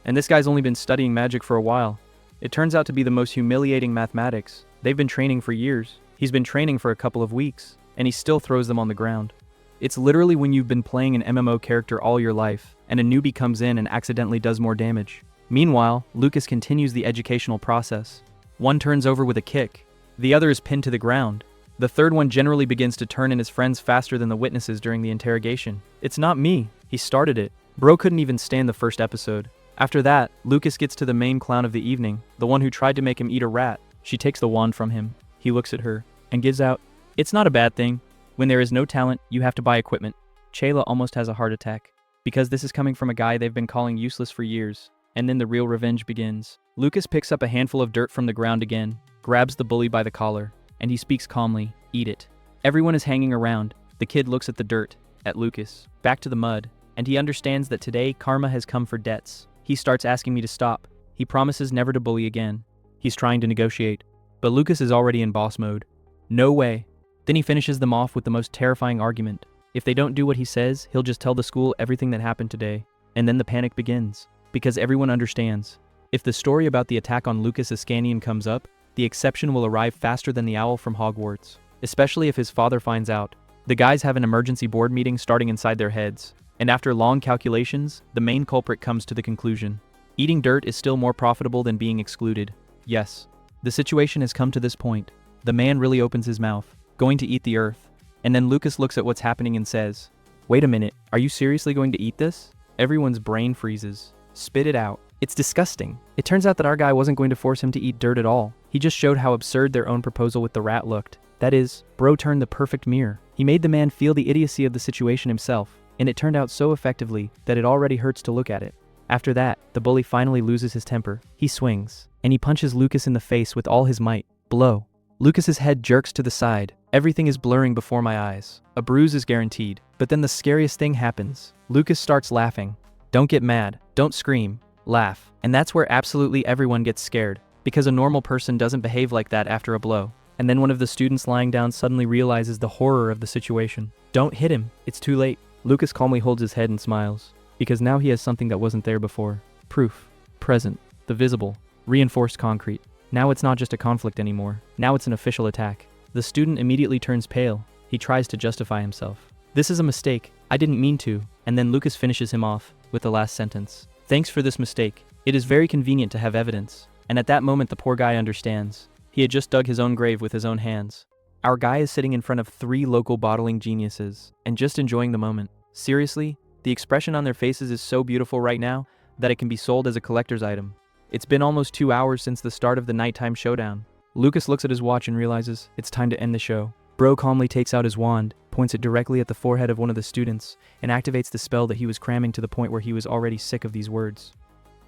And this guy's only been studying magic for a while. It turns out to be the most humiliating mathematics. They've been training for years. He's been training for a couple of weeks, and he still throws them on the ground. It's literally when you've been playing an MMO character all your life, and a newbie comes in and accidentally does more damage. Meanwhile, Lucas continues the educational process. One turns over with a kick. The other is pinned to the ground. The third one generally begins to turn in his friends faster than the witnesses during the interrogation. It's not me. He started it. Bro couldn't even stand the first episode. After that, Lucas gets to the main clown of the evening, the one who tried to make him eat a rat. She takes the wand from him. He looks at her and gives out, "It's not a bad thing. When there is no talent, you have to buy equipment." Chayla almost has a heart attack, because this is coming from a guy they've been calling useless for years. And then the real revenge begins. Lucas picks up a handful of dirt from the ground again, grabs the bully by the collar, and he speaks calmly, "Eat it." Everyone is hanging around. The kid looks at the dirt, at Lucas, back to the mud, and he understands that today karma has come for debts. He starts asking me to stop. He promises never to bully again. He's trying to negotiate. But Lucas is already in boss mode. No way. Then he finishes them off with the most terrifying argument. If they don't do what he says, he'll just tell the school everything that happened today. And then the panic begins. Because everyone understands. If the story about the attack on Lucas Ascanian comes up, the exception will arrive faster than the owl from Hogwarts. Especially if his father finds out. The guys have an emergency board meeting starting inside their heads. And after long calculations, the main culprit comes to the conclusion. Eating dirt is still more profitable than being excluded. Yes. The situation has come to this point. The man really opens his mouth, going to eat the earth. And then Lucas looks at what's happening and says, "Wait a minute, are you seriously going to eat this?" Everyone's brain freezes. Spit it out. It's disgusting. It turns out that our guy wasn't going to force him to eat dirt at all. He just showed how absurd their own proposal with the rat looked. That is, bro turned the perfect mirror. He made the man feel the idiocy of the situation himself, and it turned out so effectively that it already hurts to look at it. After that, the bully finally loses his temper. He swings, and he punches Lucas in the face with all his might. Blow. Lucas's head jerks to the side. Everything is blurring before my eyes. A bruise is guaranteed. But then the scariest thing happens. Lucas starts laughing. Don't get mad. Don't scream. Laugh. And that's where absolutely everyone gets scared. Because a normal person doesn't behave like that after a blow. And then one of the students lying down suddenly realizes the horror of the situation. Don't hit him. It's too late. Lucas calmly holds his head and smiles. Because now he has something that wasn't there before. Proof. Present. The visible. Reinforced concrete. Now it's not just a conflict anymore. Now it's an official attack. The student immediately turns pale. He tries to justify himself. This is a mistake. I didn't mean to. And then Lucas finishes him off with the last sentence. Thanks for this mistake. It is very convenient to have evidence. And at that moment the poor guy understands. He had just dug his own grave with his own hands. Our guy is sitting in front of 3 local bottling geniuses and just enjoying the moment. Seriously, the expression on their faces is so beautiful right now that it can be sold as a collector's item. It's been almost 2 hours since the start of the nighttime showdown. Lucas looks at his watch and realizes it's time to end the show. Bro calmly takes out his wand, points it directly at the forehead of one of the students, and activates the spell that he was cramming to the point where he was already sick of these words.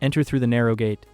Enter through the narrow gate.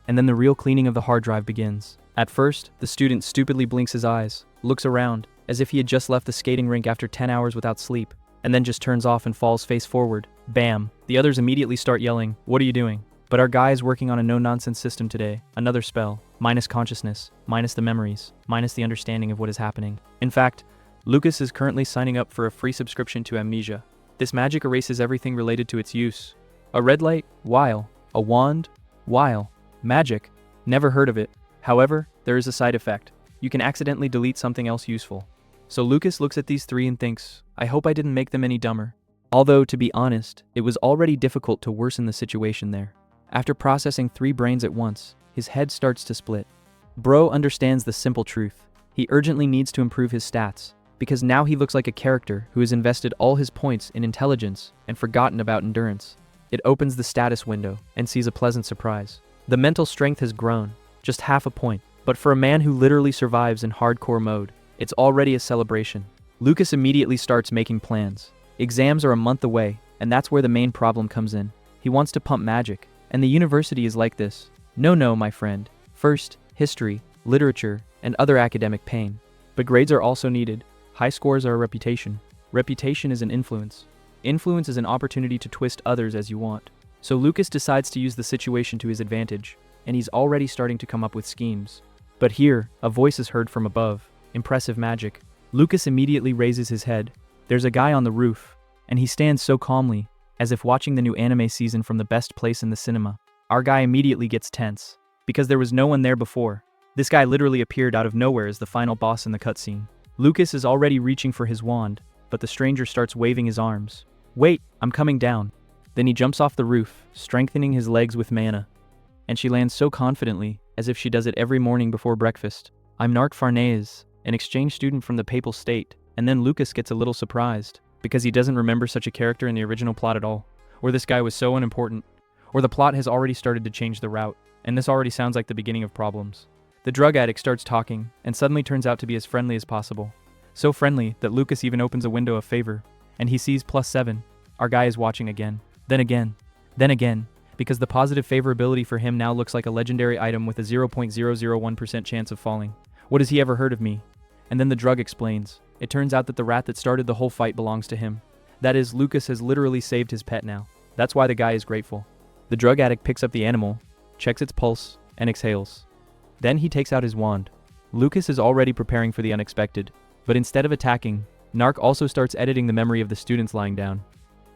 And then the real cleaning of the hard drive begins. At first, the student stupidly blinks his eyes, looks around, as if he had just left the skating rink after 10 hours without sleep, and then just turns off and falls face forward. Bam! The others immediately start yelling, "What are you doing?" But our guy is working on a no-nonsense system today. Another spell. Minus consciousness. Minus the memories. Minus the understanding of what is happening. In fact, Lucas is currently signing up for a free subscription to Amnesia. This magic erases everything related to its use. A red light? While. A wand? While. Magic? Never heard of it. However, there is a side effect. You can accidentally delete something else useful. So Lucas looks at these 3 and thinks, I hope I didn't make them any dumber. Although, to be honest, it was already difficult to worsen the situation there. After processing 3 brains at once, his head starts to split. Bro understands the simple truth. He urgently needs to improve his stats, because now he looks like a character who has invested all his points in intelligence and forgotten about endurance. It opens the status window and sees a pleasant surprise. The mental strength has grown, just half a point, but for a man who literally survives in hardcore mode, it's already a celebration. Lucas immediately starts making plans. Exams are a month away, and that's where the main problem comes in. He wants to pump magic. And the university is like this. No, my friend. First, history, literature, and other academic pain. But grades are also needed. High scores are a reputation. Reputation is an influence. Influence is an opportunity to twist others as you want. So Lucas decides to use the situation to his advantage, and he's already starting to come up with schemes. But here, a voice is heard from above. Impressive magic. Lucas immediately raises his head. There's a guy on the roof, and he stands so calmly, as if watching the new anime season from the best place in the cinema. Our guy immediately gets tense, because there was no one there before. This guy literally appeared out of nowhere as the final boss in the cutscene. Lucas is already reaching for his wand, but the stranger starts waving his arms. Wait, I'm coming down. Then he jumps off the roof, strengthening his legs with mana. And she lands so confidently, as if she does it every morning before breakfast. I'm Nark Farnese, an exchange student from the Papal State, and then Lucas gets a little surprised. Because he doesn't remember such a character in the original plot at all, or this guy was so unimportant, or the plot has already started to change the route, and this already sounds like the beginning of problems. The drug addict starts talking, and suddenly turns out to be as friendly as possible. So friendly that Lucas even opens a window of favor, and he sees +7. Our guy is watching again, then again, because the positive favorability for him now looks like a legendary item with a 0.001% chance of falling. What has he ever heard of me? And then the drug explains. It turns out that the rat that started the whole fight belongs to him. That is, Lucas has literally saved his pet now. That's why the guy is grateful. The drug addict picks up the animal, checks its pulse, and exhales. Then he takes out his wand. Lucas is already preparing for the unexpected, but instead of attacking, Narc also starts editing the memory of the students lying down.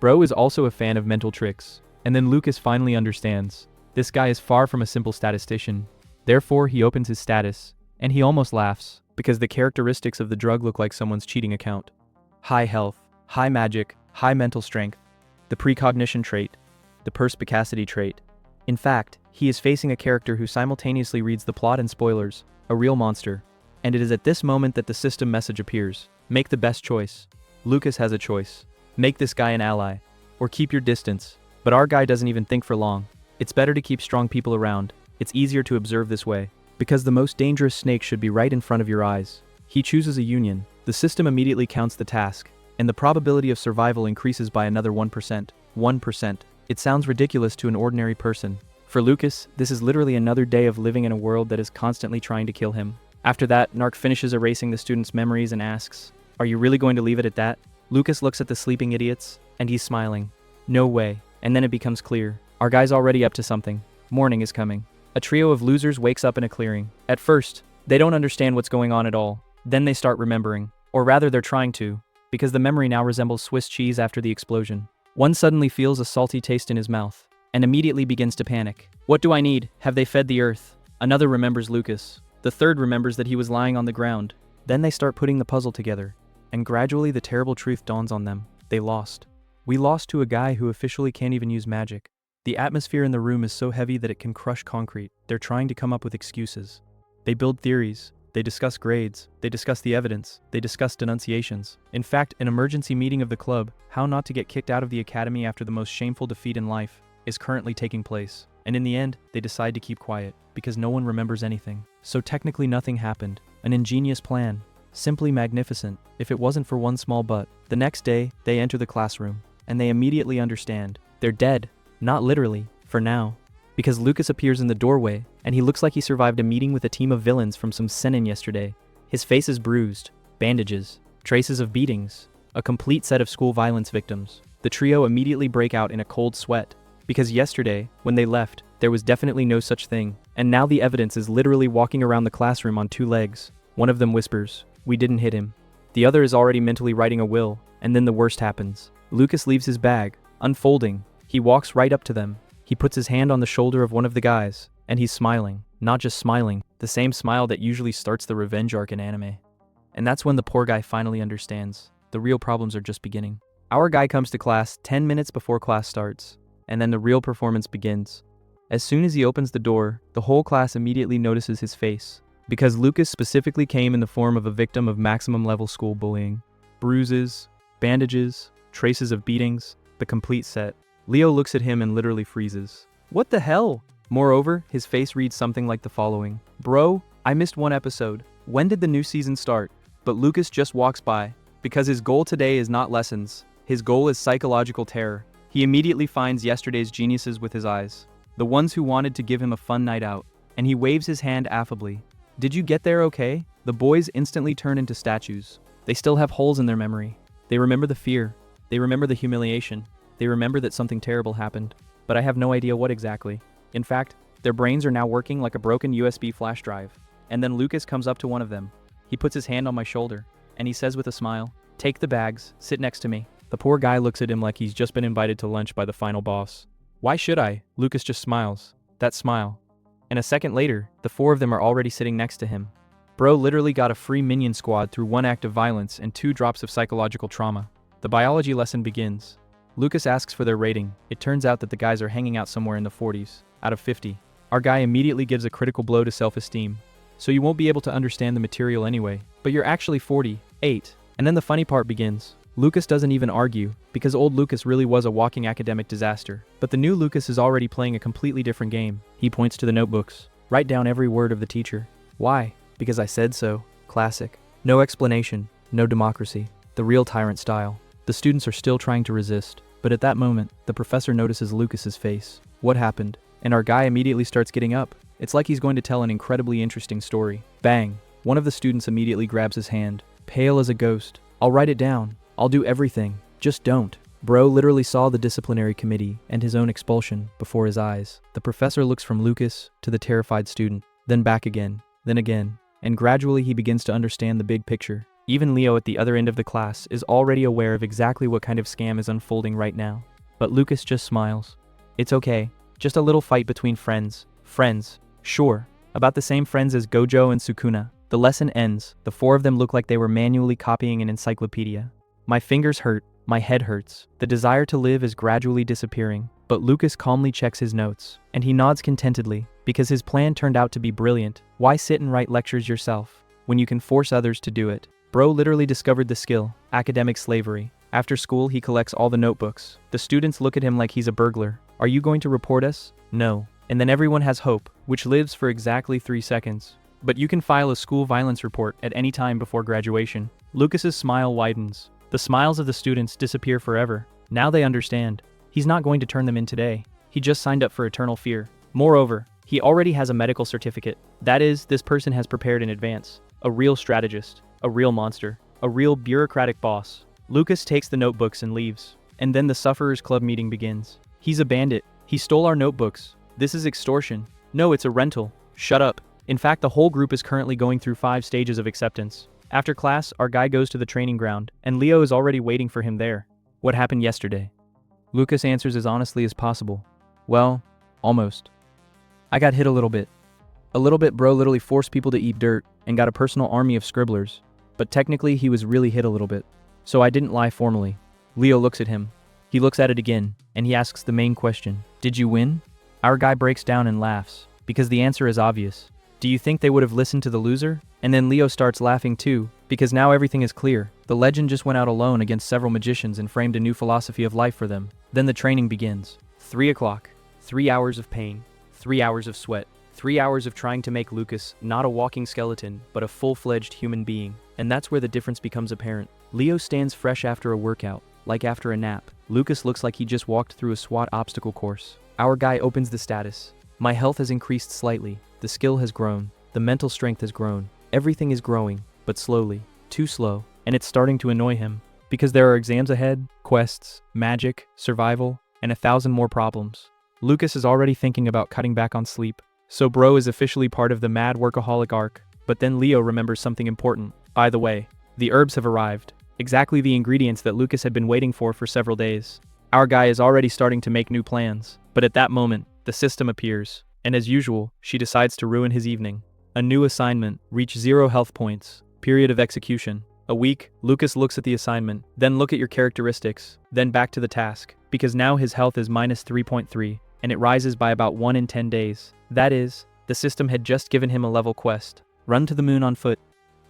Bro is also a fan of mental tricks, and then Lucas finally understands. This guy is far from a simple statistician. Therefore, he opens his status, and he almost laughs, because the characteristics of the drug look like someone's cheating account. High health, high magic, high mental strength, the precognition trait, the perspicacity trait. In fact, he is facing a character who simultaneously reads the plot and spoilers, a real monster. And it is at this moment that the system message appears. Make the best choice. Lucas has a choice. Make this guy an ally, or keep your distance. But our guy doesn't even think for long. It's better to keep strong people around. It's easier to observe this way, because the most dangerous snake should be right in front of your eyes. He chooses a union. The system immediately counts the task, and the probability of survival increases by another 1%. 1%. It sounds ridiculous to an ordinary person. For Lucas, this is literally another day of living in a world that is constantly trying to kill him. After that, Narc finishes erasing the students' memories and asks, "Are you really going to leave it at that?" Lucas looks at the sleeping idiots, and he's smiling. No way. And then it becomes clear. Our guy's already up to something. Morning is coming. A trio of losers wakes up in a clearing. At first, they don't understand what's going on at all. Then they start remembering. Or rather, they're trying to, because the memory now resembles Swiss cheese after the explosion. One suddenly feels a salty taste in his mouth, and immediately begins to panic. What do I need? Have they fed the earth? Another remembers Lucas. The third remembers that he was lying on the ground. Then they start putting the puzzle together, and gradually the terrible truth dawns on them. They lost. We lost to a guy who officially can't even use magic. The atmosphere in the room is so heavy that it can crush concrete. They're trying to come up with excuses. They build theories. They discuss grades. They discuss the evidence. They discuss denunciations. In fact, an emergency meeting of the club, how not to get kicked out of the academy after the most shameful defeat in life, is currently taking place. And in the end, they decide to keep quiet, because no one remembers anything. So technically nothing happened. An ingenious plan. Simply magnificent, if it wasn't for one small but. The next day, they enter the classroom, and they immediately understand. They're dead. Not literally, for now. Because Lucas appears in the doorway, and he looks like he survived a meeting with a team of villains from some senin yesterday. His face is bruised, bandages, traces of beatings, a complete set of school violence victims. The trio immediately break out in a cold sweat, because yesterday, when they left, there was definitely no such thing, and now the evidence is literally walking around the classroom on two legs. One of them whispers, "We didn't hit him." The other is already mentally writing a will, and then the worst happens. Lucas leaves his bag, unfolding. He walks right up to them. He puts his hand on the shoulder of one of the guys, and he's smiling. Not just smiling, the same smile that usually starts the revenge arc in anime. And that's when the poor guy finally understands. The real problems are just beginning. Our guy comes to class 10 minutes before class starts, and then the real performance begins. As soon as he opens the door, the whole class immediately notices his face, because Lucas specifically came in the form of a victim of maximum level school bullying. Bruises, bandages, traces of beatings, the complete set. Leo looks at him and literally freezes. What the hell? Moreover, his face reads something like the following. Bro, I missed one episode. When did the new season start? But Lucas just walks by, because his goal today is not lessons. His goal is psychological terror. He immediately finds yesterday's geniuses with his eyes, the ones who wanted to give him a fun night out, and he waves his hand affably. Did you get there okay? The boys instantly turn into statues. They still have holes in their memory. They remember the fear. They remember the humiliation. They remember that something terrible happened, but I have no idea what exactly. In fact, their brains are now working like a broken USB flash drive. And then Lucas comes up to one of them. He puts his hand on my shoulder, and he says with a smile, "Take the bags, sit next to me." The poor guy looks at him like he's just been invited to lunch by the final boss. Why should I? Lucas just smiles. That smile. And a second later, the four of them are already sitting next to him. Bro literally got a free minion squad through one act of violence and 2 drops of psychological trauma. The biology lesson begins. Lucas asks for their rating. It turns out that the guys are hanging out somewhere in the 40s, out of 50. Our guy immediately gives a critical blow to self-esteem. So you won't be able to understand the material anyway, but you're actually 48. And then the funny part begins. Lucas doesn't even argue, because old Lucas really was a walking academic disaster. But the new Lucas is already playing a completely different game. He points to the notebooks. Write down every word of the teacher. Why? Because I said so. Classic. No explanation. No democracy. The real tyrant style. The students are still trying to resist, but at that moment, the professor notices Lucas's face. What happened? And our guy immediately starts getting up. It's like he's going to tell an incredibly interesting story. Bang! One of the students immediately grabs his hand. Pale as a ghost. I'll write it down. I'll do everything. Just don't. Bro literally saw the disciplinary committee and his own expulsion before his eyes. The professor looks from Lucas to the terrified student, then back again, then again, and gradually he begins to understand the big picture. Even Leo at the other end of the class is already aware of exactly what kind of scam is unfolding right now. But Lucas just smiles. It's okay, just a little fight between friends. Friends, sure, about the same friends as Gojo and Sukuna. The lesson ends. The four of them look like they were manually copying an encyclopedia. My fingers hurt, my head hurts. The desire to live is gradually disappearing, but Lucas calmly checks his notes, and he nods contentedly, because his plan turned out to be brilliant. Why sit and write lectures yourself, when you can force others to do it? Bro literally discovered the skill, academic slavery. After school, he collects all the notebooks. The students look at him like he's a burglar. Are you going to report us? No. And then everyone has hope, which lives for exactly 3 seconds. But you can file a school violence report at any time before graduation. Lucas's smile widens. The smiles of the students disappear forever. Now they understand. He's not going to turn them in today. He just signed up for eternal fear. Moreover, he already has a medical certificate. That is, this person has prepared in advance. A real strategist. A real monster. A real bureaucratic boss. Lucas takes the notebooks and leaves. And then the Sufferers Club meeting begins. He's a bandit. He stole our notebooks. This is extortion. No, it's a rental. Shut up. In fact, the whole group is currently going through 5 stages of acceptance. After class, our guy goes to the training ground, and Leo is already waiting for him there. What happened yesterday? Lucas answers as honestly as possible. Well, almost. I got hit a little bit. A little bit. Bro literally forced people to eat dirt and got a personal army of scribblers. But technically he was really hit a little bit. So I didn't lie formally. Leo looks at him. He looks at it again, and he asks the main question. Did you win? Our guy breaks down and laughs, because the answer is obvious. Do you think they would have listened to the loser? And then Leo starts laughing too, because now everything is clear. The legend just went out alone against several magicians and framed a new philosophy of life for them. Then the training begins. 3 o'clock. 3 hours of pain. 3 hours of sweat. 3 hours of trying to make Lucas not a walking skeleton, but a full-fledged human being. And that's where the difference becomes apparent. Leo stands fresh after a workout, like after a nap. Lucas looks like he just walked through a SWAT obstacle course. Our guy opens the status. My health has increased slightly. The skill has grown. The mental strength has grown. Everything is growing, but slowly. Too slow. And it's starting to annoy him. Because there are exams ahead, quests, magic, survival, and 1,000 more problems. Lucas is already thinking about cutting back on sleep. So bro is officially part of the mad workaholic arc. But then Leo remembers something important. By the way, the herbs have arrived. Exactly the ingredients that Lucas had been waiting for several days. Our guy is already starting to make new plans. But at that moment, the system appears. And as usual, she decides to ruin his evening. A new assignment, reach 0 health points, period of execution. A week, Lucas looks at the assignment, then look at your characteristics, then back to the task, because now his health is minus 3.3, and it rises by about 1 in 10 days. That is, the system had just given him a level quest. Run to the moon on foot.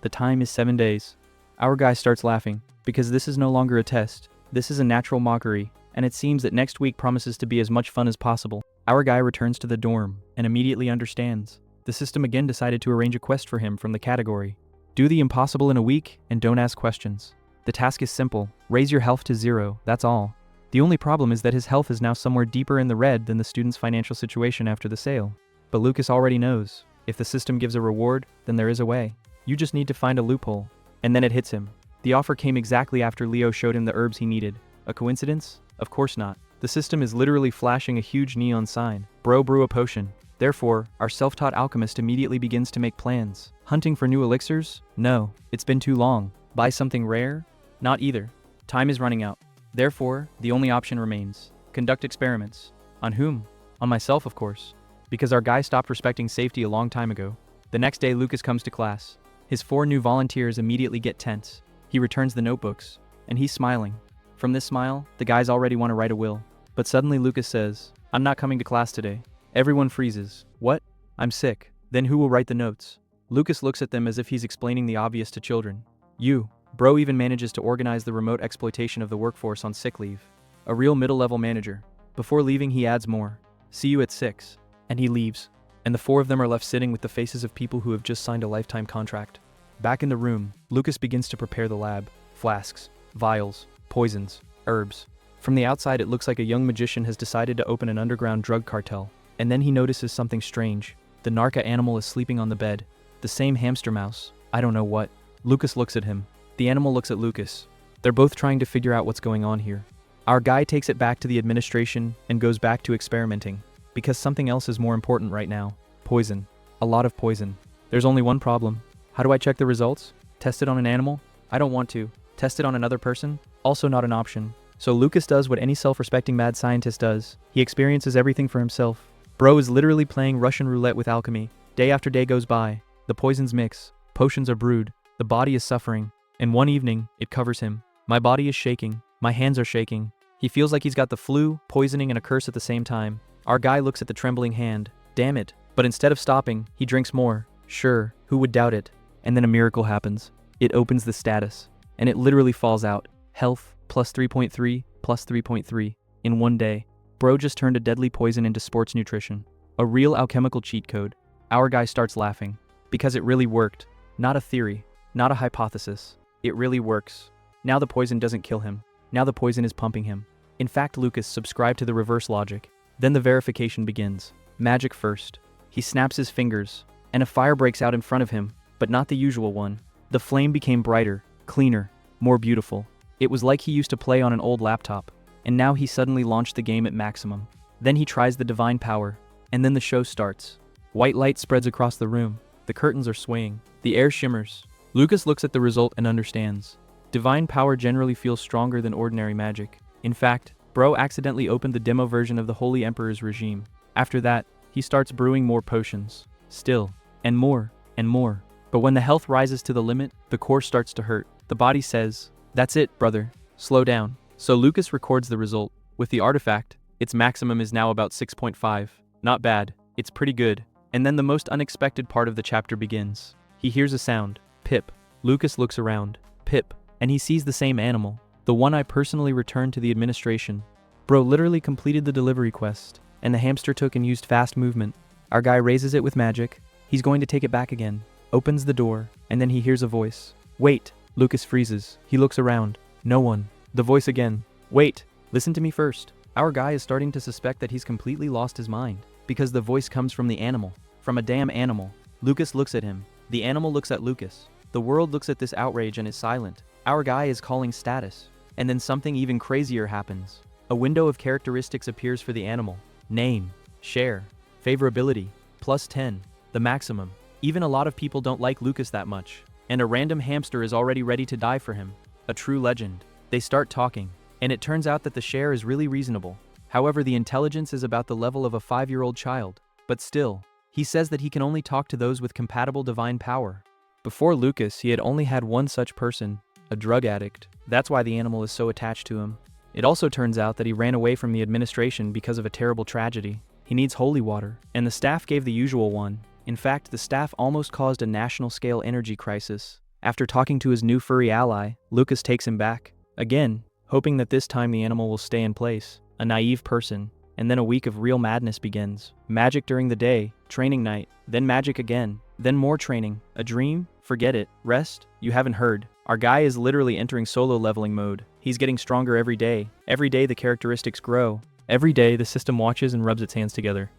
The time is 7 days. Our guy starts laughing, because this is no longer a test, this is a natural mockery, and it seems that next week promises to be as much fun as possible. Our guy returns to the dorm, and immediately understands. The system again decided to arrange a quest for him from the category. Do the impossible in a week, and don't ask questions. The task is simple, raise your health to 0, that's all. The only problem is that his health is now somewhere deeper in the red than the student's financial situation after the sale. But Lucas already knows, if the system gives a reward, then there is a way. You just need to find a loophole. And then it hits him. The offer came exactly after Leo showed him the herbs he needed. A coincidence? Of course not. The system is literally flashing a huge neon sign. Bro brew a potion. Therefore, our self-taught alchemist immediately begins to make plans. Hunting for new elixirs? No, it's been too long. Buy something rare? Not either. Time is running out. Therefore, the only option remains. Conduct experiments. On whom? On myself, of course. Because our guy stopped respecting safety a long time ago. The next day, Lucas comes to class. His 4 new volunteers immediately get tense. He returns the notebooks, and he's smiling. From this smile, the guys already want to write a will. But suddenly Lucas says, I'm not coming to class today. Everyone freezes. What? I'm sick. Then who will write the notes? Lucas looks at them as if he's explaining the obvious to children. You. Bro even manages to organize the remote exploitation of the workforce on sick leave. A real middle-level manager. Before leaving, he adds more. See you at 6. And he leaves. And the 4 of them are left sitting with the faces of people who have just signed a lifetime contract. Back in the room, Lucas begins to prepare the lab. Flasks, vials, poisons, herbs. From the outside, it looks like a young magician has decided to open an underground drug cartel. And then he notices something strange. The narca animal is sleeping on the bed. The same hamster mouse. I don't know what. Lucas looks at him. The animal looks at Lucas. They're both trying to figure out what's going on here. Our guy takes it back to the administration and goes back to experimenting. Because something else is more important right now. Poison. A lot of poison. There's only one problem. How do I check the results? Test it on an animal? I don't want to. Test it on another person? Also not an option. So Lucas does what any self-respecting mad scientist does. He experiences everything for himself. Bro is literally playing Russian roulette with alchemy. Day after day goes by. The poisons mix. Potions are brewed. The body is suffering. And one evening, it covers him. My body is shaking. My hands are shaking. He feels like he's got the flu, poisoning, and a curse at the same time. Our guy looks at the trembling hand. Damn it. But instead of stopping, he drinks more. Sure, who would doubt it? And then a miracle happens. It opens the status. And it literally falls out. Health, plus 3.3, plus 3.3. In one day. Bro just turned a deadly poison into sports nutrition. A real alchemical cheat code. Our guy starts laughing. Because it really worked. Not a theory. Not a hypothesis. It really works. Now the poison doesn't kill him. Now the poison is pumping him. In fact, Lucas subscribed to the reverse logic. Then the verification begins. Magic first. He snaps his fingers. And a fire breaks out in front of him. But not the usual one. The flame became brighter, cleaner, more beautiful. It was like he used to play on an old laptop. And now he suddenly launched the game at maximum. Then he tries the divine power. And then the show starts. White light spreads across the room. The curtains are swaying. The air shimmers. Lucas looks at the result and understands. Divine power generally feels stronger than ordinary magic. In fact, Bro accidentally opened the demo version of the Holy Emperor's regime. After that, he starts brewing more potions. Still. And more. And more. But when the health rises to the limit, the core starts to hurt. The body says, "That's it, brother. Slow down." So Lucas records the result. With the artifact, its maximum is now about 6.5. Not bad. It's pretty good. And then the most unexpected part of the chapter begins. He hears a sound. Pip. Lucas looks around. Pip. And he sees the same animal. The one I personally returned to the administration. Bro literally completed the delivery quest. And the hamster took and used fast movement. Our guy raises it with magic. He's going to take it back again. Opens the door. And then he hears a voice. "Wait." Lucas freezes. He looks around. No one. The voice again. "Wait. Listen to me first." Our guy is starting to suspect that he's completely lost his mind. Because the voice comes from the animal. From a damn animal. Lucas looks at him. The animal looks at Lucas. The world looks at this outrage and is silent. Our guy is calling status. And then something even crazier happens. A window of characteristics appears for the animal. Name. Share. Favorability. Plus 10. The maximum. Even a lot of people don't like Lucas that much. And a random hamster is already ready to die for him. A true legend. They start talking. And it turns out that the share is really reasonable. However, the intelligence is about the level of a 5-year-old child. But still, he says that he can only talk to those with compatible divine power. Before Lucas, he had only had one such person, a drug addict. That's why the animal is so attached to him. It also turns out that he ran away from the administration because of a terrible tragedy. He needs holy water, and the staff gave the usual one. In fact, the staff almost caused a national-scale energy crisis. After talking to his new furry ally, Lucas takes him back. Again, hoping that this time the animal will stay in place. A naive person. And then a week of real madness begins. Magic during the day, training night, then magic again, then more training. A dream? Forget it. Rest? You haven't heard. Our guy is literally entering solo leveling mode. He's getting stronger every day. Every day the characteristics grow. Every day the system watches and rubs its hands together.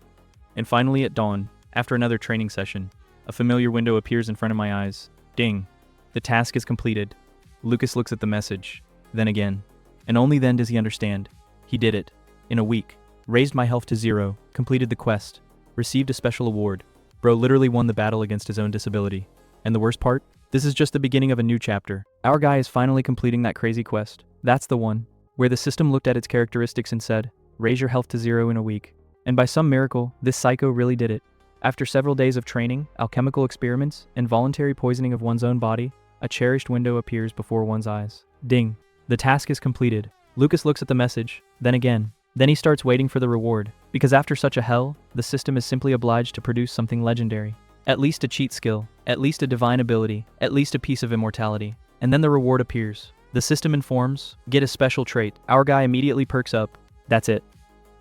And finally at dawn, after another training session, a familiar window appears in front of my eyes. Ding. The task is completed. Lucas looks at the message. Then again. And only then does he understand. He did it. In a week. Raised my health to 0, completed the quest, received a special award. Bro literally won the battle against his own disability. And the worst part? This is just the beginning of a new chapter. Our guy is finally completing that crazy quest. That's the one, where the system looked at its characteristics and said, raise your health to 0 in a week. And by some miracle, this psycho really did it. After several days of training, alchemical experiments, and voluntary poisoning of one's own body, a cherished window appears before one's eyes. Ding. The task is completed. Lucas looks at the message, then again. Then he starts waiting for the reward, because after such a hell, the system is simply obliged to produce something legendary. At least a cheat skill, at least a divine ability, at least a piece of immortality. And then the reward appears. The system informs, get a special trait. Our guy immediately perks up. That's it.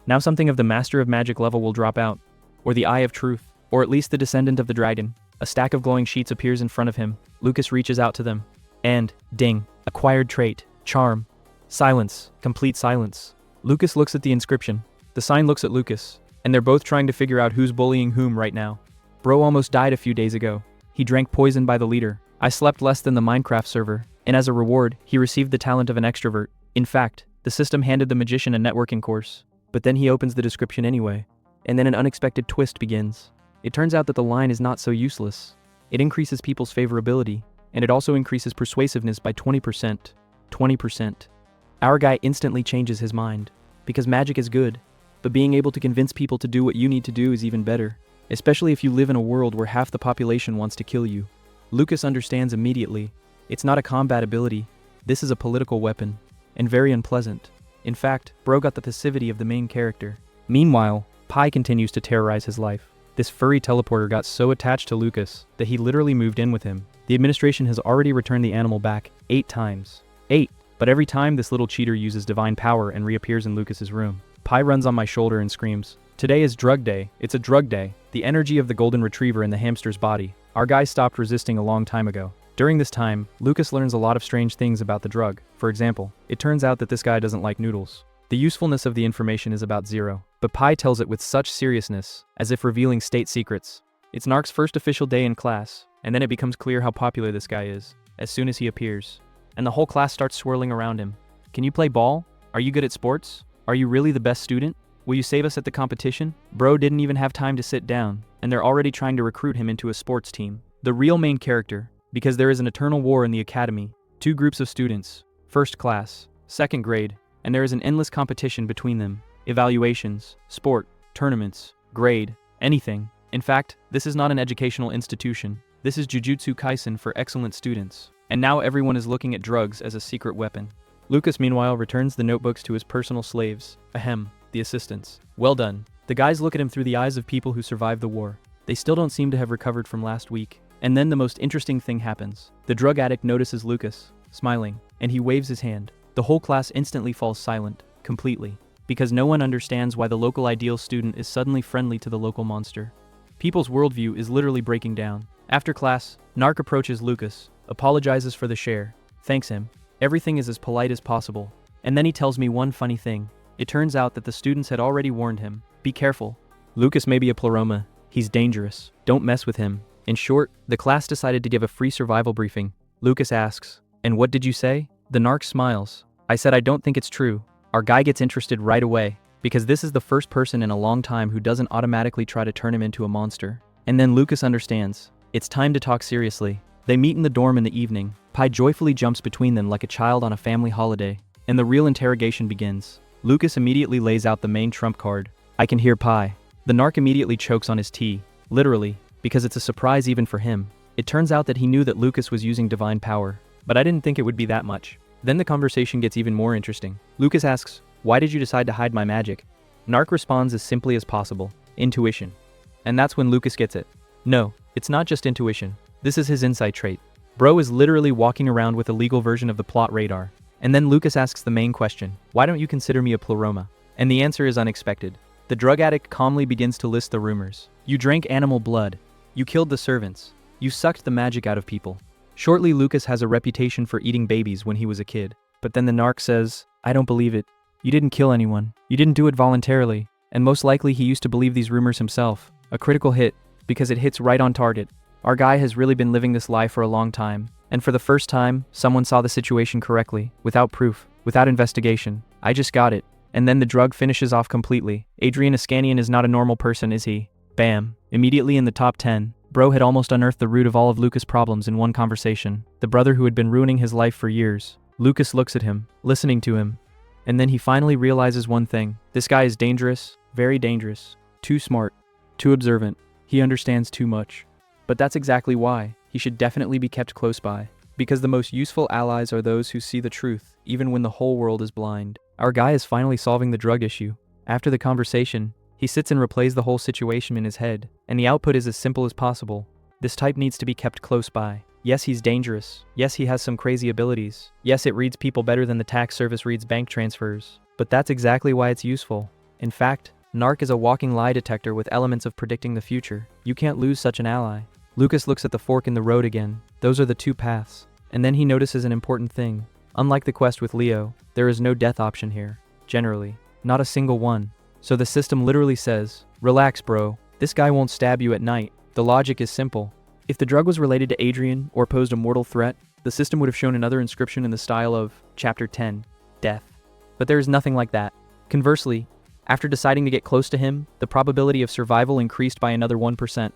Now something of the Master of Magic level will drop out. Or the Eye of Truth, or at least the Descendant of the Dragon. A stack of glowing sheets appears in front of him. Lucas reaches out to them. And, ding, acquired trait, charm, silence, complete silence. Lucas looks at the inscription. The sign looks at Lucas, and they're both trying to figure out who's bullying whom right now. Bro almost died a few days ago. He drank poison by the liter. I slept less than the Minecraft server, and as a reward, he received the talent of an extrovert. In fact, The system handed the magician a networking course, but then he opens the description anyway. And then an unexpected twist begins. It turns out that the line is not so useless. It increases people's favorability, and it also increases persuasiveness by 20%. 20%. Our guy instantly changes his mind, because magic is good, but being able to convince people to do what you need to do is even better, especially if you live in a world where half the population wants to kill you. Lucas understands immediately. It's not a combat ability, this is a political weapon, and very unpleasant. In fact, bro got the passivity of the main character. Meanwhile, Pi continues to terrorize his life. This furry teleporter got so attached to Lucas that he literally moved in with him. The administration has already returned the animal back 8 times. 8. But every time this little cheater uses divine power and reappears in Lucas's room. Pi runs on my shoulder and screams, "Today is drug day. It's a drug day." The energy of the golden retriever in the hamster's body. Our guy stopped resisting a long time ago. During this time, Lucas learns a lot of strange things about the drug. For example, it turns out that this guy doesn't like noodles. The usefulness of the information is about 0, but Pi tells it with such seriousness, as if revealing state secrets. It's Narc's first official day in class, and then it becomes clear how popular this guy is, as soon as he appears. And the whole class starts swirling around him. "Can you play ball? Are you good at sports? Are you really the best student? Will you save us at the competition?" Bro didn't even have time to sit down, and they're already trying to recruit him into a sports team. The real main character, because there is an eternal war in the academy. 2 groups of students, first class, second grade, and there is an endless competition between them. Evaluations, sport, tournaments, grade, anything. In fact, this is not an educational institution. This is Jujutsu Kaisen for excellent students. And now everyone is looking at drugs as a secret weapon. Lucas, meanwhile, returns the notebooks to his personal slaves. Ahem, the assistants. Well done. The guys look at him through the eyes of people who survived the war. They still don't seem to have recovered from last week. And then the most interesting thing happens. The drug addict notices Lucas, smiling, and he waves his hand. The whole class instantly falls silent, completely, because no one understands why the local ideal student is suddenly friendly to the local monster. People's worldview is literally breaking down. After class, Narc approaches Lucas, apologizes for the share, thanks him. Everything is as polite as possible. And then he tells me one funny thing. It turns out that the students had already warned him. Be careful. Lucas may be a pleroma. He's dangerous. Don't mess with him. In short, the class decided to give a free survival briefing. Lucas asks, "And what did you say?" The narc smiles. I said I don't think it's true. Our guy gets interested right away, because this is the first person in a long time who doesn't automatically try to turn him into a monster. And then Lucas understands. It's time to talk seriously. They meet in the dorm in the evening. Pi joyfully jumps between them like a child on a family holiday. And the real interrogation begins. Lucas immediately lays out the main trump card. I can hear Pi. The narc immediately chokes on his tea. Literally, because it's a surprise even for him. It turns out that he knew that Lucas was using divine power, but I didn't think it would be that much. Then the conversation gets even more interesting. Lucas asks, "Why did you decide to hide my magic?" Narc responds as simply as possible, "Intuition." And that's when Lucas gets it. No, it's not just intuition. This is his insight trait. Bro is literally walking around with a legal version of the plot radar. And then Lucas asks the main question, "Why don't you consider me a pleroma?" And the answer is unexpected. The drug addict calmly begins to list the rumors. You drank animal blood. You killed the servants. You sucked the magic out of people. Shortly, Lucas has a reputation for eating babies when he was a kid. But then the narc says, I don't believe it. You didn't kill anyone. You didn't do it voluntarily. And most likely he used to believe these rumors himself. A critical hit, because it hits right on target. Our guy has really been living this lie for a long time. And for the first time, someone saw the situation correctly, without proof, without investigation. I just got it. And then the drug finishes off completely. Adrian Iskanian is not a normal person, is he? Bam. Immediately in the top 10. Bro had almost unearthed the root of all of Lucas' problems in one conversation. The brother who had been ruining his life for years. Lucas looks at him, listening to him. And then he finally realizes one thing. This guy is dangerous, very dangerous. Too smart, too observant. He understands too much. But that's exactly why. He should definitely be kept close by. Because the most useful allies are those who see the truth, even when the whole world is blind. Our guy is finally solving the drug issue. After the conversation, he sits and replays the whole situation in his head, and the output is as simple as possible. This type needs to be kept close by. Yes, he's dangerous. Yes, he has some crazy abilities. Yes, it reads people better than the tax service reads bank transfers. But that's exactly why it's useful. In fact, Narc is a walking lie detector with elements of predicting the future. You can't lose such an ally. Lucas looks at the fork in the road again. Those are the two paths. And then he notices an important thing. Unlike the quest with Leo, there is no death option here. Generally. Not a single one. So the system literally says, relax bro, this guy won't stab you at night. The logic is simple. If the drug was related to Adrian or posed a mortal threat, the system would have shown another inscription in the style of Chapter 10, Death. but there is nothing like that. Conversely, after deciding to get close to him, the probability of survival increased by another 1%.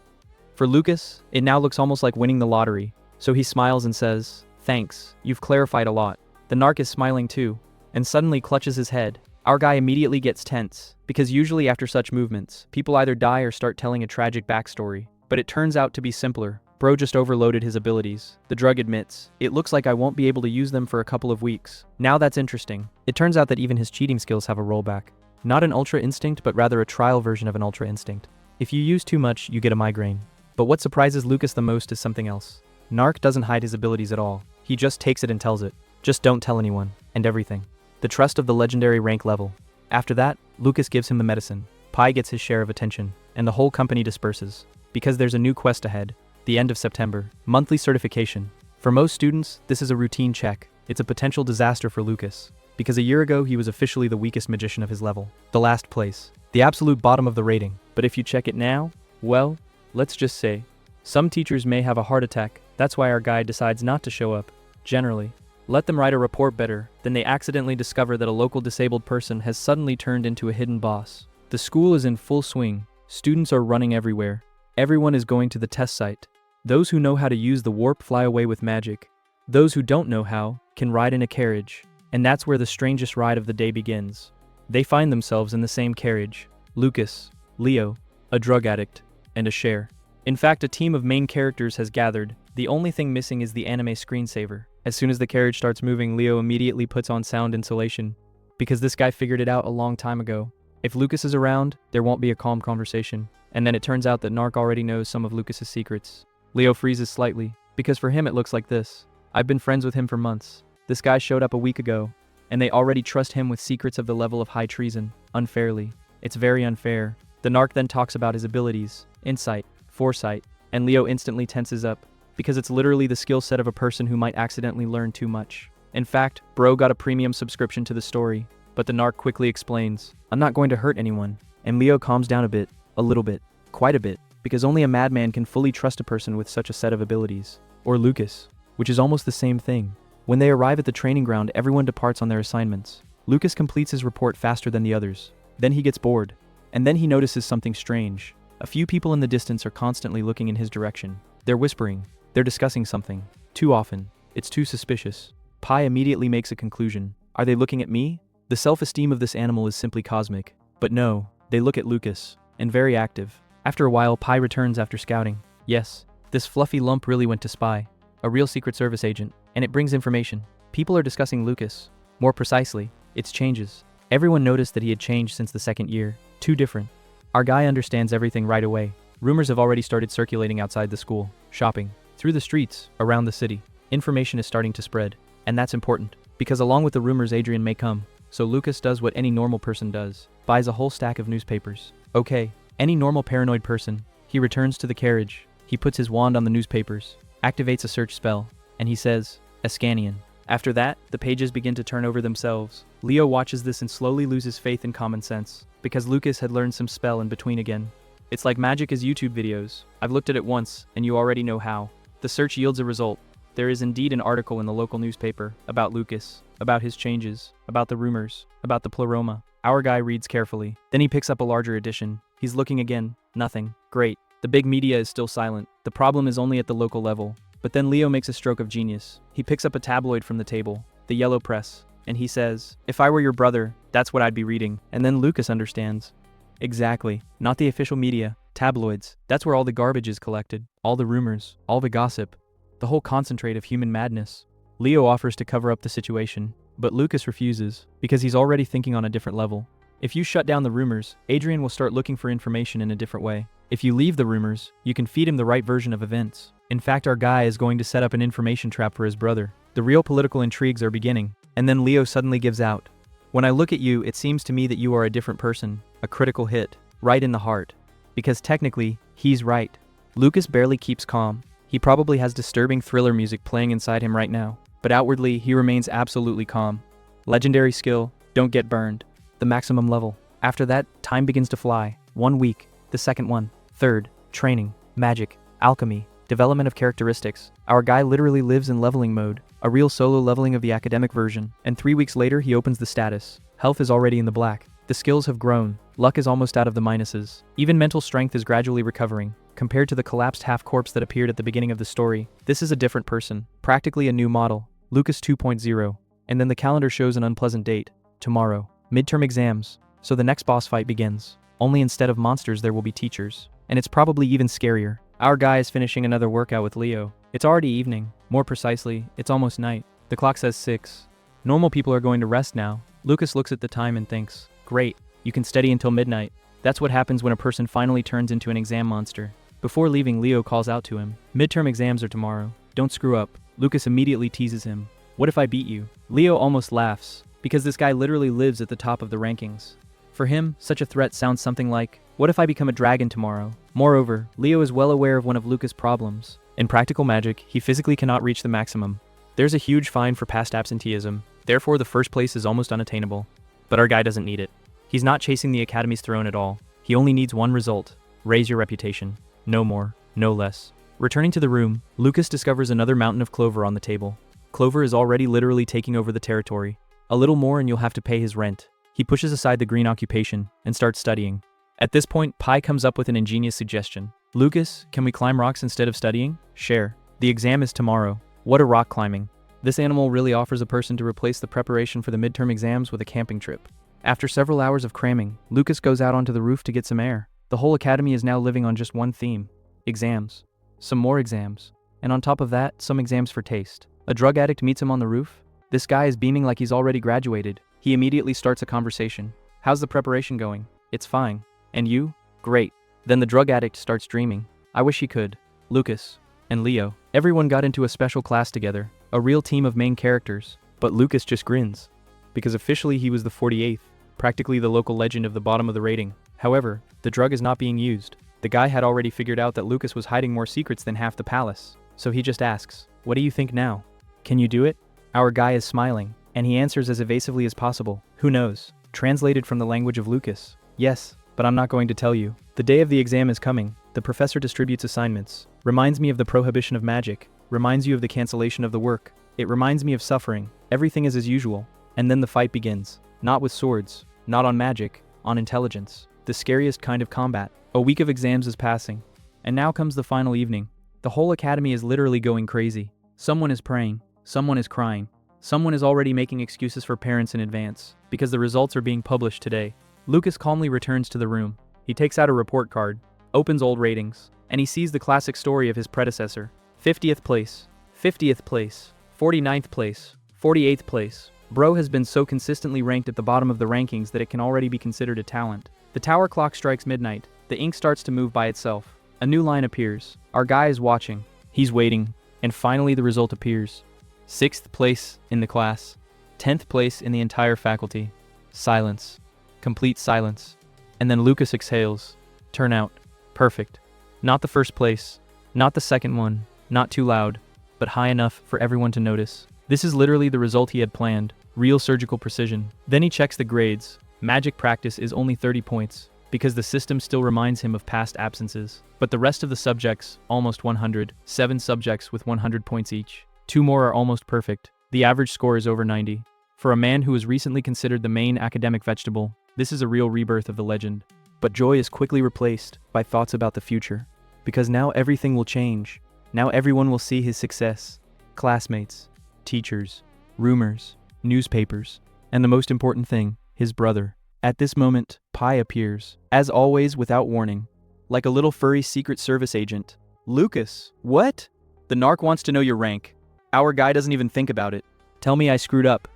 For Lucas, it now looks almost like winning the lottery, so he smiles and says, "Thanks, you've clarified a lot." The narc is smiling too, and suddenly clutches his head. Our guy immediately gets tense, because usually after such movements, people either die or start telling a tragic backstory. But it turns out to be simpler. Bro just overloaded his abilities. The drug admits, "It looks like I won't be able to use them for a couple of weeks." Now that's interesting. It turns out that even his cheating skills have a rollback. Not an ultra instinct, but rather a trial version of an ultra instinct. If you use too much, you get a migraine. But what surprises Lucas the most is something else. Narc doesn't hide his abilities at all. He just takes it and tells it. Just don't tell anyone, and everything. The trust of the legendary rank level. After that, Lucas gives him the medicine. Pi gets his share of attention, and the whole company disperses. Because there's a new quest ahead. The end of September. Monthly certification. For most students, this is a routine check. It's a potential disaster for Lucas. Because a year ago, he was officially the weakest magician of his level. The last place. The absolute bottom of the rating. But if you check it now, well, let's just say, some teachers may have a heart attack. That's why our guy decides not to show up. Generally. Let them write a report better, then they accidentally discover that a local disabled person has suddenly turned into a hidden boss. The school is in full swing. Students are running everywhere. Everyone is going to the test site. Those who know how to use the warp fly away with magic. Those who don't know how can ride in a carriage. And that's where the strangest ride of the day begins. They find themselves in the same carriage. Lucas, Leo, a drug addict, and a Cher. In fact, a team of main characters has gathered. The only thing missing is the anime screensaver. As soon as the carriage starts moving, Leo immediately puts on sound insulation. Because this guy figured it out a long time ago. If Lucas is around, there won't be a calm conversation. And then it turns out that Narc already knows some of Lucas's secrets. Leo freezes slightly, because for him it looks like this. I've been friends with him for months. This guy showed up a week ago, and they already trust him with secrets of the level of high treason, unfairly. It's very unfair. The Narc then talks about his abilities, insight, foresight, and Leo instantly tenses up, because it's literally the skill set of a person who might accidentally learn too much. In fact, bro got a premium subscription to the story, but the Narc quickly explains, "I'm not going to hurt anyone," and Leo calms down a little bit, quite a bit, because only a madman can fully trust a person with such a set of abilities. Or Lucas, which is almost the same thing. When they arrive at the training ground, everyone departs on their assignments. Lucas completes his report faster than the others. Then he gets bored. And then he notices something strange. A few people in the distance are constantly looking in his direction. They're whispering. They're discussing something. Too often. It's too suspicious. Pi immediately makes a conclusion. Are they looking at me? The self-esteem of this animal is simply cosmic. But no, they look at Lucas. And very active. After a while, Pi returns after scouting. Yes, this fluffy lump really went to spy. A real Secret Service agent. And it brings information. People are discussing Lucas. More precisely, its changes. Everyone noticed that he had changed since the second year. Too different. Our guy understands everything right away. Rumors have already started circulating outside the school, shopping, through the streets, around the city. Information is starting to spread. And that's important. Because along with the rumors, Adrian may come. So Lucas does what any normal person does. Buys a whole stack of newspapers. Okay, any normal paranoid person. He returns to the carriage. He puts his wand on the newspapers. Activates a search spell. And he says, Ascanian. After that, the pages begin to turn over themselves. Leo watches this and slowly loses faith in common sense. Because Lucas had learned some spell in between again. It's like magic as YouTube videos. I've looked at it once, and you already know how. The search yields a result. There is indeed an article in the local newspaper about Lucas, about his changes, about the rumors, about the pleroma. Our guy reads carefully. Then he picks up a larger edition. He's looking again. Nothing. Great. The big media is still silent. The problem is only at the local level. But then Leo makes a stroke of genius. He picks up a tabloid from the table, the Yellow Press, and he says, "If I were your brother, that's what I'd be reading." And then Lucas understands. Exactly. Not the official media. Tabloids. That's where all the garbage is collected. All the rumors. All the gossip. The whole concentrate of human madness. Leo offers to cover up the situation, but Lucas refuses, because he's already thinking on a different level. If you shut down the rumors, Adrian will start looking for information in a different way. If you leave the rumors, you can feed him the right version of events. In fact, our guy is going to set up an information trap for his brother. The real political intrigues are beginning. And then Leo suddenly gives out. When I look at you, it seems to me that you are a different person. A critical hit. Right in the heart. Because technically, he's right. Lucas barely keeps calm. He probably has disturbing thriller music playing inside him right now. But outwardly, he remains absolutely calm. Legendary skill, don't get burned. The maximum level. After that, time begins to fly. 1 week. The second one. Third. Training. Magic. Alchemy. Development of characteristics. Our guy literally lives in leveling mode. A real solo leveling of the academic version. And 3 weeks later, he opens the status. Health is already in the black. The skills have grown. Luck is almost out of the minuses. Even mental strength is gradually recovering. Compared to the collapsed half-corpse that appeared at the beginning of the story, this is a different person. Practically a new model. Lucas 2.0. And then the calendar shows an unpleasant date. Tomorrow. Midterm exams. So the next boss fight begins. Only instead of monsters there will be teachers. And it's probably even scarier. Our guy is finishing another workout with Leo. It's already evening. More precisely, it's almost night. The clock says 6. Normal people are going to rest now. Lucas looks at the time and thinks, great, you can study until midnight. That's what happens when a person finally turns into an exam monster. Before leaving, Leo calls out to him. Midterm exams are tomorrow. Don't screw up. Lucas immediately teases him. What if I beat you? Leo almost laughs, because this guy literally lives at the top of the rankings. For him, such a threat sounds something like, what if I become a dragon tomorrow? Moreover, Leo is well aware of one of Lucas' problems. In practical magic, he physically cannot reach the maximum. There's a huge fine for past absenteeism, therefore the first place is almost unattainable. But our guy doesn't need it. He's not chasing the Academy's throne at all. He only needs one result: raise your reputation. No more, no less. Returning to the room, Lucas discovers another mountain of clover on the table. Clover is already literally taking over the territory. A little more and you'll have to pay his rent. He pushes aside the green occupation and starts studying. At this point, Pi comes up with an ingenious suggestion. Lucas, can we climb rocks instead of studying? Share. The exam is tomorrow. What a rock climbing. This animal really offers a person to replace the preparation for the midterm exams with a camping trip. After several hours of cramming, Lucas goes out onto the roof to get some air. The whole academy is now living on just one theme: exams. Some more exams. And on top of that, some exams for taste. A drug addict meets him on the roof. This guy is beaming like he's already graduated. He immediately starts a conversation. How's the preparation going? It's fine. And you? Great. Then the drug addict starts dreaming. I wish he could. Lucas and Leo. Everyone got into a special class together. A real team of main characters. But Lucas just grins. Because officially he was the 48th. Practically the local legend of the bottom of the rating. However, the drug is not being used. The guy had already figured out that Lucas was hiding more secrets than half the palace. So he just asks, what do you think now? Can you do it? Our guy is smiling, and he answers as evasively as possible. Who knows? Translated from the language of Lucas. Yes, but I'm not going to tell you. The day of the exam is coming. The professor distributes assignments. Reminds me of the prohibition of magic. Reminds you of the cancellation of the work. It reminds me of suffering. Everything is as usual. And then the fight begins. Not with swords. Not on magic. On intelligence. The scariest kind of combat. A week of exams is passing. And now comes the final evening. The whole academy is literally going crazy. Someone is praying. Someone is crying. Someone is already making excuses for parents in advance, because the results are being published today. Lucas calmly returns to the room. He takes out a report card, opens old ratings, and he sees the classic story of his predecessor. 50th place, 50th place, 49th place, 48th place. Bro has been so consistently ranked at the bottom of the rankings that it can already be considered a talent. The tower clock strikes midnight. The ink starts to move by itself. A new line appears. Our guy is watching. He's waiting. And finally the result appears. 6th place in the class. 10th place in the entire faculty. Silence. Complete silence. And then Lucas exhales. Turnout. Perfect. Not the first place. Not the second one. Not too loud. But high enough for everyone to notice. This is literally the result he had planned. Real surgical precision. Then he checks the grades. Magic practice is only 30 points. Because the system still reminds him of past absences. But the rest of the subjects, almost 100. 7 subjects with 100 points each. 2 more are almost perfect. The average score is over 90. For a man who was recently considered the main academic vegetable, this is a real rebirth of the legend. But joy is quickly replaced by thoughts about the future. Because now everything will change. Now everyone will see his success. Classmates, teachers, rumors, newspapers, and the most important thing, his brother. At this moment, Pi appears, as always without warning, like a little furry Secret Service agent. Lucas, what? The narc wants to know your rank. Our guy doesn't even think about it. Tell me I screwed up.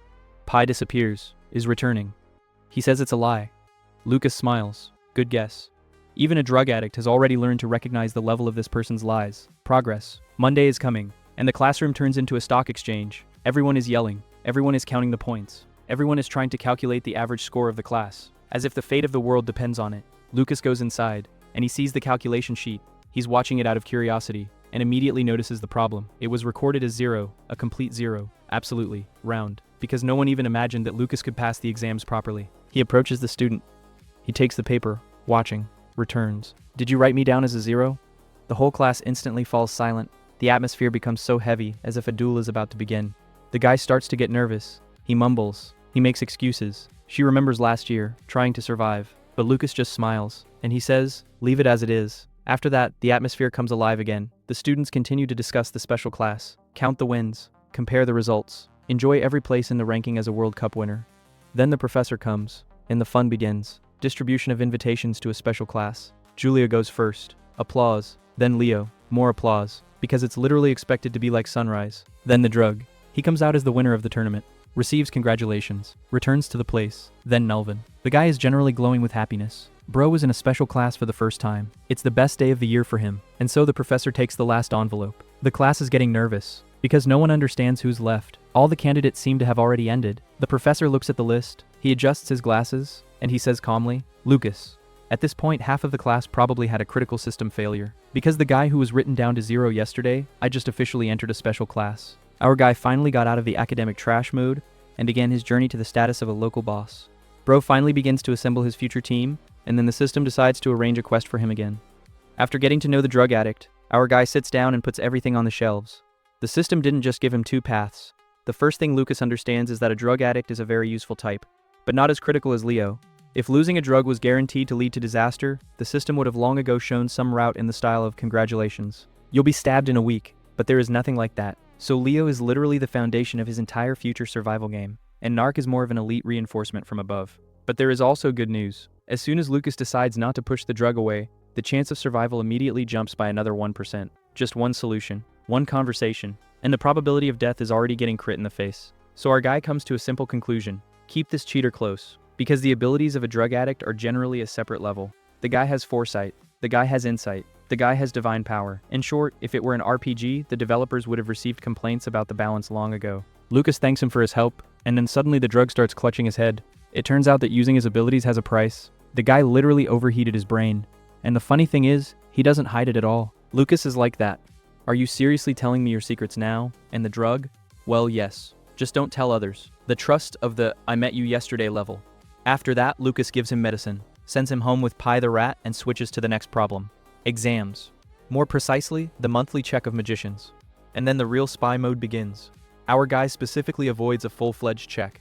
Pi disappears, is returning. He says it's a lie. Lucas smiles. Good guess. Even a drug addict has already learned to recognize the level of this person's lies. Progress. Monday is coming, and the classroom turns into a stock exchange. Everyone is yelling. Everyone is counting the points. Everyone is trying to calculate the average score of the class, as if the fate of the world depends on it. Lucas goes inside, and he sees the calculation sheet. He's watching it out of curiosity, and immediately notices the problem. It was recorded as 0, a complete 0, absolutely, round, because no one even imagined that Lucas could pass the exams properly. He approaches the student. He takes the paper, watching, returns. Did you write me down as a 0? The whole class instantly falls silent. The atmosphere becomes so heavy, as if a duel is about to begin. The guy starts to get nervous. He mumbles. He makes excuses. She remembers last year, trying to survive, but Lucas just smiles, and he says, "Leave it as it is." After that, the atmosphere comes alive again. The students continue to discuss the special class, count the wins, compare the results, enjoy every place in the ranking as a World Cup winner. Then the professor comes, and the fun begins. Distribution of invitations to a special class. Julia goes first. Applause. Then Leo. More applause, because it's literally expected to be like sunrise. Then the drug. He comes out as the winner of the tournament. Receives congratulations. Returns to the place. Then Melvin. The guy is generally glowing with happiness. Bro is in a special class for the first time. It's the best day of the year for him. And so the professor takes the last envelope. The class is getting nervous, because no one understands who's left. All the candidates seem to have already ended. The professor looks at the list. He adjusts his glasses, and he says calmly, "Lucas." At this point, half of the class probably had a critical system failure. Because the guy who was written down to 0 yesterday, I just officially entered a special class. Our guy finally got out of the academic trash mood and began his journey to the status of a local boss. Bro finally begins to assemble his future team, and then the system decides to arrange a quest for him again. After getting to know the drug addict, our guy sits down and puts everything on the shelves. The system didn't just give him 2 paths. The first thing Lucas understands is that a drug addict is a very useful type, but not as critical as Leo. If losing a drug was guaranteed to lead to disaster, the system would have long ago shown some route in the style of "congratulations. You'll be stabbed in a week," but there is nothing like that. So Leo is literally the foundation of his entire future survival game, and Narc is more of an elite reinforcement from above. But there is also good news. As soon as Lucas decides not to push the drug away, the chance of survival immediately jumps by another 1%. Just one solution, one conversation, and the probability of death is already getting crit in the face. So our guy comes to a simple conclusion: keep this cheater close, because the abilities of a drug addict are generally a separate level. The guy has foresight, the guy has insight, the guy has divine power. In short, if it were an RPG, the developers would have received complaints about the balance long ago. Lucas thanks him for his help, and then suddenly the drug starts clutching his head. It turns out that using his abilities has a price. The guy literally overheated his brain. And the funny thing is, he doesn't hide it at all. Lucas is like that. "Are you seriously telling me your secrets now? And the drug?" "Well, yes. Just don't tell others." The trust of the "I met you yesterday" level. After that, Lucas gives him medicine, sends him home with Pi the rat, and switches to the next problem. Exams. More precisely, the monthly check of magicians. And then the real spy mode begins. Our guy specifically avoids a full-fledged check,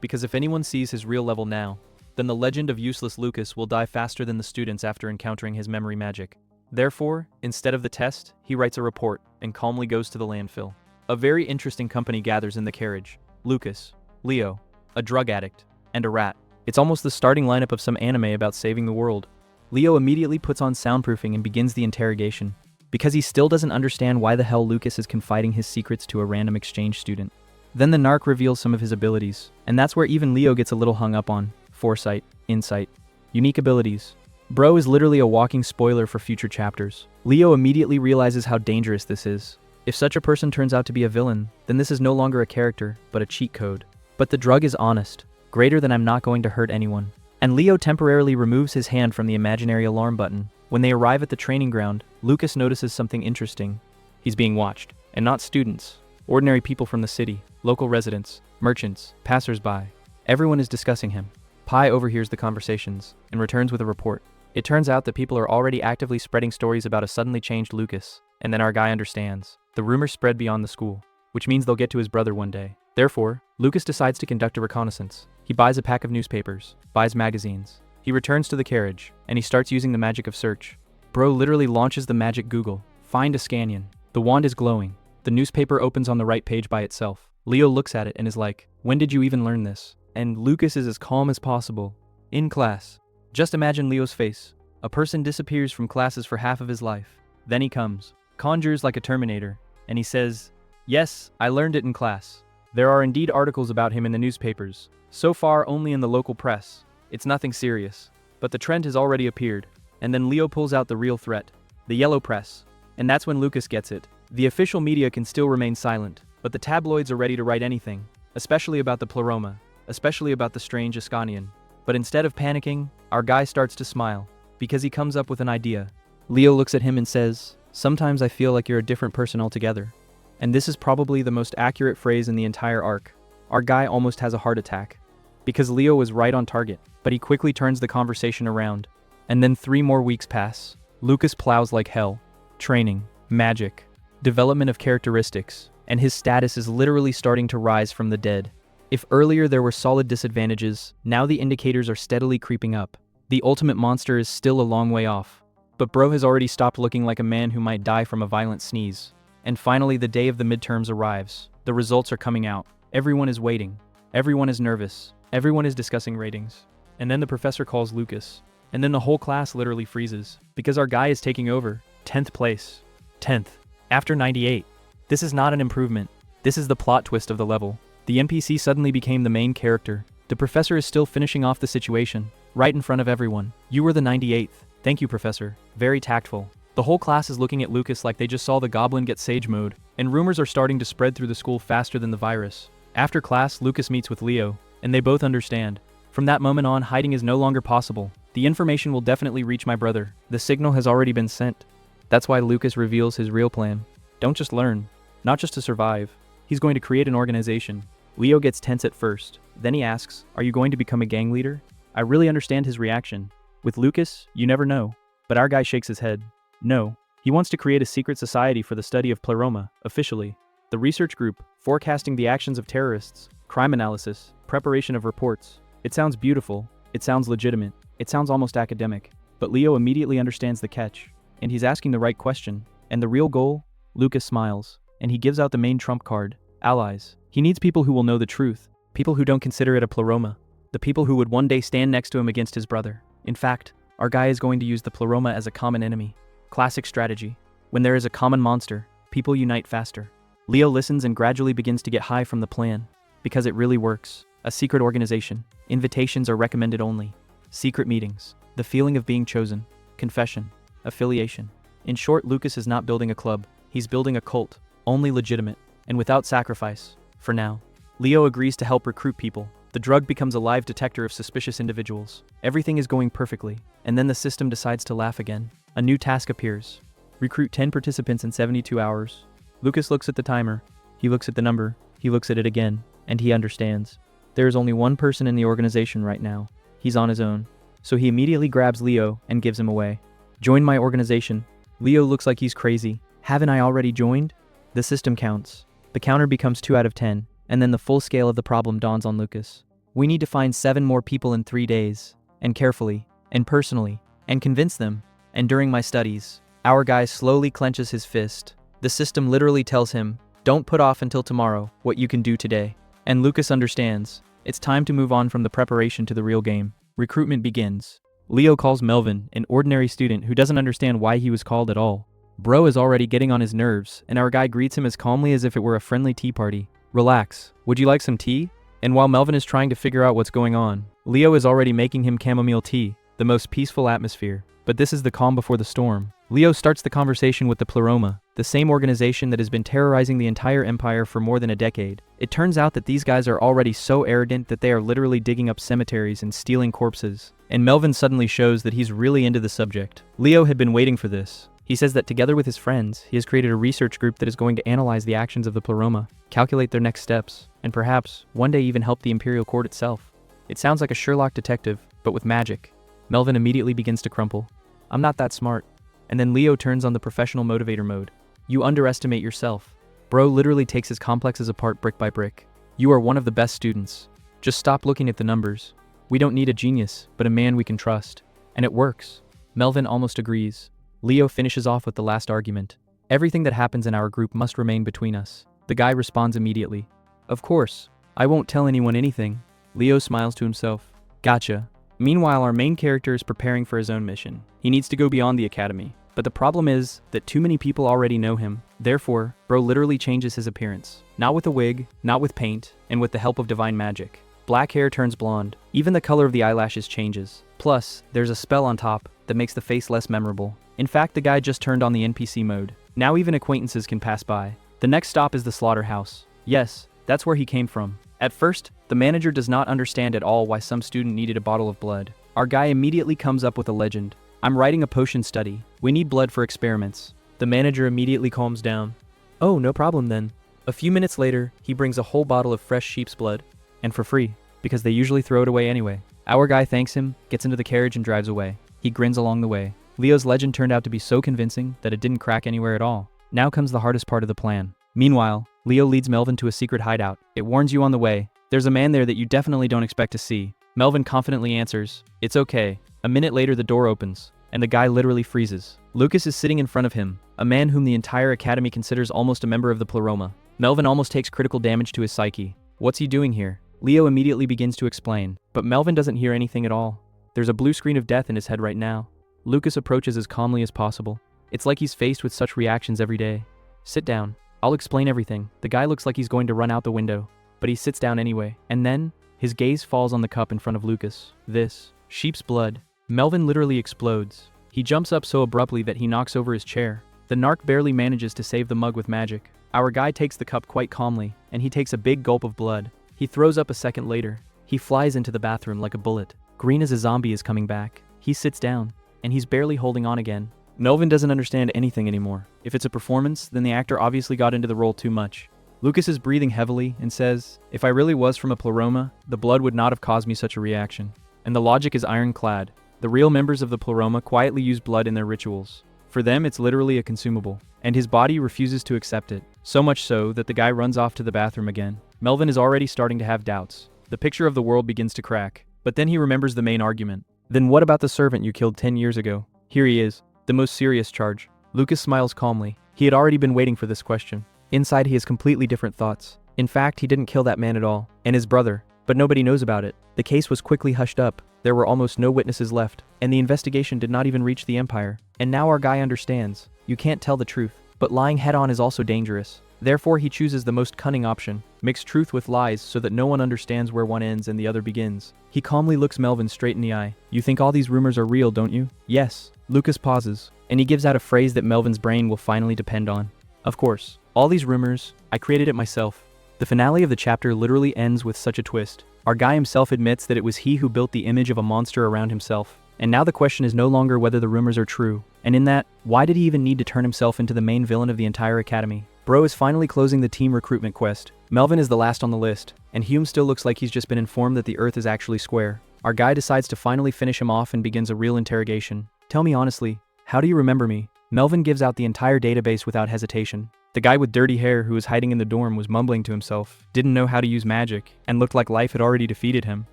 because if anyone sees his real level now, then the legend of useless Lucas will die faster than the students after encountering his memory magic. Therefore, instead of the test, he writes a report and calmly goes to the landfill. A very interesting company gathers in the carriage. Lucas, Leo, a drug addict, and a rat. It's almost the starting lineup of some anime about saving the world. Leo immediately puts on soundproofing and begins the interrogation, because he still doesn't understand why the hell Lucas is confiding his secrets to a random exchange student. Then the narc reveals some of his abilities, and that's where even Leo gets a little hung up on. Foresight, insight, unique abilities. Bro is literally a walking spoiler for future chapters. Leo immediately realizes how dangerous this is. If such a person turns out to be a villain, then this is no longer a character, but a cheat code. But the drug is honest, greater than "I'm not going to hurt anyone." And Leo temporarily removes his hand from the imaginary alarm button. When they arrive at the training ground, Lucas notices something interesting. He's being watched, and not students. Ordinary people from the city, local residents, merchants, passers-by. Everyone is discussing him. Pi overhears the conversations and returns with a report. It turns out that people are already actively spreading stories about a suddenly changed Lucas, and then our guy understands. The rumors spread beyond the school, which means they'll get to his brother one day. Therefore, Lucas decides to conduct a reconnaissance. He buys a pack of newspapers, buys magazines. He returns to the carriage, and he starts using the magic of search. Bro literally launches the magic Google. Find a Scanion. The wand is glowing. The newspaper opens on the right page by itself. Leo looks at it and is like, "When did you even learn this?" And Lucas is as calm as possible. In class. Just imagine Leo's face. A person disappears from classes for half of his life. Then he comes, conjures like a Terminator, and he says, "Yes, I learned it in class." There are indeed articles about him in the newspapers. So far only in the local press. It's nothing serious. But the trend has already appeared. And then Leo pulls out the real threat. The yellow press. And that's when Lucas gets it. The official media can still remain silent, but the tabloids are ready to write anything, especially about the pleroma. Especially about the strange Ascanian. But instead of panicking, our guy starts to smile, because he comes up with an idea. Leo looks at him and says, "Sometimes I feel like you're a different person altogether." And this is probably the most accurate phrase in the entire arc. Our guy almost has a heart attack, because Leo was right on target, but he quickly turns the conversation around. And then 3 more weeks pass. Lucas plows like hell. Training, magic, development of characteristics, and his status is literally starting to rise from the dead. If earlier there were solid disadvantages, now the indicators are steadily creeping up. The ultimate monster is still a long way off. But bro has already stopped looking like a man who might die from a violent sneeze. And finally the day of the midterms arrives. The results are coming out. Everyone is waiting. Everyone is nervous. Everyone is discussing ratings. And then the professor calls Lucas. And then the whole class literally freezes. Because our guy is taking over. 10th place. 10th. After 98. This is not an improvement. This is the plot twist of the level. The NPC suddenly became the main character. The professor is still finishing off the situation. Right in front of everyone. You were the 98th. Thank you, professor. Very tactful. The whole class is looking at Lucas like they just saw the goblin get sage mode. And rumors are starting to spread through the school faster than the virus. After class, Lucas meets with Leo. And they both understand. From that moment on, hiding is no longer possible. The information will definitely reach my brother. The signal has already been sent. That's why Lucas reveals his real plan. Don't just learn. Not just to survive. He's going to create an organization. Leo gets tense at first. Then he asks, "Are you going to become a gang leader?" I really understand his reaction. With Lucas, you never know. But our guy shakes his head. No. He wants to create a secret society for the study of pleroma, officially. The research group, forecasting the actions of terrorists, crime analysis, preparation of reports. It sounds beautiful. It sounds legitimate. It sounds almost academic. But Leo immediately understands the catch. And he's asking the right question. And the real goal? Lucas smiles. And he gives out the main trump card. Allies. He needs people who will know the truth. People who don't consider it a pleroma. The people who would one day stand next to him against his brother. In fact, our guy is going to use the pleroma as a common enemy. Classic strategy. When there is a common monster, people unite faster. Leo listens and gradually begins to get high from the plan. Because it really works. A secret organization. Invitations are recommended only. Secret meetings. The feeling of being chosen. Confession. Affiliation. In short, Lucas is not building a club. He's building a cult. Only legitimate. And without sacrifice. For now. Leo agrees to help recruit people. The drug becomes a live detector of suspicious individuals. Everything is going perfectly. And then the system decides to laugh again. A new task appears. Recruit 10 participants in 72 hours. Lucas looks at the timer. He looks at the number. He looks at it again. And he understands. There is only one person in the organization right now. He's on his own. So he immediately grabs Leo and gives him away. Join my organization. Leo looks like he's crazy. Haven't I already joined? The system counts. The counter becomes 2 out of 10. And then the full scale of the problem dawns on Lucas. We need to find 7 more people in 3 days. And carefully. And personally. And convince them. And during my studies, our guy slowly clenches his fist. The system literally tells him, don't put off until tomorrow what you can do today. And Lucas understands. It's time to move on from the preparation to the real game. Recruitment begins. Leo calls Melvin, an ordinary student who doesn't understand why he was called at all. Bro is already getting on his nerves, and our guy greets him as calmly as if it were a friendly tea party. Relax. Would you like some tea? And while Melvin is trying to figure out what's going on, Leo is already making him chamomile tea, the most peaceful atmosphere. But this is the calm before the storm. Leo starts the conversation with the Pleroma, the same organization that has been terrorizing the entire empire for more than a decade. It turns out that these guys are already so arrogant that they are literally digging up cemeteries and stealing corpses. And Melvin suddenly shows that he's really into the subject. Leo had been waiting for this. He says that together with his friends, he has created a research group that is going to analyze the actions of the Pleroma, calculate their next steps, and perhaps, one day even help the Imperial Court itself. It sounds like a Sherlock detective, but with magic. Melvin immediately begins to crumple. I'm not that smart. And then Leo turns on the professional motivator mode. You underestimate yourself. Bro literally takes his complexes apart brick by brick. You are one of the best students. Just stop looking at the numbers. We don't need a genius, but a man we can trust. And it works. Melvin almost agrees. Leo finishes off with the last argument. Everything that happens in our group must remain between us. The guy responds immediately. Of course. I won't tell anyone anything. Leo smiles to himself. Gotcha. Meanwhile, our main character is preparing for his own mission. He needs to go beyond the academy. But the problem is that too many people already know him. Therefore, bro literally changes his appearance. Not with a wig, not with paint, and with the help of divine magic. Black hair turns blonde. Even the color of the eyelashes changes. Plus, there's a spell on top that makes the face less memorable. In fact, the guy just turned on the NPC mode. Now even acquaintances can pass by. The next stop is the slaughterhouse. Yes, that's where he came from. At first, the manager does not understand at all why some student needed a bottle of blood. Our guy immediately comes up with a legend. I'm writing a potion study. We need blood for experiments. The manager immediately calms down. Oh, no problem then. A few minutes later, he brings a whole bottle of fresh sheep's blood. And for free, because they usually throw it away anyway. Our guy thanks him, gets into the carriage and drives away. He grins along the way. Leo's legend turned out to be so convincing that it didn't crack anywhere at all. Now comes the hardest part of the plan. Meanwhile, Leo leads Melvin to a secret hideout. It warns you on the way. There's a man there that you definitely don't expect to see. Melvin confidently answers, "It's okay." A minute later the door opens, and the guy literally freezes. Lucas is sitting in front of him, a man whom the entire academy considers almost a member of the Pleroma. Melvin almost takes critical damage to his psyche. What's he doing here? Leo immediately begins to explain, but Melvin doesn't hear anything at all. There's a blue screen of death in his head right now. Lucas approaches as calmly as possible. It's like he's faced with such reactions every day. "Sit down. I'll explain everything." The guy looks like he's going to run out the window, but he sits down anyway. And then, his gaze falls on the cup in front of Lucas. This, sheep's blood. Melvin literally explodes. He jumps up so abruptly that he knocks over his chair. The narc barely manages to save the mug with magic. Our guy takes the cup quite calmly, and he takes a big gulp of blood. He throws up a second later. He flies into the bathroom like a bullet. Green as a zombie is coming back. He sits down, and he's barely holding on again. Melvin doesn't understand anything anymore. If it's a performance, then the actor obviously got into the role too much. Lucas is breathing heavily and says, "If I really was from a Pleroma, the blood would not have caused me such a reaction." And the logic is ironclad. The real members of the Pleroma quietly use blood in their rituals. For them, it's literally a consumable, and his body refuses to accept it. So much so that the guy runs off to the bathroom again. Melvin is already starting to have doubts. The picture of the world begins to crack, but then he remembers the main argument. Then what about the servant you killed 10 years ago? Here he is, the most serious charge. Lucas smiles calmly. He had already been waiting for this question. Inside he has completely different thoughts. In fact, he didn't kill that man at all, and his brother, but nobody knows about it. The case was quickly hushed up. There were almost no witnesses left, and the investigation did not even reach the Empire. And now our guy understands. You can't tell the truth, but lying head-on is also dangerous. Therefore he chooses the most cunning option, mix truth with lies so that no one understands where one ends and the other begins. He calmly looks Melvin straight in the eye. "You think all these rumors are real, don't you?" "Yes." Lucas pauses, and he gives out a phrase that Melvin's brain will finally depend on. "Of course. All these rumors, I created it myself." The finale of the chapter literally ends with such a twist. Our guy himself admits that it was he who built the image of a monster around himself. And now the question is no longer whether the rumors are true. And in that, why did he even need to turn himself into the main villain of the entire academy? Bro is finally closing the team recruitment quest. Melvin is the last on the list, and Hume still looks like he's just been informed that the Earth is actually square. Our guy decides to finally finish him off and begins a real interrogation. "Tell me honestly, how do you remember me?" Melvin gives out the entire database without hesitation. The guy with dirty hair who was hiding in the dorm was mumbling to himself, didn't know how to use magic, and looked like life had already defeated him.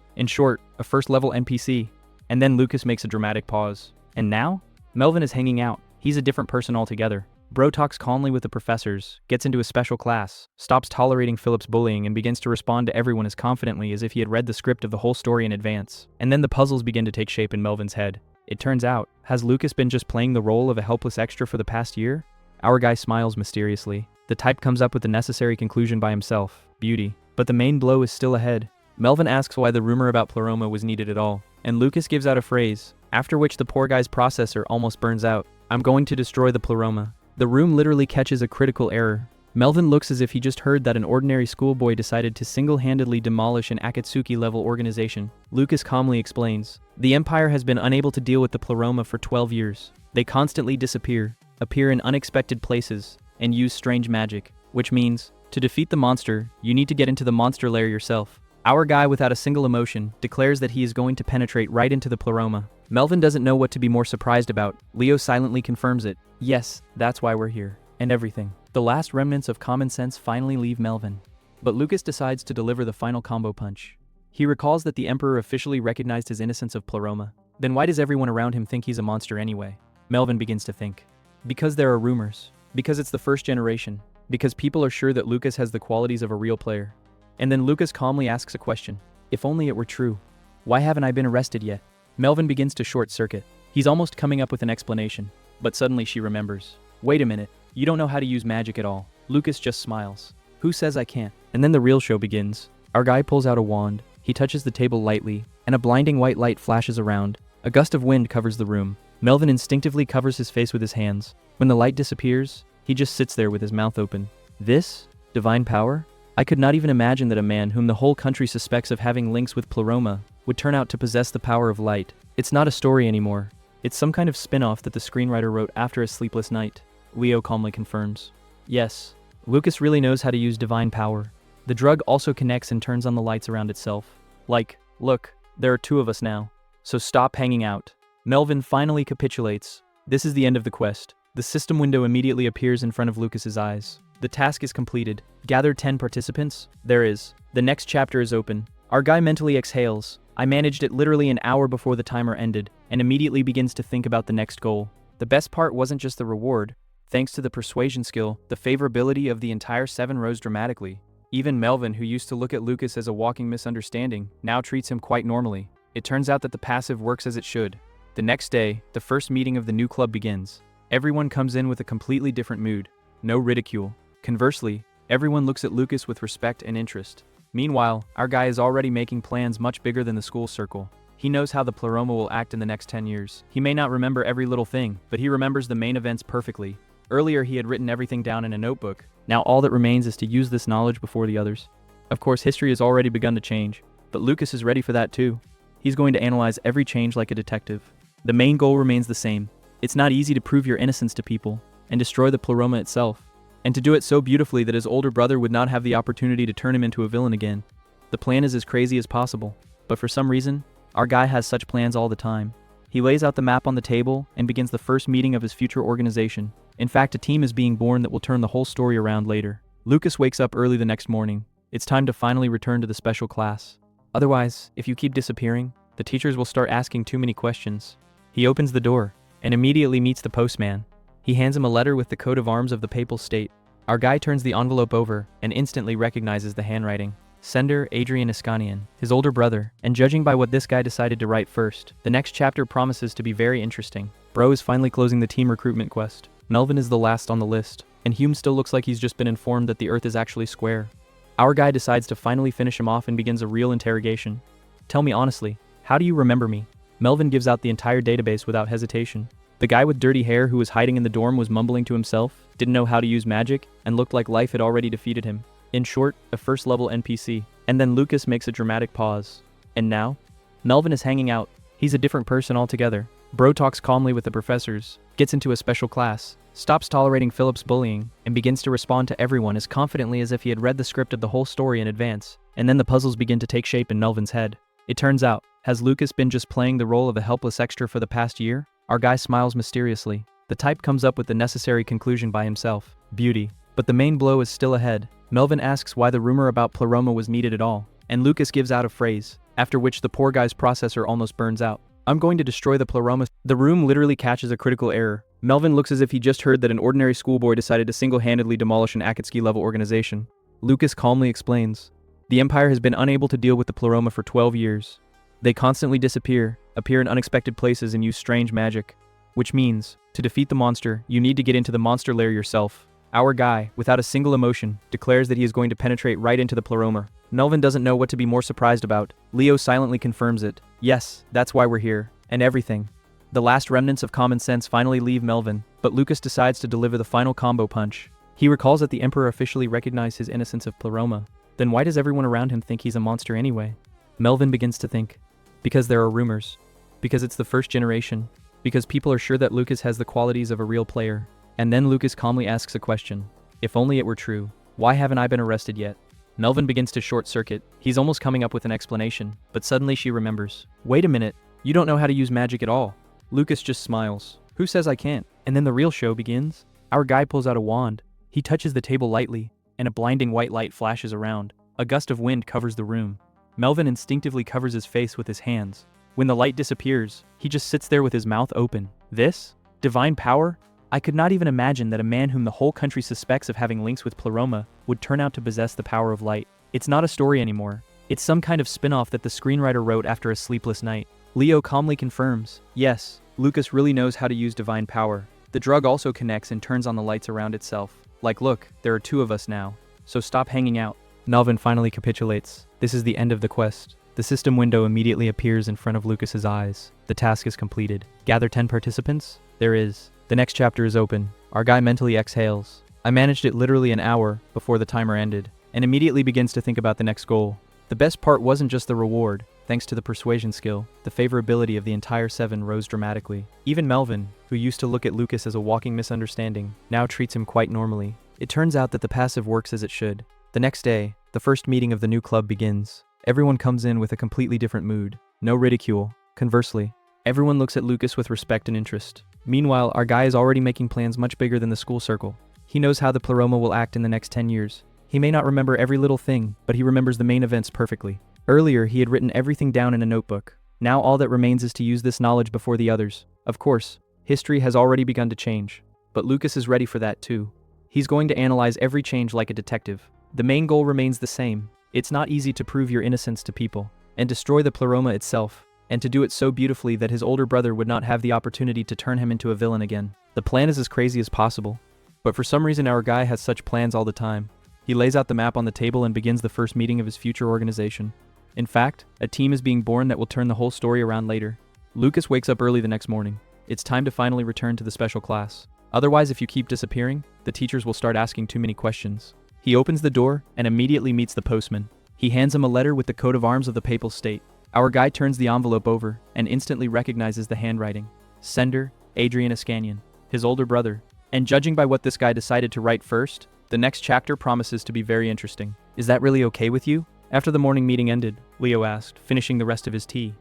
In short, a first-level NPC. And then Lucas makes a dramatic pause. And now? Melvin is hanging out. He's a different person altogether. Bro talks calmly with the professors, gets into a special class, stops tolerating Philip's bullying and begins to respond to everyone as confidently as if he had read the script of the whole story in advance. And then the puzzles begin to take shape in Melvin's head. It turns out, has Lucas been just playing the role of a helpless extra for the past year? Our guy smiles mysteriously. The type comes up with the necessary conclusion by himself, beauty. But the main blow is still ahead. Melvin asks why the rumor about Pleroma was needed at all, and Lucas gives out a phrase, after which the poor guy's processor almost burns out. "I'm going to destroy the Pleroma." The room literally catches a critical error. Melvin looks as if he just heard that an ordinary schoolboy decided to single-handedly demolish an Akatsuki-level organization. Lucas calmly explains, "The Empire has been unable to deal with the Pleroma for 12 years. They constantly disappear, appear in unexpected places, and use strange magic. Which means, to defeat the monster, you need to get into the monster lair yourself." Our guy, without a single emotion, declares that he is going to penetrate right into the Pleroma. Melvin doesn't know what to be more surprised about. Leo silently confirms it. "Yes, that's why we're here." And everything. The last remnants of common sense finally leave Melvin. But Lucas decides to deliver the final combo punch. He recalls that the Emperor officially recognized his innocence of Pleroma. Then why does everyone around him think he's a monster anyway? Melvin begins to think. Because there are rumors. Because it's the first generation. Because people are sure that Lucas has the qualities of a real player. And then Lucas calmly asks a question. If only it were true. Why haven't I been arrested yet? Melvin begins to short circuit. He's almost coming up with an explanation. But suddenly she remembers. Wait a minute. You don't know how to use magic at all. Lucas just smiles. Who says I can't? And then the real show begins. Our guy pulls out a wand. He touches the table lightly, and a blinding white light flashes around. A gust of wind covers the room. Melvin instinctively covers his face with his hands. When the light disappears, he just sits there with his mouth open. This? Divine power? I could not even imagine that a man whom the whole country suspects of having links with Pleroma would turn out to possess the power of light. It's not a story anymore. It's some kind of spin-off that the screenwriter wrote after a sleepless night. Leo calmly confirms. Yes, Lucas really knows how to use divine power. The drug also connects and turns on the lights around itself. Like, look, there are 2 of us now. So stop hanging out. Melvin finally capitulates. This is the end of the quest. The system window immediately appears in front of Lucas's eyes. The task is completed. Gather 10 participants. There is. The next chapter is open. Our guy mentally exhales. I managed it literally an hour before the timer ended, and immediately begins to think about the next goal. The best part wasn't just the reward. Thanks to the persuasion skill, the favorability of the entire 7 rose dramatically. Even Melvin, who used to look at Lucas as a walking misunderstanding, now treats him quite normally. It turns out that the passive works as it should. The next day, the first meeting of the new club begins. Everyone comes in with a completely different mood. No ridicule. Conversely, everyone looks at Lucas with respect and interest. Meanwhile, our guy is already making plans much bigger than the school circle. He knows how the pleroma will act in the next 10 years. He may not remember every little thing, but he remembers the main events perfectly. Earlier he had written everything down in a notebook. Now all that remains is to use this knowledge before the others. Of course, history has already begun to change, but Lucas is ready for that too. He's going to analyze every change like a detective. The main goal remains the same. It's not easy to prove your innocence to people and destroy the pleroma itself, and to do it so beautifully that his older brother would not have the opportunity to turn him into a villain again. The plan is as crazy as possible, but for some reason, our guy has such plans all the time. He lays out the map on the table and begins the first meeting of his future organization. In fact, a team is being born that will turn the whole story around later. Lucas wakes up early the next morning. It's time to finally return to the special class. Otherwise, if you keep disappearing, the teachers will start asking too many questions. He opens the door and immediately meets the postman. He hands him a letter with the coat of arms of the Papal State. Our guy turns the envelope over and instantly recognizes the handwriting. Sender Adrian Iskanian, his older brother, and judging by what this guy decided to write first, the next chapter promises to be very interesting. Bro is finally closing the team recruitment quest. Melvin is the last on the list, and Hume still looks like he's just been informed that the Earth is actually square. Our guy decides to finally finish him off and begins a real interrogation. Tell me honestly, how do you remember me? Melvin gives out the entire database without hesitation. The guy with dirty hair who was hiding in the dorm was mumbling to himself, didn't know how to use magic, and looked like life had already defeated him. In short, a first-level NPC. And then Lucas makes a dramatic pause. And now? Melvin is hanging out. He's a different person altogether. Bro talks calmly with the professors, gets into a special class, stops tolerating Philip's bullying, and begins to respond to everyone as confidently as if he had read the script of the whole story in advance. And then the puzzles begin to take shape in Melvin's head. It turns out, has Lucas been just playing the role of a helpless extra for the past year? Our guy smiles mysteriously. The type comes up with the necessary conclusion by himself. Beauty. But the main blow is still ahead. Melvin asks why the rumor about pleroma was needed at all, and Lucas gives out a phrase, after which the poor guy's processor almost burns out. I'm going to destroy the pleroma. The room literally catches a critical error. Melvin looks as if he just heard that an ordinary schoolboy decided to single-handedly demolish an Akatsuki-level organization. Lucas calmly explains. The Empire has been unable to deal with the pleroma for 12 years. They constantly disappear, appear in unexpected places, and use strange magic. Which means, to defeat the monster, you need to get into the monster lair yourself. Our guy, without a single emotion, declares that he is going to penetrate right into the pleroma. Melvin doesn't know what to be more surprised about. Leo silently confirms it. Yes, that's why we're here. And everything. The last remnants of common sense finally leave Melvin, but Lucas decides to deliver the final combo punch. He recalls that the Emperor officially recognized his innocence of pleroma. Then why does everyone around him think he's a monster anyway? Melvin begins to think. Because there are rumors. Because it's the first generation. Because people are sure that Lucas has the qualities of a real player. And then Lucas calmly asks a question. If only it were true. Why haven't I been arrested yet? Melvin begins to short-circuit. He's almost coming up with an explanation, but suddenly she remembers. Wait a minute, you don't know how to use magic at all. Lucas just smiles. Who says I can't? And then the real show begins. Our guy pulls out a wand. He touches the table lightly, and a blinding white light flashes around. A gust of wind covers the room. Melvin instinctively covers his face with his hands. When the light disappears, he just sits there with his mouth open. This? Divine power? I could not even imagine that a man whom the whole country suspects of having links with pleroma would turn out to possess the power of light. It's not a story anymore. It's some kind of spin-off that the screenwriter wrote after a sleepless night. Leo calmly confirms. Yes, Lucas really knows how to use divine power. The drug also connects and turns on the lights around itself. Like, look, there are 2 of us now. So stop hanging out. Melvin finally capitulates. This is the end of the quest. The system window immediately appears in front of Lucas's eyes. The task is completed. Gather 10 participants? There is. The next chapter is open. Our guy mentally exhales. I managed it literally an hour before the timer ended, and immediately begins to think about the next goal. The best part wasn't just the reward. Thanks to the persuasion skill, the favorability of the entire 7 rose dramatically. Even Melvin, who used to look at Lucas as a walking misunderstanding, now treats him quite normally. It turns out that the passive works as it should. The next day, the first meeting of the new club begins. Everyone comes in with a completely different mood. No ridicule. Conversely, everyone looks at Lucas with respect and interest. Meanwhile, our guy is already making plans much bigger than the school circle. He knows how the pleroma will act in the next 10 years. He may not remember every little thing, but he remembers the main events perfectly. Earlier, he had written everything down in a notebook. Now all that remains is to use this knowledge before the others. Of course, history has already begun to change. But Lucas is ready for that too. He's going to analyze every change like a detective. The main goal remains the same. It's not easy to prove your innocence to people and destroy the pleroma itself, and to do it so beautifully that his older brother would not have the opportunity to turn him into a villain again. The plan is as crazy as possible, but for some reason our guy has such plans all the time. He lays out the map on the table and begins the first meeting of his future organization. In fact, a team is being born that will turn the whole story around later. Lucas wakes up early the next morning. It's time to finally return to the special class. Otherwise, if you keep disappearing, the teachers will start asking too many questions. He opens the door and immediately meets the postman. He hands him a letter with the coat of arms of the Papal State. Our guy turns the envelope over and instantly recognizes the handwriting. Sender, Adrian Ascanian, his older brother. And judging by what this guy decided to write first, the next chapter promises to be very interesting. Is that really okay with you? After the morning meeting ended, Leo asked, finishing the rest of his tea.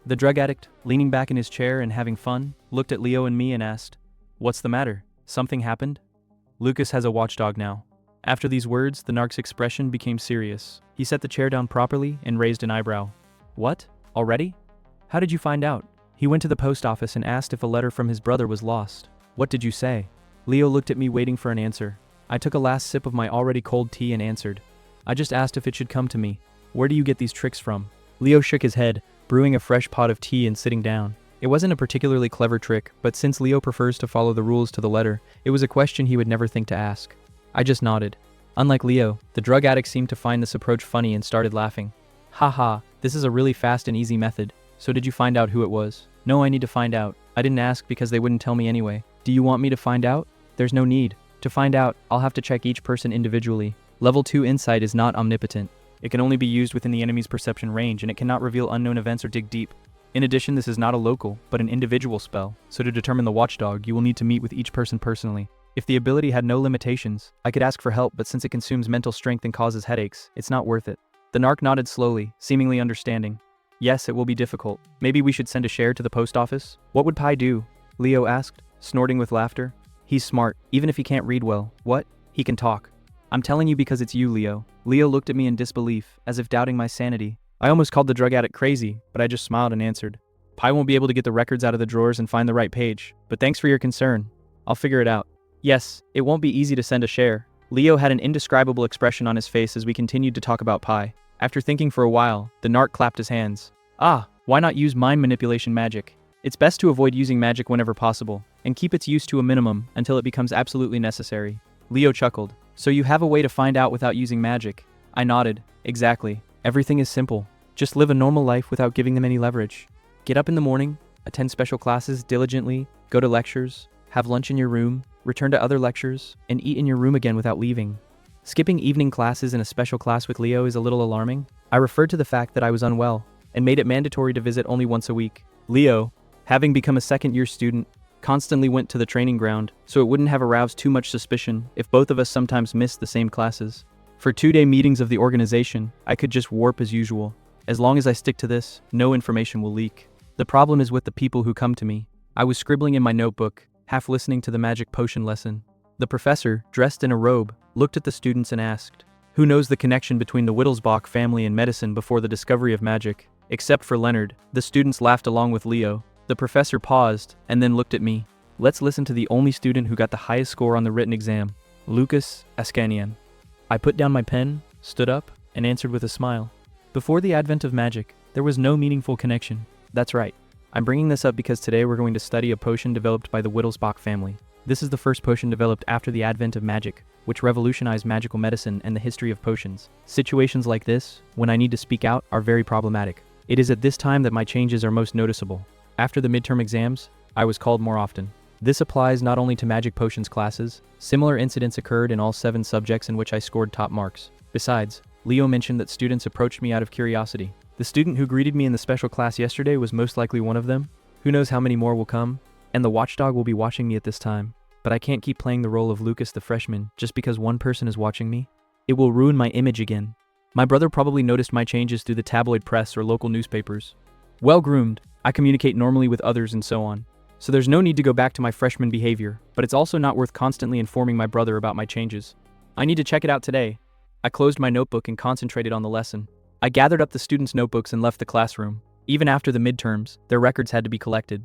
The drug addict, leaning back in his chair and having fun, looked at Leo and me and asked, "What's the matter? Something happened?" Lucas has a watchdog now. After these words, the narc's expression became serious. He set the chair down properly and raised an eyebrow. "What? Already? How did you find out?" He went to the post office and asked if a letter from his brother was lost. "What did you say?" Leo looked at me waiting for an answer. I took a last sip of my already cold tea and answered, "I just asked if it should come to me. Where do you get these tricks from?" Leo shook his head, brewing a fresh pot of tea and sitting down. It wasn't a particularly clever trick, but since Leo prefers to follow the rules to the letter, it was a question he would never think to ask. I just nodded. Unlike Leo, the drug addict seemed to find this approach funny and started laughing. "Haha, this is a really fast and easy method. So did you find out who it was?" "No, I need to find out. I didn't ask because they wouldn't tell me anyway." "Do you want me to find out?" "There's no need. To find out, I'll have to check each person individually. Level 2 insight is not omnipotent. It can only be used within the enemy's perception range, and it cannot reveal unknown events or dig deep. In addition, this is not a local, but an individual spell, so to determine the watchdog, you will need to meet with each person personally. If the ability had no limitations, I could ask for help, but since it consumes mental strength and causes headaches, it's not worth it." The narc nodded slowly, seemingly understanding. "Yes, it will be difficult. Maybe we should send a share to the post office?" "What would Pi do?" Leo asked, snorting with laughter. "He's smart, even if he can't read well." "What? He can talk." "I'm telling you because it's you, Leo." Leo looked at me in disbelief, as if doubting my sanity. I almost called the drug addict crazy, but I just smiled and answered, "Pi won't be able to get the records out of the drawers and find the right page, but thanks for your concern. I'll figure it out." "Yes, it won't be easy to send a share." Leo had an indescribable expression on his face as we continued to talk about Pi. After thinking for a while, the narc clapped his hands. Why not use mind manipulation magic? It's best to avoid using magic whenever possible, and keep its use to a minimum until it becomes absolutely necessary. Leo chuckled. "So you have a way to find out without using magic?" I nodded. "Exactly. Everything is simple. Just live a normal life without giving them any leverage. Get up in the morning, attend special classes diligently, go to lectures, have lunch in your room, return to other lectures, and eat in your room again without leaving." Skipping evening classes in a special class with Leo is a little alarming. I referred to the fact that I was unwell, and made it mandatory to visit only once a week. Leo, having become a second-year student, constantly went to the training ground, so it wouldn't have aroused too much suspicion if both of us sometimes missed the same classes. For 2-day meetings of the organization, I could just warp as usual. As long as I stick to this, no information will leak. The problem is with the people who come to me. I was scribbling in my notebook, half listening to the magic potion lesson. The professor, dressed in a robe, looked at the students and asked, "Who knows the connection between the Wittelsbach family and medicine before the discovery of magic?" Except for Leonard, the students laughed along with Leo. The professor paused, and then looked at me. "Let's listen to the only student who got the highest score on the written exam, Lucas Ascanian." I put down my pen, stood up, and answered with a smile. Before the advent of magic, there was no meaningful connection. That's right. I'm bringing this up because today we're going to study a potion developed by the Wittelsbach family. This is the first potion developed after the advent of magic, which revolutionized magical medicine and the history of potions. Situations like this, when I need to speak out, are very problematic. It is at this time that my changes are most noticeable. After the midterm exams, I was called more often. This applies not only to magic potions classes. Similar incidents occurred in all 7 subjects in which I scored top marks. Besides, Leo mentioned that students approached me out of curiosity. The student who greeted me in the special class yesterday was most likely one of them. Who knows how many more will come? And the watchdog will be watching me at this time. But I can't keep playing the role of Lucas the freshman just because one person is watching me. It will ruin my image again. My brother probably noticed my changes through the tabloid press or local newspapers. Well groomed, I communicate normally with others and so on. so there's no need to go back to my freshman behavior, but it's also not worth constantly informing my brother about my changes. I need to check it out today. I closed my notebook and concentrated on the lesson. I gathered up the students' notebooks and left the classroom. Even after the midterms, their records had to be collected.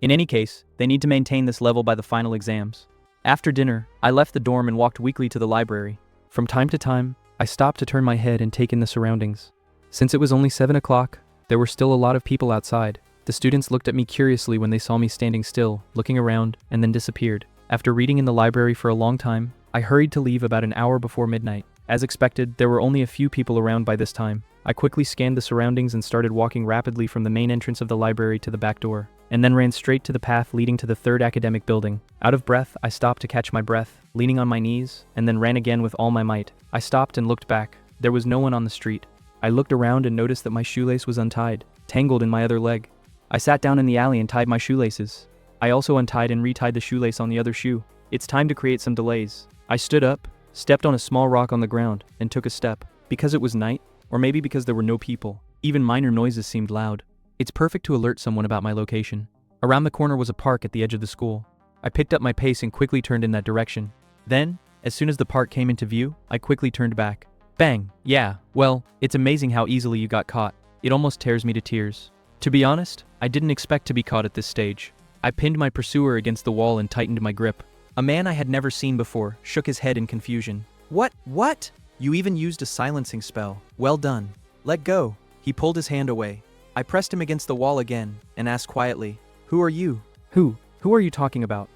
In any case, they need to maintain this level by the final exams. After dinner, I left the dorm and walked weekly to the library. From time to time, I stopped to turn my head and take in the surroundings. Since it was only 7 o'clock, there were still a lot of people outside. The students looked at me curiously when they saw me standing still, looking around, and then disappeared. After reading in the library for a long time, I hurried to leave about an hour before midnight. As expected, there were only a few people around by this time. I quickly scanned the surroundings and started walking rapidly from the main entrance of the library to the back door, and then ran straight to the path leading to the third academic building. Out of breath, I stopped to catch my breath, leaning on my knees, and then ran again with all my might. I stopped and looked back. There was no one on the street. I looked around and noticed that my shoelace was untied, tangled in my other leg. I sat down in the alley and tied my shoelaces. I also untied and retied the shoelace on the other shoe. It's time to create some delays. I stood up, stepped on a small rock on the ground, and took a step. Because it was night, or maybe because there were no people, even minor noises seemed loud. It's perfect to alert someone about my location. Around the corner was a park at the edge of the school. I picked up my pace and quickly turned in that direction. Then, as soon as the park came into view, I quickly turned back. Bang! Yeah, well, it's amazing how easily you got caught. It almost tears me to tears. To be honest, I didn't expect to be caught at this stage. I pinned my pursuer against the wall and tightened my grip. A man I had never seen before shook his head in confusion. What? You even used a silencing spell. Well done. Let go. He pulled his hand away. I pressed him against the wall again and asked quietly, Who are you? Who are you talking about?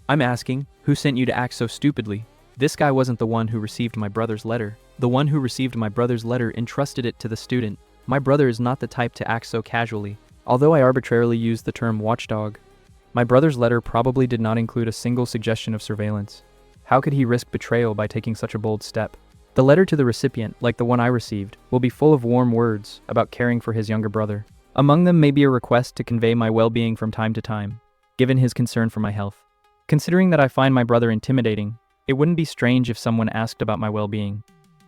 I'm asking, who sent you to act so stupidly? This guy wasn't the one who received my brother's letter. The one who received my brother's letter entrusted it to the student. My brother is not the type to act so casually. Although I arbitrarily used the term watchdog, my brother's letter probably did not include a single suggestion of surveillance. How could he risk betrayal by taking such a bold step? The letter to the recipient, like the one I received, will be full of warm words about caring for his younger brother. Among them may be a request to convey my well-being from time to time, given his concern for my health. Considering that I find my brother intimidating, it wouldn't be strange if someone asked about my well-being.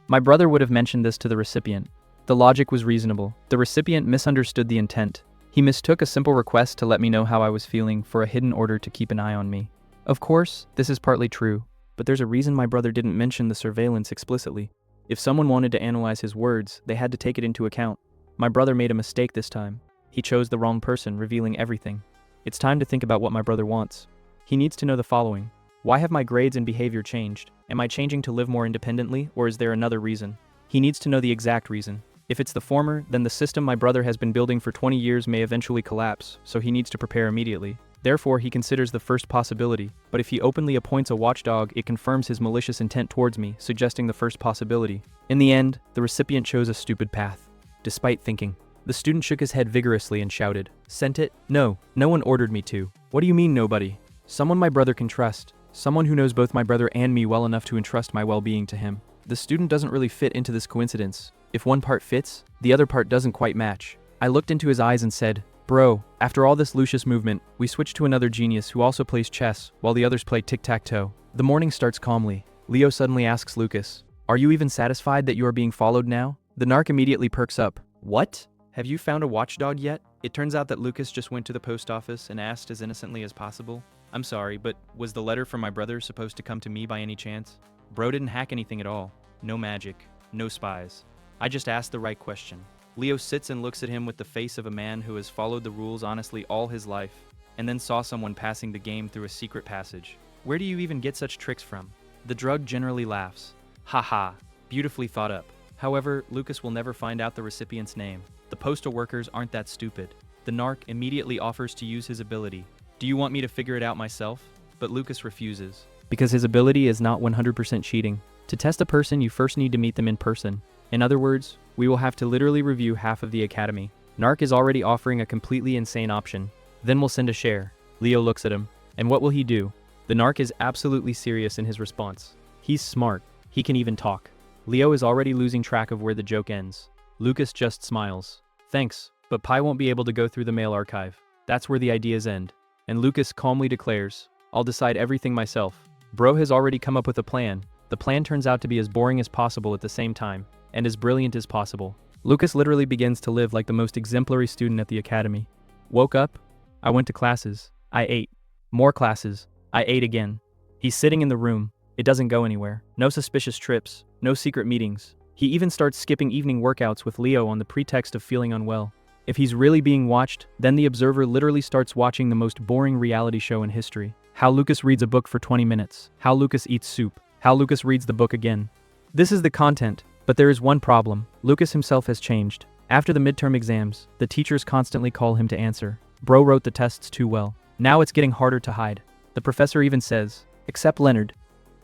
My brother would have mentioned this to the recipient. The logic was reasonable. The recipient misunderstood the intent. He mistook a simple request to let me know how I was feeling for a hidden order to keep an eye on me. Of course, this is partly true, but there's a reason my brother didn't mention the surveillance explicitly. If someone wanted to analyze his words, they had to take it into account. My brother made a mistake this time. He chose the wrong person, revealing everything. It's time to think about what my brother wants. He needs to know the following. Why have my grades and behavior changed? Am I changing to live more independently, or is there another reason? He needs to know the exact reason. If it's the former, then the system my brother has been building for 20 years may eventually collapse, so he needs to prepare immediately. Therefore, he considers the first possibility, but if he openly appoints a watchdog, it confirms his malicious intent towards me, suggesting the first possibility. In the end, the recipient chose a stupid path. Despite thinking, the student shook his head vigorously and shouted, "Sent it? No one ordered me to." "What do you mean nobody?" "Someone my brother can trust. Someone who knows both my brother and me well enough to entrust my well-being to him." The student doesn't really fit into this coincidence. If one part fits, the other part doesn't quite match. I looked into his eyes and said, "Bro, after all this Lucius movement, we switched to another genius who also plays chess, while the others play tic-tac-toe." The morning starts calmly. Leo suddenly asks Lucas, "Are you even satisfied that you are being followed now?" The narc immediately perks up. "What? Have you found a watchdog yet?" It turns out that Lucas just went to the post office and asked as innocently as possible, "I'm sorry, but was the letter from my brother supposed to come to me by any chance? Bro didn't hack anything at all. No magic. No spies. I just asked the right question." Leo sits and looks at him with the face of a man who has followed the rules honestly all his life, and then saw someone passing the game through a secret passage. "Where do you even get such tricks from?" The drug generally laughs. "Ha, beautifully thought up." However, Lucas will never find out the recipient's name. The postal workers aren't that stupid. The narc immediately offers to use his ability. "Do you want me to figure it out myself?" But Lucas refuses, because his ability is not 100% cheating. To test a person, you first need to meet them in person. In other words, we will have to literally review half of the academy. Narc is already offering a completely insane option. "Then we'll send a share." Leo looks at him. And what will he do? The narc is absolutely serious in his response. He's smart. He can even talk. Leo is already losing track of where the joke ends. Lucas just smiles. "Thanks, but Pi won't be able to go through the mail archive. That's where the ideas end." And Lucas calmly declares, "I'll decide everything myself." Bro has already come up with a plan. The plan turns out to be as boring as possible at the same time, and as brilliant as possible. Lucas literally begins to live like the most exemplary student at the academy. Woke up, I went to classes, I ate, More classes. I ate again. He's sitting in the room. It doesn't go anywhere. No suspicious trips. No secret meetings. He even starts skipping evening workouts with Leo on the pretext of feeling unwell. If he's really being watched, then the observer literally starts watching the most boring reality show in history. How Lucas reads a book for 20 minutes. How Lucas eats soup. How Lucas reads the book again. This is the content, but there is one problem. Lucas himself has changed. After the midterm exams, the teachers constantly call him to answer. Bro wrote the tests too well. Now it's getting harder to hide. The professor even says, "Except Leonard.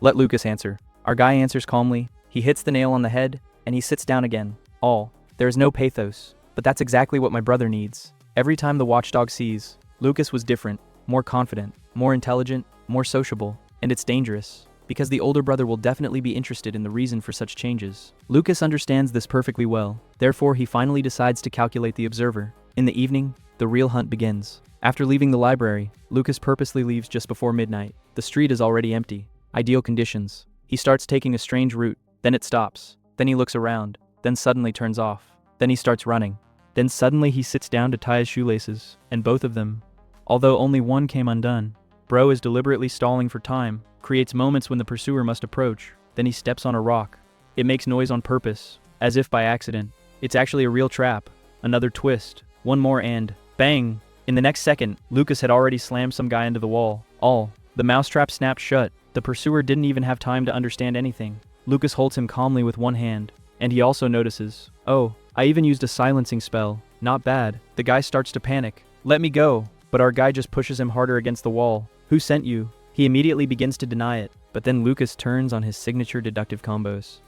Let Lucas answer." Our guy answers calmly. He hits the nail on the head, and he sits down again. There is no pathos. But that's exactly what my brother needs. Every time the watchdog sees, Lucas was different, more confident, more intelligent, more sociable, and it's dangerous, because the older brother will definitely be interested in the reason for such changes. Lucas understands this perfectly well, therefore he finally decides to calculate the observer. In the evening, the real hunt begins. After leaving the library, Lucas purposely leaves just before midnight. The street is already empty. Ideal conditions. He starts taking a strange route, then it stops, then he looks around, then suddenly turns off, then he starts running. Then suddenly he sits down to tie his shoelaces, and both of them, although only one came undone. Bro is deliberately stalling for time, creates moments when the pursuer must approach, then he steps on a rock. It makes noise on purpose, as if by accident. It's actually a real trap. Another twist, one more and, bang! In the next second, Lucas had already slammed some guy into the wall. The mousetrap snapped shut. The pursuer didn't even have time to understand anything. Lucas holds him calmly with one hand, and he also notices, I even used a silencing spell. Not bad. The guy starts to panic. Let me go. But our guy just pushes him harder against the wall. Who sent you? He immediately begins to deny it. But then Lucas turns on his signature deductive combos.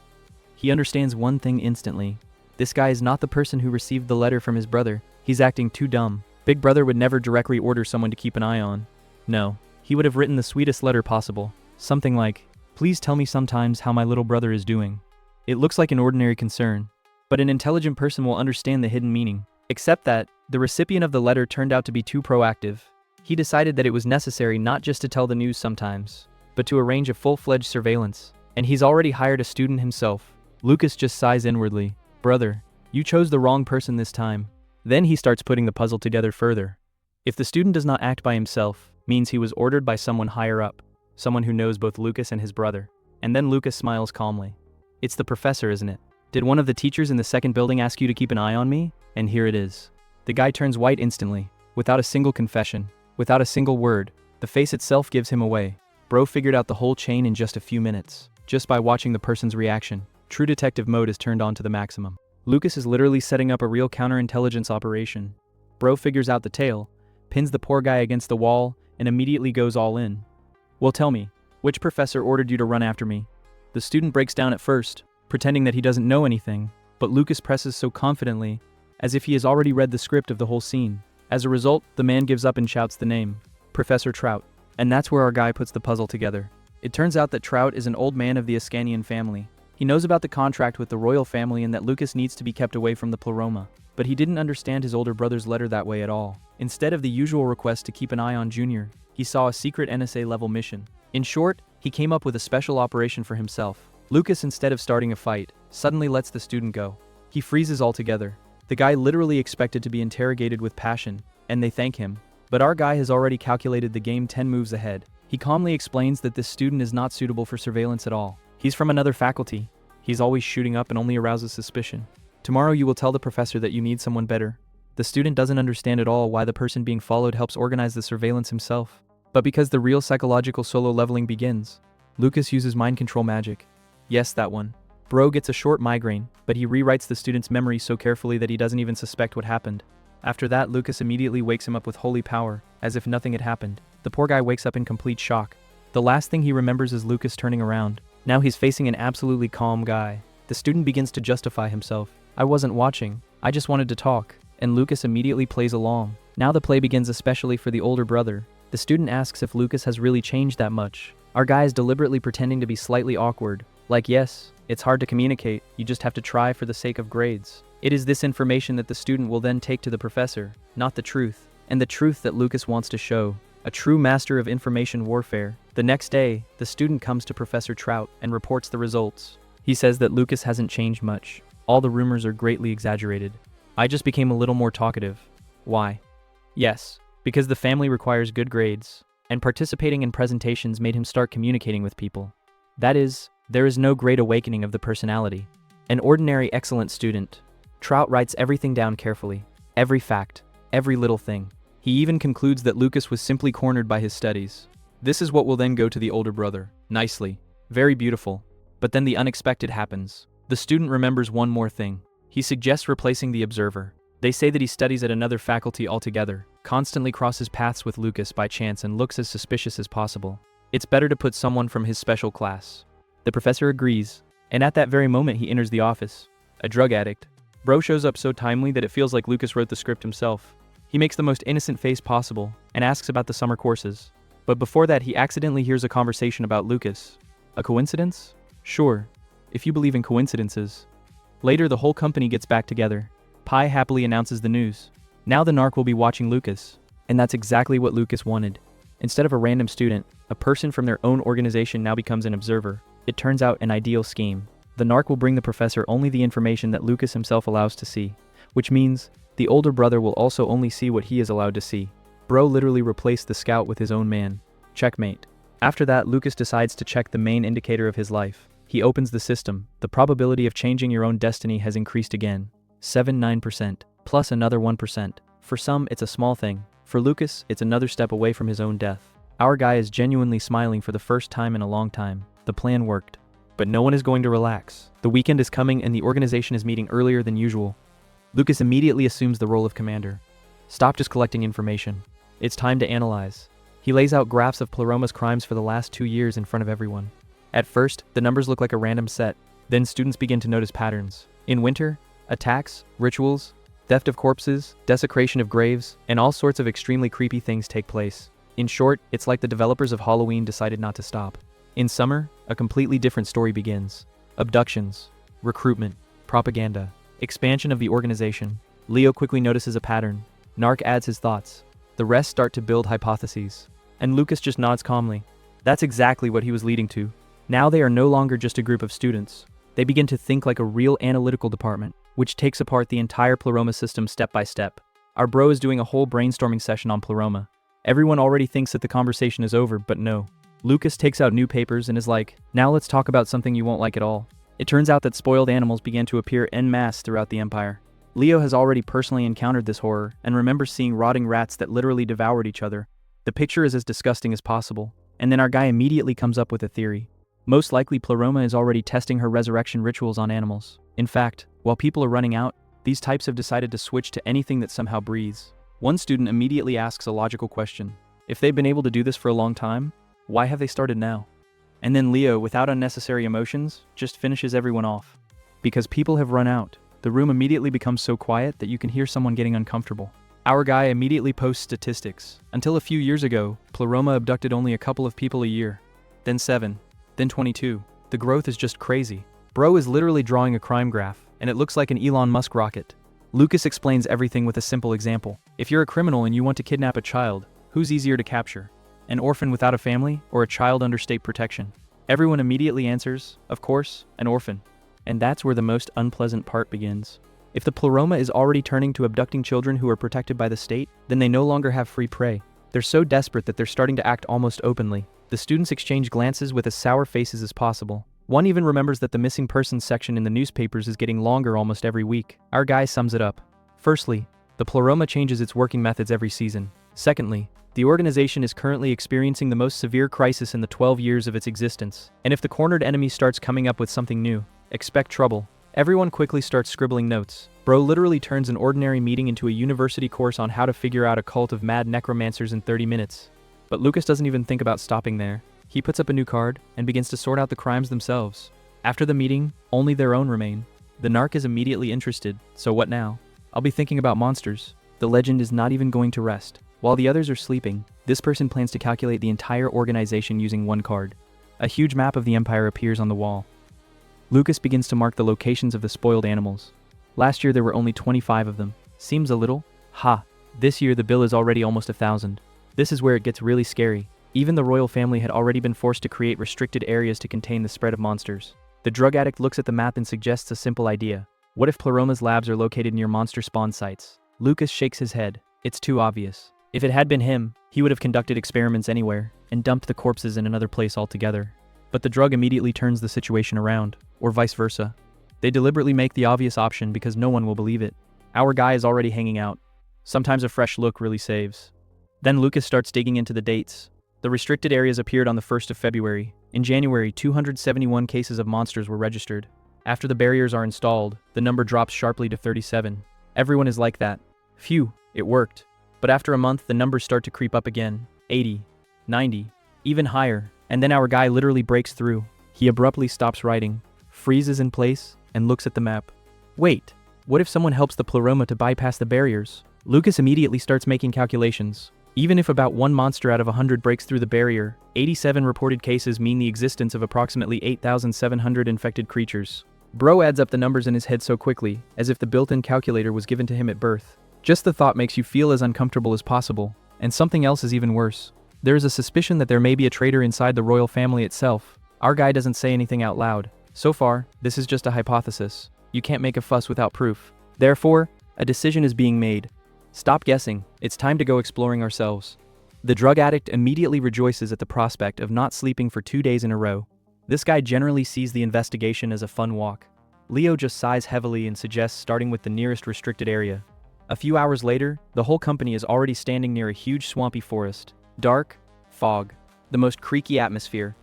He understands one thing instantly. This guy is not the person who received the letter from his brother. He's acting too dumb. Big brother would never directly order someone to keep an eye on. No. He would have written the sweetest letter possible. Something like, "Please tell me sometimes how my little brother is doing." It looks like an ordinary concern. But an intelligent person will understand the hidden meaning. Except that, the recipient of the letter turned out to be too proactive. He decided that it was necessary not just to tell the news sometimes, but to arrange a full-fledged surveillance. And he's already hired a student himself. Lucas just sighs inwardly. Brother, you chose the wrong person this time. Then he starts putting the puzzle together further. If the student does not act by himself, means he was ordered by someone higher up, someone who knows both Lucas and his brother. And then Lucas smiles calmly. It's the professor, isn't it? Did one of the teachers in the second building ask you to keep an eye on me? And here it is. The guy turns white instantly, without a single confession, without a single word. The face itself gives him away. Bro figured out the whole chain in just a few minutes, just by watching the person's reaction. True detective mode is turned on to the maximum. Lucas is literally setting up a real counterintelligence operation. Bro figures out the tale, pins the poor guy against the wall, and immediately goes all in. Well, tell me, which professor ordered you to run after me? The student breaks down at first, pretending that he doesn't know anything, but Lucas presses so confidently, as if he has already read the script of the whole scene. As a result, the man gives up and shouts the name, Professor Trout. And that's where our guy puts the puzzle together. It turns out that Trout is an old man of the Ascanian family. He knows about the contract with the royal family and that Lucas needs to be kept away from the Pleroma. But he didn't understand his older brother's letter that way at all. Instead of the usual request to keep an eye on Junior, he saw a secret NSA-level mission. In short, he came up with a special operation for himself. Lucas, instead of starting a fight, suddenly lets the student go. He freezes altogether. The guy literally expected to be interrogated with passion, and they thank him. But our guy has already calculated the game 10 moves ahead. He calmly explains that this student is not suitable for surveillance at all. He's from another faculty. He's always shooting up and only arouses suspicion. Tomorrow you will tell the professor that you need someone better. The student doesn't understand at all why the person being followed helps organize the surveillance himself. But because the real psychological solo leveling begins, Lucas uses mind control magic. Yes, that one. Bro gets a short migraine, but he rewrites the student's memory so carefully that he doesn't even suspect what happened. After that, Lucas immediately wakes him up with holy power, as if nothing had happened. The poor guy wakes up in complete shock. The last thing he remembers is Lucas turning around. Now he's facing an absolutely calm guy. The student begins to justify himself. I wasn't watching. I just wanted to talk. And Lucas immediately plays along. Now the play begins especially for the older brother. The student asks if Lucas has really changed that much. Our guy is deliberately pretending to be slightly awkward. Like, yes, it's hard to communicate, you just have to try for the sake of grades. It is this information that the student will then take to the professor, not the truth. And the truth that Lucas wants to show. A true master of information warfare. The next day, the student comes to Professor Trout and reports the results. He says that Lucas hasn't changed much. All the rumors are greatly exaggerated. I just became a little more talkative. Why? Yes, because the family requires good grades. and participating in presentations made him start communicating with people. That is, there is no great awakening of the personality. An ordinary excellent student, Trout writes everything down carefully, every fact, every little thing. He even concludes that Lucas was simply cornered by his studies. This is what will then go to the older brother. Nicely. Very beautiful. But then the unexpected happens. The student remembers one more thing. He suggests replacing the observer. They say that he studies at another faculty altogether, constantly crosses paths with Lucas by chance and looks as suspicious as possible. It's better to put someone from his special class. The professor agrees, and at that very moment he enters the office. A drug addict. Bro shows up so timely that it feels like Lucas wrote the script himself. He makes the most innocent face possible and asks about the summer courses. But before that, he accidentally hears a conversation about Lucas. A coincidence? Sure, if you believe in coincidences. Later, the whole company gets back together. Pi happily announces the news. Now the narc will be watching Lucas. And that's exactly what Lucas wanted. Instead of a random student, a person from their own organization now becomes an observer. It turns out an ideal scheme. The narc will bring the professor only the information that Lucas himself allows to see, which means the older brother will also only see what he is allowed to see. Bro literally replaced the scout with his own man. Checkmate. After that, Lucas decides to check the main indicator of his life. He opens the system. The probability of changing your own destiny has increased again. 79%, plus another 1%. For some, it's a small thing. For Lucas, it's another step away from his own death. Our guy is genuinely smiling for the first time in a long time. The plan worked. But no one is going to relax. The weekend is coming and the organization is meeting earlier than usual. Lucas immediately assumes the role of commander. Stop just collecting information. It's time to analyze. He lays out graphs of Pleroma's crimes for the last 2 years in front of everyone. At first, the numbers look like a random set. Then students begin to notice patterns. In winter, attacks, rituals, theft of corpses, desecration of graves, and all sorts of extremely creepy things take place. In short, it's like the developers of Halloween decided not to stop. In summer, a completely different story begins. Abductions, recruitment, propaganda, expansion of the organization. Leo quickly notices a pattern. Narc adds his thoughts. The rest start to build hypotheses. And Lucas just nods calmly. That's exactly what he was leading to. Now they are no longer just a group of students. They begin to think like a real analytical department, which takes apart the entire Pleroma system step by step. Our bro is doing a whole brainstorming session on Pleroma. Everyone already thinks that the conversation is over, but no. Lucas takes out new papers and is like, now let's talk about something you won't like at all. It turns out that spoiled animals began to appear en masse throughout the empire. Leo has already personally encountered this horror and remembers seeing rotting rats that literally devoured each other. The picture is as disgusting as possible, and then our guy immediately comes up with a theory. Most likely Pleroma is already testing her resurrection rituals on animals. In fact, while people are running out, these types have decided to switch to anything that somehow breathes. One student immediately asks a logical question. If they've been able to do this for a long time, why have they started now? And then Leo, without unnecessary emotions, just finishes everyone off. Because people have run out. The room immediately becomes so quiet that you can hear someone getting uncomfortable. Our guy immediately posts statistics. Until a few years ago, Pleroma abducted only a couple of people a year. Then 7. Then 22. The growth is just crazy. Bro is literally drawing a crime graph, and it looks like an Elon Musk rocket. Lucas explains everything with a simple example. If you're a criminal and you want to kidnap a child, who's easier to capture? An orphan without a family, or a child under state protection? Everyone immediately answers, of course, an orphan. And that's where the most unpleasant part begins. If the Pleroma is already turning to abducting children who are protected by the state, then they no longer have free prey. They're so desperate that they're starting to act almost openly. The students exchange glances with as sour faces as possible. One even remembers that the missing persons section in the newspapers is getting longer almost every week. Our guy sums it up. Firstly, the Pleroma changes its working methods every season. Secondly, the organization is currently experiencing the most severe crisis in the 12 years of its existence. And if the cornered enemy starts coming up with something new, expect trouble. Everyone quickly starts scribbling notes. Bro literally turns an ordinary meeting into a university course on how to figure out a cult of mad necromancers in 30 minutes. But Lucas doesn't even think about stopping there. He puts up a new card and begins to sort out the crimes themselves. After the meeting, only their own remain. The narc is immediately interested, so what now? I'll be thinking about monsters. The legend is not even going to rest. While the others are sleeping, this person plans to calculate the entire organization using one card. A huge map of the empire appears on the wall. Lucas begins to mark the locations of the spoiled animals. Last year there were only 25 of them. Seems a little? Ha! This year the bill is already almost 1,000. This is where it gets really scary. Even the royal family had already been forced to create restricted areas to contain the spread of monsters. The drug addict looks at the map and suggests a simple idea. What if Pleroma's labs are located near monster spawn sites? Lucas shakes his head. It's too obvious. If it had been him, he would have conducted experiments anywhere and dumped the corpses in another place altogether. But the drug immediately turns the situation around, or vice versa. They deliberately make the obvious option because no one will believe it. Our guy is already hanging out. Sometimes a fresh look really saves. Then Lucas starts digging into the dates. The restricted areas appeared on the 1st of February. In January, 271 cases of monsters were registered. After the barriers are installed, the number drops sharply to 37. Everyone is like that. Phew, it worked. But after a month, the numbers start to creep up again. 80, 90, even higher. And then our guy literally breaks through. He abruptly stops writing, freezes in place, and looks at the map. Wait, what if someone helps the pleroma to bypass the barriers? Lucas immediately starts making calculations. Even if about one monster out of 100 breaks through the barrier, 87 reported cases mean the existence of approximately 8,700 infected creatures. Bro adds up the numbers in his head so quickly, as if the built-in calculator was given to him at birth. Just the thought makes you feel as uncomfortable as possible. And something else is even worse. There is a suspicion that there may be a traitor inside the royal family itself. Our guy doesn't say anything out loud. So far, this is just a hypothesis. You can't make a fuss without proof. Therefore, a decision is being made. Stop guessing, it's time to go exploring ourselves. The drug addict immediately rejoices at the prospect of not sleeping for 2 days in a row. This guy generally sees the investigation as a fun walk. Leo just sighs heavily and suggests starting with the nearest restricted area. A few hours later, the whole company is already standing near a huge swampy forest. Dark, fog, the most creaky atmosphere.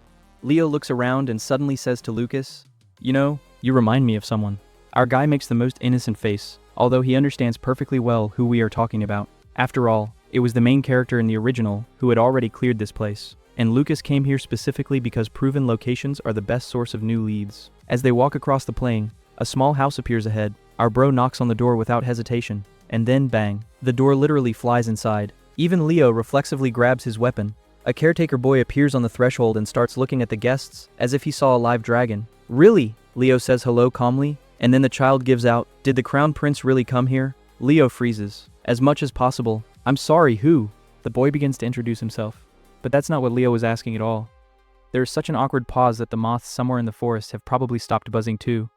Leo looks around and suddenly says to Lucas, "You know, you remind me of someone." Our guy makes the most innocent face, although he understands perfectly well who we are talking about. After all, it was the main character in the original who had already cleared this place. And Lucas came here specifically because proven locations are the best source of new leads. As they walk across the plain, a small house appears ahead. Our bro knocks on the door without hesitation. And then bang, the door literally flies inside. Even Leo reflexively grabs his weapon. A caretaker boy appears on the threshold and starts looking at the guests as if he saw a live dragon. "Really?" Leo says hello calmly. And then the child gives out, "Did the crown prince really come here?" Leo freezes. "As much as possible. I'm sorry, who?" The boy begins to introduce himself. But that's not what Leo was asking at all. There is such an awkward pause that the moths somewhere in the forest have probably stopped buzzing too.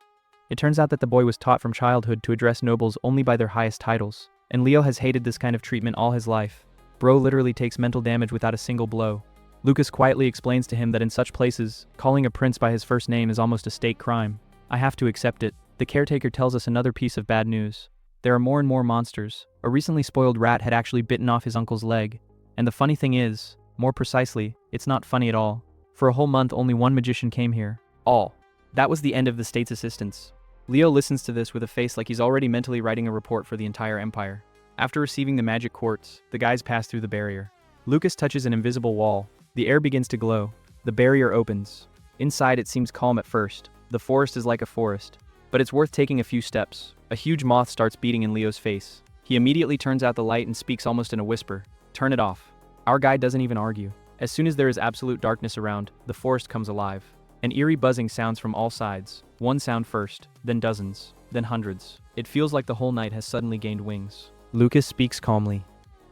It turns out that the boy was taught from childhood to address nobles only by their highest titles. And Leo has hated this kind of treatment all his life. Bro literally takes mental damage without a single blow. Lucas quietly explains to him that in such places, calling a prince by his first name is almost a state crime. I have to accept it. The caretaker tells us another piece of bad news. There are more and more monsters. A recently spoiled rat had actually bitten off his uncle's leg. And the funny thing is, more precisely, it's not funny at all. For a whole month, only one magician came here. All. That was the end of the state's assistance. Leo listens to this with a face like he's already mentally writing a report for the entire empire. After receiving the magic quartz, the guys pass through the barrier. Lucas touches an invisible wall. The air begins to glow. The barrier opens. Inside it seems calm at first. The forest is like a forest. But it's worth taking a few steps. A huge moth starts beating in Leo's face. He immediately turns out the light and speaks almost in a whisper. "Turn it off." Our guy doesn't even argue. As soon as there is absolute darkness around, the forest comes alive. An eerie buzzing sounds from all sides. One sound first, then dozens, then hundreds. It feels like the whole night has suddenly gained wings. Lucas speaks calmly.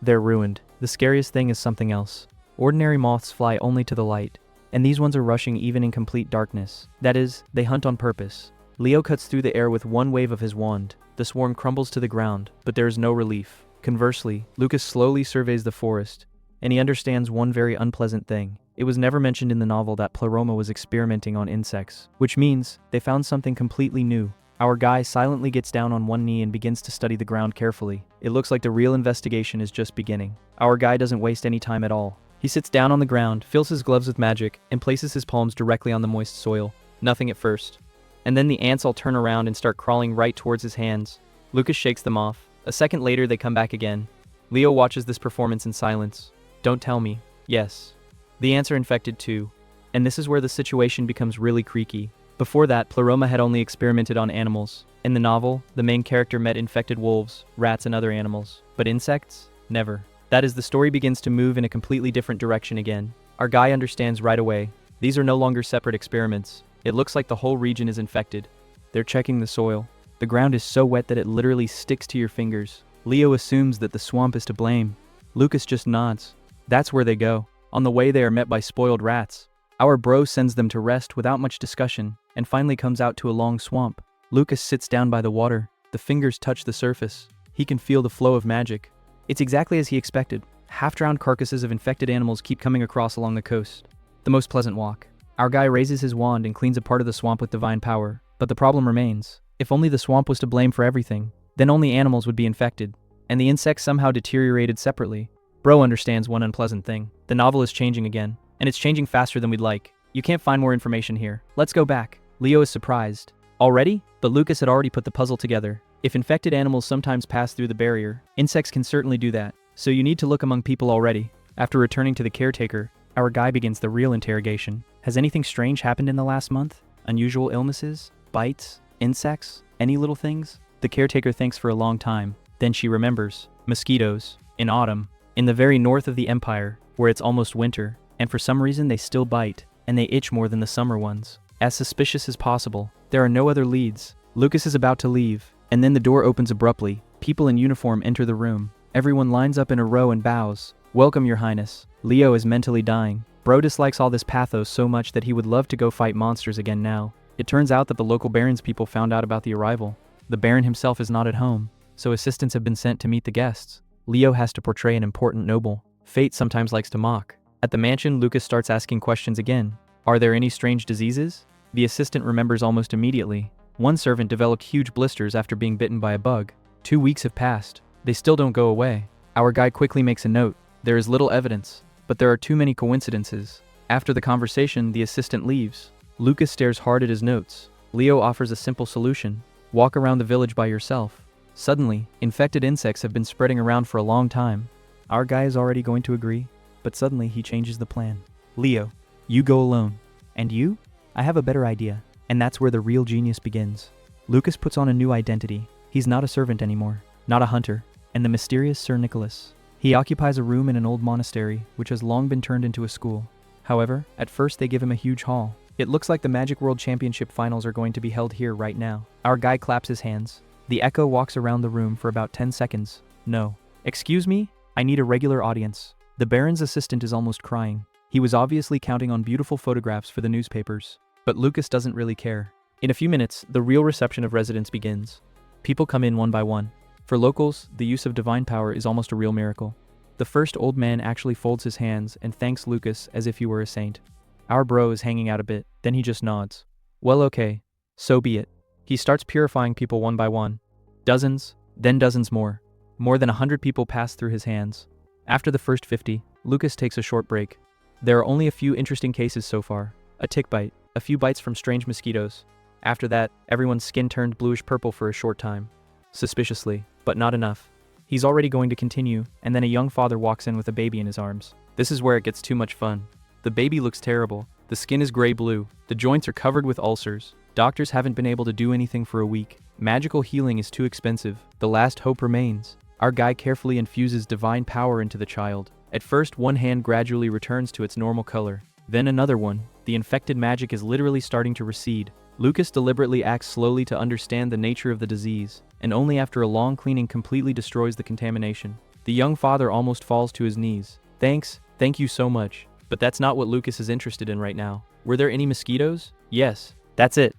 "They're ruined. The scariest thing is something else. Ordinary moths fly only to the light, and these ones are rushing even in complete darkness. That is, they hunt on purpose." Leo cuts through the air with one wave of his wand. The swarm crumbles to the ground, but there is no relief. Conversely, Lucas slowly surveys the forest, and he understands one very unpleasant thing. It was never mentioned in the novel that Pleroma was experimenting on insects, which means they found something completely new. Our guy silently gets down on one knee and begins to study the ground carefully. It looks like the real investigation is just beginning. Our guy doesn't waste any time at all. He sits down on the ground, fills his gloves with magic, and places his palms directly on the moist soil. Nothing at first. And then the ants all turn around and start crawling right towards his hands. Lucas shakes them off. A second later, they come back again. Leo watches this performance in silence. Don't tell me. Yes. The ants are infected too. And this is where the situation becomes really creaky. Before that, Pleroma had only experimented on animals. In the novel, the main character met infected wolves, rats, and other animals. But insects? Never. That is, the story begins to move in a completely different direction again. Our guy understands right away. These are no longer separate experiments. It looks like the whole region is infected. They're checking the soil. The ground is so wet that it literally sticks to your fingers. Leo assumes that the swamp is to blame. Lucas just nods. That's where they go. On the way, they are met by spoiled rats. Our bro sends them to rest without much discussion, and finally comes out to a long swamp. Lucas sits down by the water. The fingers touch the surface. He can feel the flow of magic. It's exactly as he expected. Half-drowned carcasses of infected animals keep coming across along the coast. The most pleasant walk. Our guy raises his wand and cleans a part of the swamp with divine power, but the problem remains. If only the swamp was to blame for everything, then only animals would be infected, and the insects somehow deteriorated separately. Bro understands one unpleasant thing. The novel is changing again, and it's changing faster than we'd like. You can't find more information here. Let's go back. Leo is surprised. Already? But Lucas had already put the puzzle together. If infected animals sometimes pass through the barrier, insects can certainly do that. So you need to look among people already. After returning to the caretaker, our guy begins the real interrogation. Has anything strange happened in the last month? Unusual illnesses? Bites? Insects? Any little things? The caretaker thinks for a long time. Then she remembers. Mosquitoes. In autumn. In the very north of the empire, where it's almost winter, and for some reason they still bite, and they itch more than the summer ones. As suspicious as possible. There are no other leads. Lucas is about to leave, and then the door opens abruptly. People in uniform enter the room. Everyone lines up in a row and bows. Welcome, Your Highness. Leo is mentally dying. Bro dislikes all this pathos so much that he would love to go fight monsters again now. It turns out that the local Baron's people found out about the arrival. The Baron himself is not at home, so assistants have been sent to meet the guests. Leo has to portray an important noble. Fate sometimes likes to mock. At the mansion, Lucas starts asking questions again. Are there any strange diseases? The assistant remembers almost immediately. One servant developed huge blisters after being bitten by a bug. 2 weeks have passed. They still don't go away. Our guy quickly makes a note. There is little evidence, but there are too many coincidences. After the conversation, the assistant leaves. Lucas stares hard at his notes. Leo offers a simple solution. Walk around the village by yourself. Suddenly, infected insects have been spreading around for a long time. Our guy is already going to agree, but suddenly he changes the plan. Leo, you go alone. And you? I have a better idea. And that's where the real genius begins. Lucas puts on a new identity. He's not a servant anymore, not a hunter, and the mysterious Sir Nicholas. He occupies a room in an old monastery, which has long been turned into a school. However, at first they give him a huge hall. It looks like the Magic World Championship finals are going to be held here right now. Our guy claps his hands. The echo walks around the room for about 10 seconds. No. Excuse me? I need a regular audience. The Baron's assistant is almost crying. He was obviously counting on beautiful photographs for the newspapers. But Lucas doesn't really care. In a few minutes, the real reception of residents begins. People come in one by one. For locals, the use of divine power is almost a real miracle. The first old man actually folds his hands and thanks Lucas as if he were a saint. Our bro is hanging out a bit, then he just nods. Well, okay. So be it. He starts purifying people one by one. Dozens, then dozens more. More than 100 people pass through his hands. After the first 50, Lucas takes a short break. There are only a few interesting cases so far. A tick bite, a few bites from strange mosquitoes. After that, everyone's skin turned bluish-purple for a short time. Suspiciously, but not enough. He's already going to continue, and then a young father walks in with a baby in his arms. This is where it gets too much fun. The baby looks terrible. The skin is gray-blue. The joints are covered with ulcers. Doctors haven't been able to do anything for a week. Magical healing is too expensive. The last hope remains. Our guy carefully infuses divine power into the child. At first, one hand gradually returns to its normal color. Then another one. The infected magic is literally starting to recede. Lucas deliberately acts slowly to understand the nature of the disease, and only after a long cleaning completely destroys the contamination. The young father almost falls to his knees. Thank you so much. But that's not what Lucas is interested in right now. Were there any mosquitoes? Yes. That's it.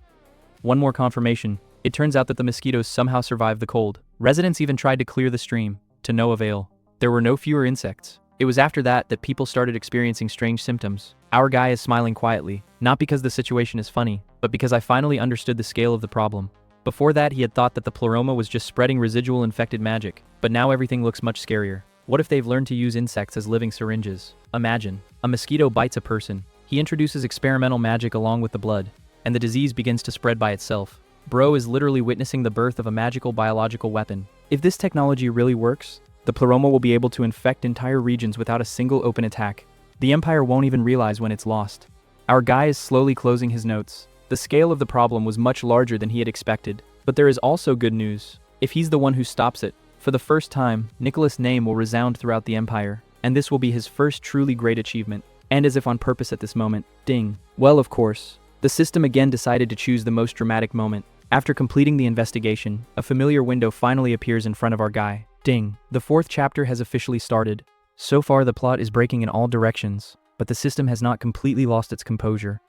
One more confirmation. It turns out that the mosquitoes somehow survived the cold. Residents even tried to clear the stream, to no avail. There were no fewer insects. It was after that that people started experiencing strange symptoms. Our guy is smiling quietly, not because the situation is funny, but because I finally understood the scale of the problem. Before that, he had thought that the pleroma was just spreading residual infected magic, but now everything looks much scarier. What if they've learned to use insects as living syringes? Imagine, a mosquito bites a person. He introduces experimental magic along with the blood, and the disease begins to spread by itself. Bro is literally witnessing the birth of a magical biological weapon. If this technology really works, the pleroma will be able to infect entire regions without a single open attack. The Empire won't even realize when it's lost. Our guy is slowly closing his notes. The scale of the problem was much larger than he had expected. But there is also good news. If he's the one who stops it, for the first time, Nicholas' name will resound throughout the Empire, and this will be his first truly great achievement. And as if on purpose at this moment, ding. Well, of course, the system again decided to choose the most dramatic moment. After completing the investigation, a familiar window finally appears in front of our guy. Ding. The 4th chapter has officially started. So far, the plot is breaking in all directions, but the system has not completely lost its composure.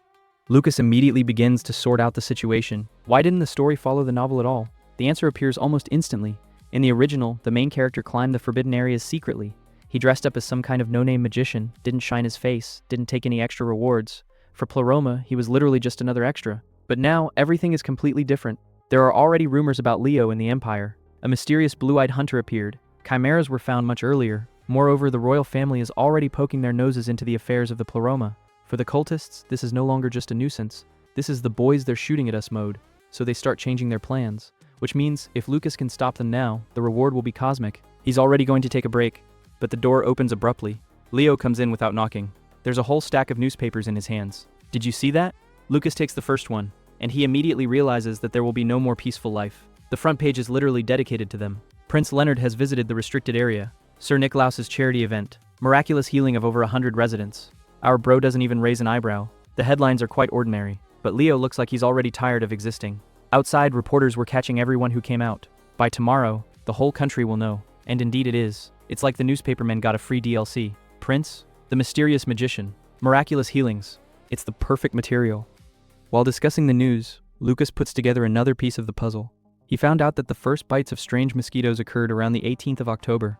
Lucas immediately begins to sort out the situation. Why didn't the story follow the novel at all? The answer appears almost instantly. In the original, the main character climbed the forbidden areas secretly, He dressed up as some kind of no-name magician, didn't shine his face, didn't take any extra rewards. For Pleroma, he was literally just another extra. But now, everything is completely different. There are already rumors about Leo in the Empire. A mysterious blue-eyed hunter appeared. Chimeras were found much earlier. Moreover, the royal family is already poking their noses into the affairs of the Pleroma. For the cultists, this is no longer just a nuisance. This is the boys they're shooting at us mode. So they start changing their plans. Which means, if Lucas can stop them now, the reward will be cosmic. He's already going to take a break. But the door opens abruptly. Leo comes in without knocking. There's a whole stack of newspapers in his hands. Did you see that? Lucas takes the first one, and he immediately realizes that there will be no more peaceful life. The front page is literally dedicated to them. Prince Leonard has visited the restricted area. Sir Nicklaus's charity event. Miraculous healing of over 100 residents. Our bro doesn't even raise an eyebrow. The headlines are quite ordinary, but Leo looks like he's already tired of existing. Outside, reporters were catching everyone who came out. By tomorrow, the whole country will know. And indeed it is. It's like the newspapermen got a free DLC. Prince, the mysterious magician, miraculous healings. It's the perfect material. While discussing the news, Lucas puts together another piece of the puzzle. He found out that the first bites of strange mosquitoes occurred around the 18th of October,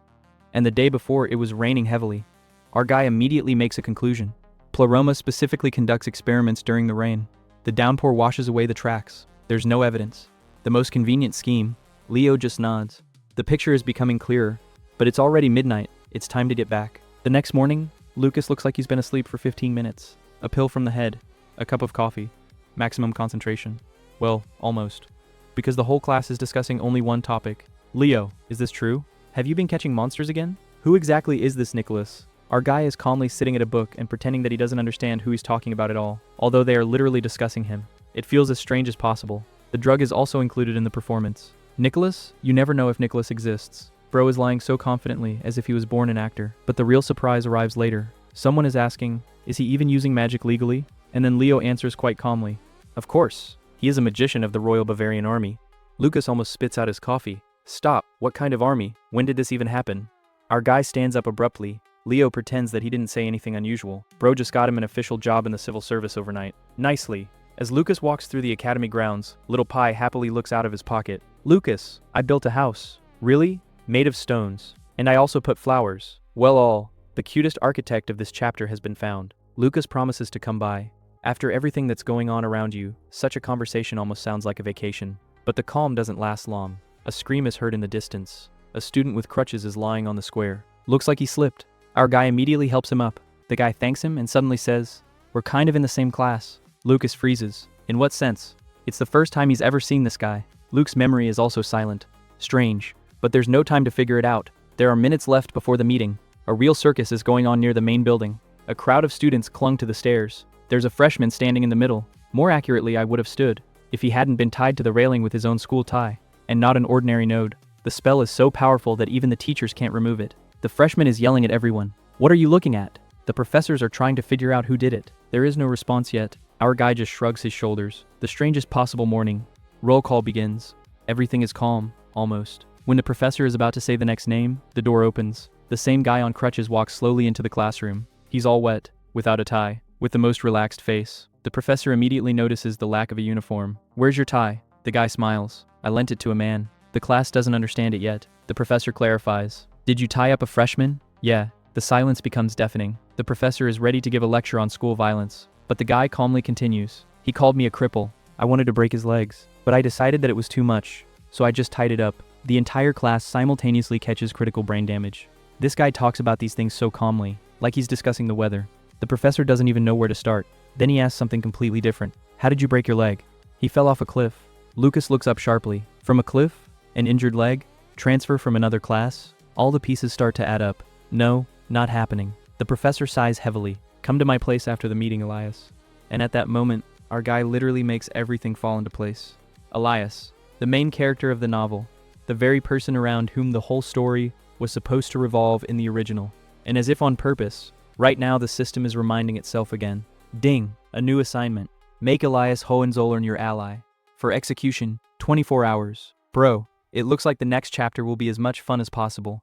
and the day before it was raining heavily. Our guy immediately makes a conclusion. Pleroma specifically conducts experiments during the rain. The downpour washes away the tracks. There's no evidence. The most convenient scheme. Leo just nods. The picture is becoming clearer, but it's already midnight. It's time to get back. The next morning, Lucas looks like he's been asleep for 15 minutes. A pill from the head, a cup of coffee, maximum concentration. Well, almost. Because the whole class is discussing only one topic. Leo, is this true? Have you been catching monsters again? Who exactly is this Nicholas? Our guy is calmly sitting at a book and pretending that he doesn't understand who he's talking about at all, although they are literally discussing him. It feels as strange as possible. The drug is also included in the performance. Nicholas? You never know if Nicholas exists. Bro is lying so confidently, as if he was born an actor. But the real surprise arrives later. Someone is asking, is he even using magic legally? And then Leo answers quite calmly. Of course. He is a magician of the Royal Bavarian Army. Lucas almost spits out his coffee. Stop, what kind of army? When did this even happen? Our guy stands up abruptly. Leo pretends that he didn't say anything unusual. Bro just got him an official job in the civil service overnight. Nicely. As Lucas walks through the academy grounds, Little Pie happily looks out of his pocket. Lucas, I built a house. Really? Made of stones. And I also put flowers. Well, the cutest architect of this chapter has been found. Lucas promises to come by. After everything that's going on around you, such a conversation almost sounds like a vacation. But the calm doesn't last long. A scream is heard in the distance. A student with crutches is lying on the square. Looks like he slipped. Our guy immediately helps him up. The guy thanks him and suddenly says, "We're kind of in the same class." Lucas freezes. In what sense? It's the first time he's ever seen this guy. Luke's memory is also silent. Strange. But there's no time to figure it out. There are minutes left before the meeting. A real circus is going on near the main building. A crowd of students clung to the stairs. There's a freshman standing in the middle. More accurately, I would have stood, if he hadn't been tied to the railing with his own school tie. And not an ordinary node. The spell is so powerful that even the teachers can't remove it. The freshman is yelling at everyone. What are you looking at? The professors are trying to figure out who did it. There is no response yet. Our guy just shrugs his shoulders. The strangest possible morning. Roll call begins. Everything is calm, almost. When the professor is about to say the next name, the door opens. The same guy on crutches walks slowly into the classroom. He's all wet, without a tie, with the most relaxed face. The professor immediately notices the lack of a uniform. Where's your tie? The guy smiles. I lent it to a man. The class doesn't understand it yet. The professor clarifies. Did you tie up a freshman? Yeah. The silence becomes deafening. The professor is ready to give a lecture on school violence. But the guy calmly continues. He called me a cripple. I wanted to break his legs. But I decided that it was too much. So I just tied it up. The entire class simultaneously catches critical brain damage. This guy talks about these things so calmly, like he's discussing the weather. The professor doesn't even know where to start. Then he asks something completely different. How did you break your leg? He fell off a cliff. Lucas looks up sharply. From a cliff? An injured leg? Transfer from another class? All the pieces start to add up. No, not happening. The professor sighs heavily. Come to my place after the meeting, Elias. And at that moment, our guy literally makes everything fall into place. Elias, the main character of the novel, the very person around whom the whole story was supposed to revolve in the original. And as if on purpose, right now the system is reminding itself again. Ding, a new assignment. Make Elias Hohenzollern your ally. For execution, 24 hours. Bro, it looks like the next chapter will be as much fun as possible.